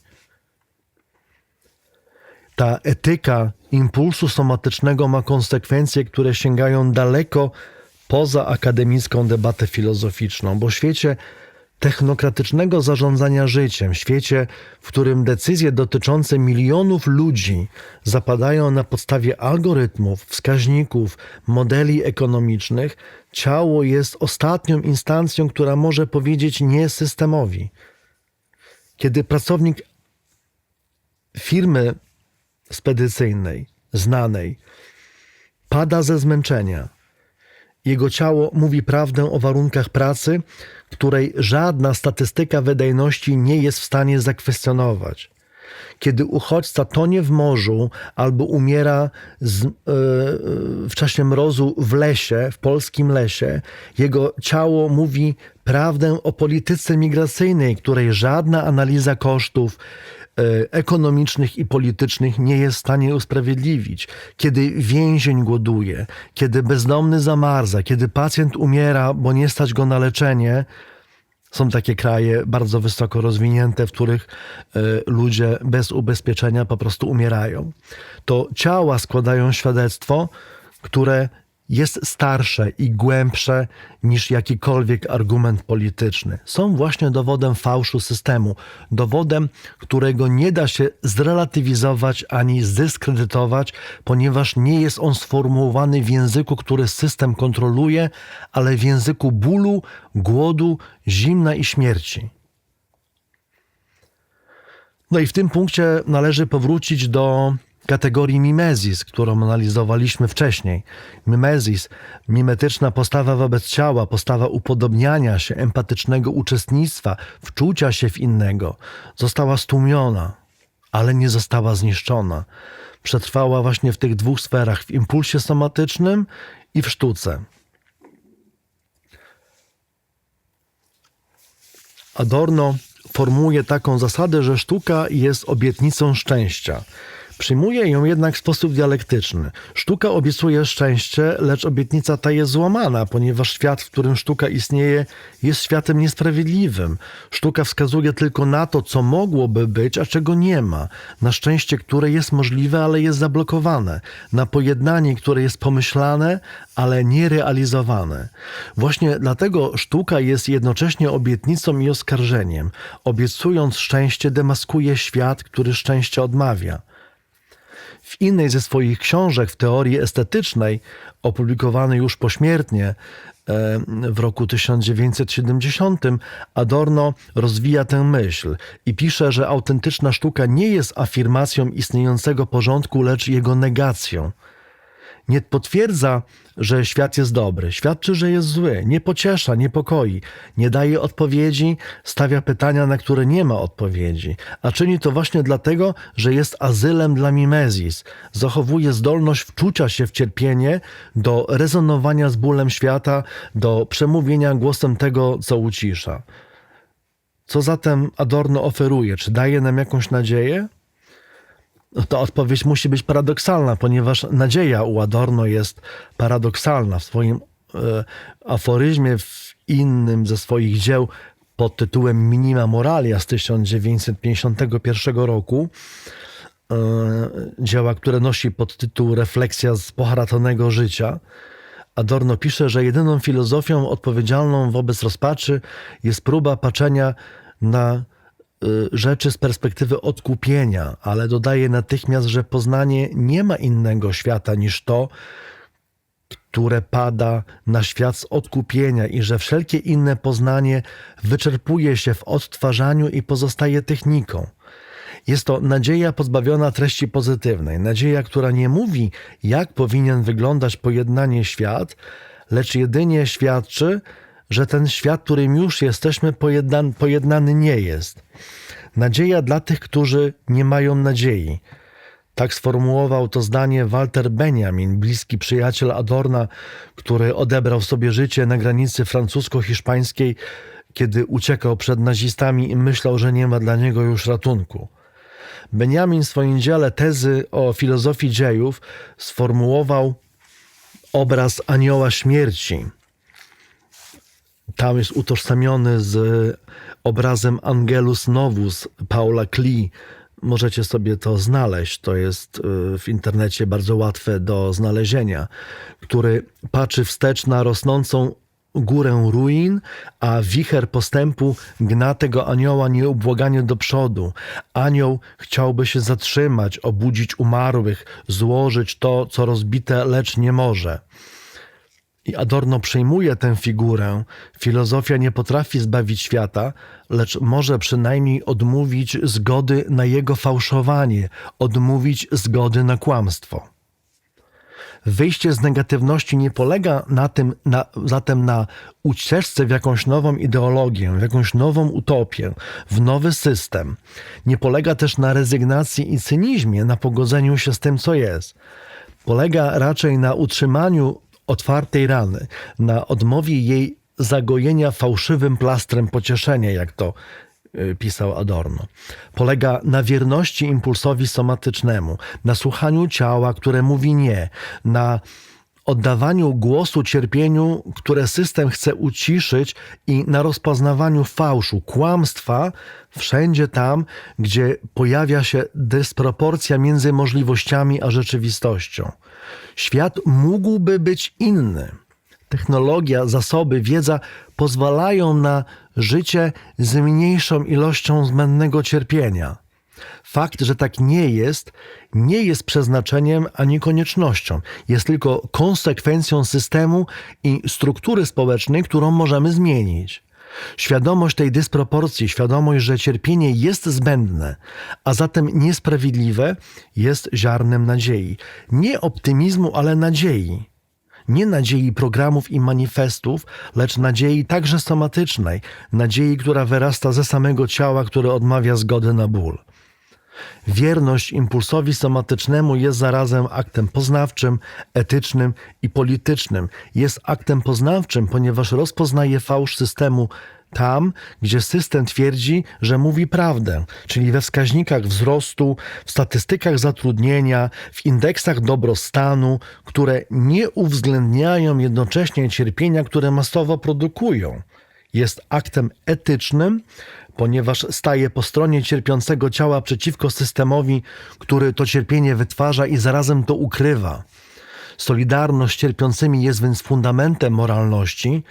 Ta etyka impulsu somatycznego ma konsekwencje, które sięgają daleko poza akademicką debatę filozoficzną, bo w świecie technokratycznego zarządzania życiem, w świecie, w którym decyzje dotyczące milionów ludzi zapadają na podstawie algorytmów, wskaźników, modeli ekonomicznych, ciało jest ostatnią instancją, która może powiedzieć nie systemowi. Kiedy pracownik firmy spedycyjnej, znanej, pada ze zmęczenia, jego ciało mówi prawdę o warunkach pracy, której żadna statystyka wydajności nie jest w stanie zakwestionować. Kiedy uchodźca tonie w morzu albo umiera w czasie mrozu w lesie, w polskim lesie, jego ciało mówi prawdę o polityce migracyjnej, której żadna analiza kosztów ekonomicznych i politycznych nie jest w stanie usprawiedliwić. Kiedy więzień głoduje, kiedy bezdomny zamarza, kiedy pacjent umiera, bo nie stać go na leczenie, są takie kraje bardzo wysoko rozwinięte, w których ludzie bez ubezpieczenia po prostu umierają. To ciała składają świadectwo, które jest starsze i głębsze niż jakikolwiek argument polityczny. Są właśnie dowodem fałszu systemu, dowodem, którego nie da się zrelatywizować ani zdyskredytować, ponieważ nie jest on sformułowany w języku, który system kontroluje, ale w języku bólu, głodu, zimna i śmierci. No i w tym punkcie należy powrócić do kategorii mimezis, którą analizowaliśmy wcześniej. Mimezis, mimetyczna postawa wobec ciała, postawa upodobniania się, empatycznego uczestnictwa, wczucia się w innego, została stłumiona, ale nie została zniszczona. Przetrwała właśnie w tych dwóch sferach, w impulsie somatycznym i w sztuce. Adorno formułuje taką zasadę, że sztuka jest obietnicą szczęścia. Przyjmuje ją jednak w sposób dialektyczny. Sztuka obiecuje szczęście, lecz obietnica ta jest złamana, ponieważ świat, w którym sztuka istnieje, jest światem niesprawiedliwym. Sztuka wskazuje tylko na to, co mogłoby być, a czego nie ma. Na szczęście, które jest możliwe, ale jest zablokowane. Na pojednanie, które jest pomyślane, ale nierealizowane. Właśnie dlatego sztuka jest jednocześnie obietnicą i oskarżeniem. Obiecując szczęście, demaskuje świat, który szczęście odmawia. W innej ze swoich książek w teorii estetycznej, opublikowanej już pośmiertnie w roku 1970, Adorno rozwija tę myśl i pisze, że autentyczna sztuka nie jest afirmacją istniejącego porządku, lecz jego negacją. Nie potwierdza, że świat jest dobry, świadczy, że jest zły, nie pociesza, niepokoi, nie daje odpowiedzi, stawia pytania, na które nie ma odpowiedzi, a czyni to właśnie dlatego, że jest azylem dla mimezis, zachowuje zdolność wczucia się w cierpienie, do rezonowania z bólem świata, do przemówienia głosem tego, co ucisza. Co zatem Adorno oferuje? Czy daje nam jakąś nadzieję? No to odpowiedź musi być paradoksalna, ponieważ nadzieja u Adorno jest paradoksalna. W swoim aforyzmie w innym ze swoich dzieł pod tytułem Minima Moralia z 1951 roku, dzieła, które nosi podtytuł Refleksja z poharatonego życia, Adorno pisze, że jedyną filozofią odpowiedzialną wobec rozpaczy jest próba patrzenia na rzeczy z perspektywy odkupienia, ale dodaje natychmiast, że poznanie nie ma innego świata niż to, które pada na świat z odkupienia i że wszelkie inne poznanie wyczerpuje się w odtwarzaniu i pozostaje techniką. Jest to nadzieja pozbawiona treści pozytywnej, nadzieja, która nie mówi, jak powinien wyglądać pojednanie świat, lecz jedynie świadczy, że ten świat, którym już jesteśmy, pojednany nie jest. Nadzieja dla tych, którzy nie mają nadziei. Tak sformułował to zdanie Walter Benjamin, bliski przyjaciel Adorna, który odebrał sobie życie na granicy francusko-hiszpańskiej, kiedy uciekał przed nazistami i myślał, że nie ma dla niego już ratunku. Benjamin w swoim dziele Tezy o filozofii dziejów sformułował obraz anioła śmierci. Tam jest utożsamiony z obrazem Angelus Novus Paula Klee. Możecie sobie to znaleźć, to jest w internecie bardzo łatwe do znalezienia, który patrzy wstecz na rosnącą górę ruin, a wicher postępu gna tego anioła nieubłaganie do przodu. Anioł chciałby się zatrzymać, obudzić umarłych, złożyć to, co rozbite, lecz nie może. I Adorno przyjmuje tę figurę. Filozofia nie potrafi zbawić świata, lecz może przynajmniej odmówić zgody na jego fałszowanie, odmówić zgody na kłamstwo. Wyjście z negatywności nie polega zatem na ucieczce w jakąś nową ideologię, w jakąś nową utopię, w nowy system. Nie polega też na rezygnacji i cynizmie, na pogodzeniu się z tym, co jest. Polega raczej na utrzymaniu otwartej rany, na odmowie jej zagojenia fałszywym plastrem pocieszenia, jak to pisał Adorno. Polega na wierności impulsowi somatycznemu, na słuchaniu ciała, które mówi nie, na oddawaniu głosu cierpieniu, które system chce uciszyć i na rozpoznawaniu fałszu, kłamstwa wszędzie tam, gdzie pojawia się dysproporcja między możliwościami a rzeczywistością. Świat mógłby być inny. Technologia, zasoby, wiedza pozwalają na życie z mniejszą ilością zbędnego cierpienia. Fakt, że tak nie jest przeznaczeniem ani koniecznością. Jest tylko konsekwencją systemu i struktury społecznej, którą możemy zmienić. Świadomość tej dysproporcji, świadomość, że cierpienie jest zbędne, a zatem niesprawiedliwe, jest ziarnem nadziei. Nie optymizmu, ale nadziei. Nie nadziei programów i manifestów, lecz nadziei także somatycznej, nadziei, która wyrasta ze samego ciała, które odmawia zgody na ból. Wierność impulsowi somatycznemu jest zarazem aktem poznawczym, etycznym i politycznym. Jest aktem poznawczym, ponieważ rozpoznaje fałsz systemu tam, gdzie system twierdzi, że mówi prawdę, czyli we wskaźnikach wzrostu, w statystykach zatrudnienia, w indeksach dobrostanu, które nie uwzględniają jednocześnie cierpienia, które masowo produkują. Jest aktem etycznym, ponieważ staje po stronie cierpiącego ciała przeciwko systemowi, który to cierpienie wytwarza i zarazem to ukrywa. Solidarność z cierpiącymi jest więc fundamentem moralności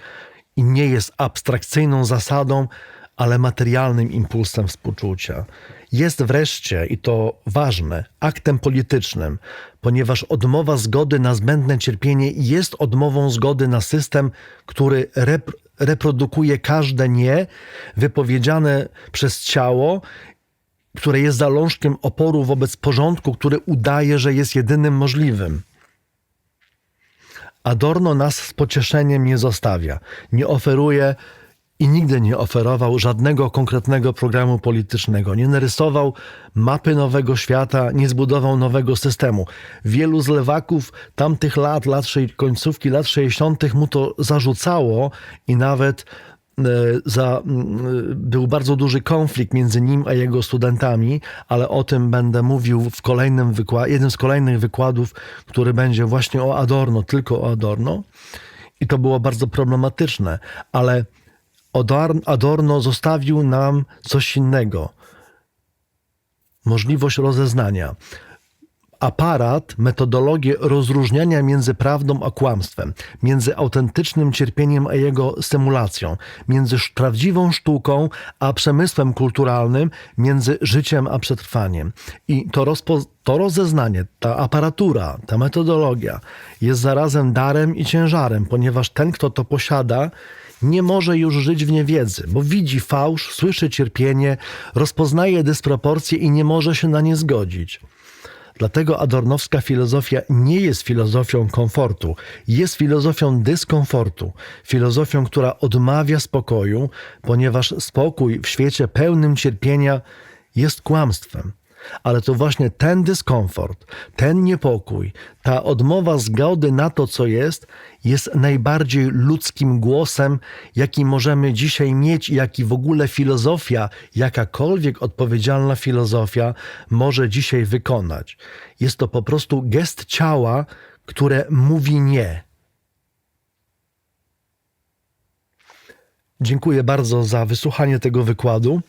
i nie jest abstrakcyjną zasadą, ale materialnym impulsem współczucia. Jest wreszcie, i to ważne, aktem politycznym, ponieważ odmowa zgody na zbędne cierpienie jest odmową zgody na system, który reprodukuje każde nie wypowiedziane przez ciało, które jest zalążkiem oporu wobec porządku, który udaje, że jest jedynym możliwym. Adorno nas z pocieszeniem nie zostawia, nie oferuje i nigdy nie oferował żadnego konkretnego programu politycznego. Nie narysował mapy nowego świata, nie zbudował nowego systemu. Wielu z lewaków tamtych końcówki lat 60. mu to zarzucało i nawet był bardzo duży konflikt między nim a jego studentami, ale o tym będę mówił w jednym z kolejnych wykładów, który będzie właśnie o Adorno, tylko o Adorno. I to było bardzo problematyczne, ale Adorno zostawił nam coś innego. Możliwość rozeznania. Aparat, metodologię rozróżniania między prawdą a kłamstwem, między autentycznym cierpieniem a jego symulacją, między prawdziwą sztuką a przemysłem kulturalnym, między życiem a przetrwaniem. I to rozeznanie, ta aparatura, ta metodologia jest zarazem darem i ciężarem, ponieważ ten, kto to posiada, nie może już żyć w niewiedzy, bo widzi fałsz, słyszy cierpienie, rozpoznaje dysproporcje i nie może się na nie zgodzić. Dlatego adornowska filozofia nie jest filozofią komfortu, jest filozofią dyskomfortu, filozofią, która odmawia spokoju, ponieważ spokój w świecie pełnym cierpienia jest kłamstwem. Ale to właśnie ten dyskomfort, ten niepokój, ta odmowa zgody na to, co jest najbardziej ludzkim głosem, jaki możemy dzisiaj mieć i jaki w ogóle filozofia, jakakolwiek odpowiedzialna filozofia może dzisiaj wykonać. Jest to po prostu gest ciała, które mówi nie. Dziękuję bardzo za wysłuchanie tego wykładu.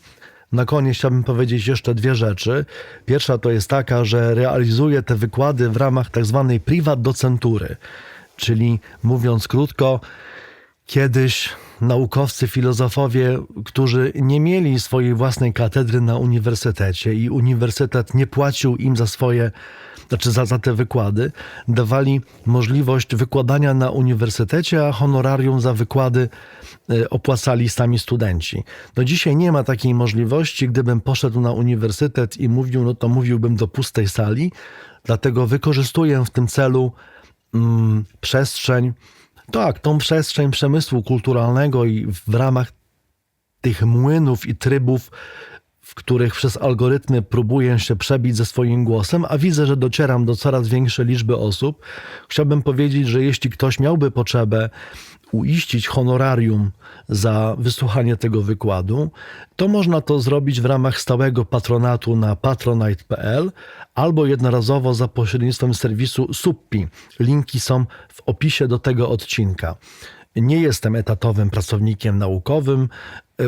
Na koniec chciałbym powiedzieć jeszcze dwie rzeczy. Pierwsza to jest taka, że realizuję te wykłady w ramach tak zwanej privat docentury, czyli mówiąc krótko, kiedyś naukowcy, filozofowie, którzy nie mieli swojej własnej katedry na uniwersytecie i uniwersytet nie płacił im za te wykłady, dawali możliwość wykładania na uniwersytecie, a honorarium za wykłady opłacali sami studenci. No dzisiaj nie ma takiej możliwości. Gdybym poszedł na uniwersytet i mówił, no to mówiłbym do pustej sali, dlatego wykorzystuję w tym celu przestrzeń, tak, tą przestrzeń przemysłu kulturalnego i w ramach tych młynów i trybów, w których przez algorytmy próbuję się przebić ze swoim głosem, a widzę, że docieram do coraz większej liczby osób. Chciałbym powiedzieć, że jeśli ktoś miałby potrzebę uiścić honorarium za wysłuchanie tego wykładu, to można to zrobić w ramach stałego patronatu na patronite.pl albo jednorazowo za pośrednictwem serwisu Suppi. Linki są w opisie do tego odcinka. Nie jestem etatowym pracownikiem naukowym.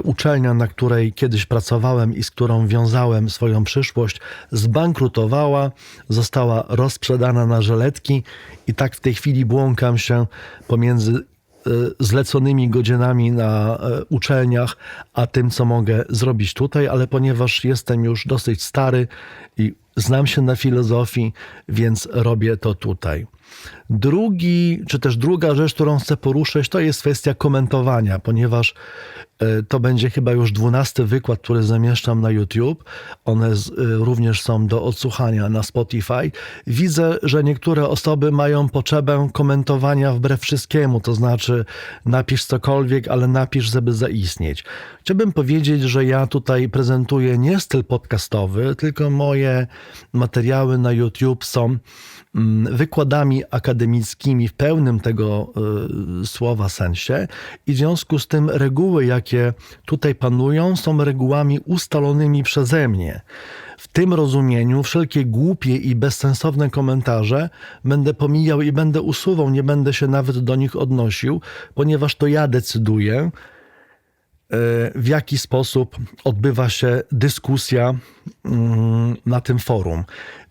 Uczelnia, na której kiedyś pracowałem i z którą wiązałem swoją przyszłość, zbankrutowała, została rozprzedana na żeletki i tak w tej chwili błąkam się pomiędzy zleconymi godzinami na uczelniach, a tym, co mogę zrobić tutaj, ale ponieważ jestem już dosyć stary i znam się na filozofii, więc robię to tutaj. Druga rzecz, którą chcę poruszyć, to jest kwestia komentowania, ponieważ to będzie chyba już 12 wykład, który zamieszczam na YouTube. One również są do odsłuchania na Spotify. Widzę, że niektóre osoby mają potrzebę komentowania wbrew wszystkiemu, to znaczy napisz cokolwiek, ale napisz, żeby zaistnieć. Chciałbym powiedzieć, że ja tutaj prezentuję nie styl podcastowy, tylko moje materiały na YouTube są wykładami akademickimi w pełnym tego słowa sensie i w związku z tym reguły, jakie tutaj panują, są regułami ustalonymi przeze mnie. W tym rozumieniu wszelkie głupie i bezsensowne komentarze będę pomijał i będę usuwał, nie będę się nawet do nich odnosił, ponieważ to ja decyduję, w jaki sposób odbywa się dyskusja na tym forum.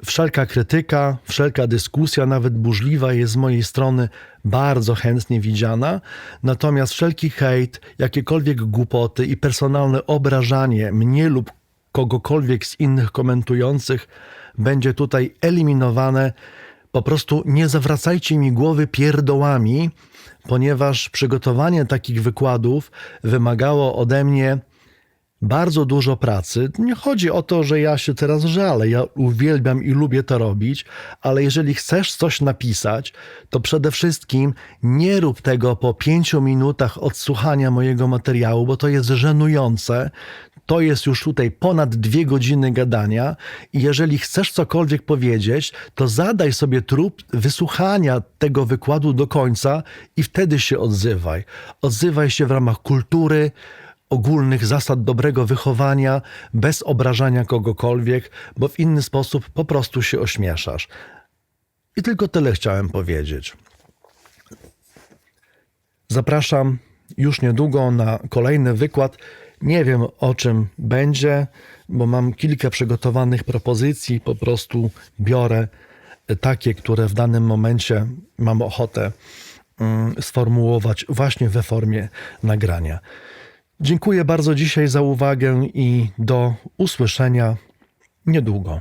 Wszelka krytyka, wszelka dyskusja, nawet burzliwa, jest z mojej strony bardzo chętnie widziana, natomiast wszelki hejt, jakiekolwiek głupoty i personalne obrażanie mnie lub kogokolwiek z innych komentujących będzie tutaj eliminowane. Po prostu nie zawracajcie mi głowy pierdołami, ponieważ przygotowanie takich wykładów wymagało ode mnie bardzo dużo pracy. Nie chodzi o to, że ja się teraz żalę, ja uwielbiam i lubię to robić, ale jeżeli chcesz coś napisać, to przede wszystkim nie rób tego po 5 minutach odsłuchania mojego materiału, bo to jest żenujące. To jest już tutaj ponad 2 godziny gadania i jeżeli chcesz cokolwiek powiedzieć, to zadaj sobie trud wysłuchania tego wykładu do końca i wtedy się odzywaj. Odzywaj się w ramach kultury, ogólnych zasad dobrego wychowania, bez obrażania kogokolwiek, bo w inny sposób po prostu się ośmieszasz. I tylko tyle chciałem powiedzieć. Zapraszam już niedługo na kolejny wykład. Nie wiem, o czym będzie, bo mam kilka przygotowanych propozycji. Po prostu biorę takie, które w danym momencie mam ochotę sformułować właśnie we formie nagrania. Dziękuję bardzo dzisiaj za uwagę i do usłyszenia niedługo.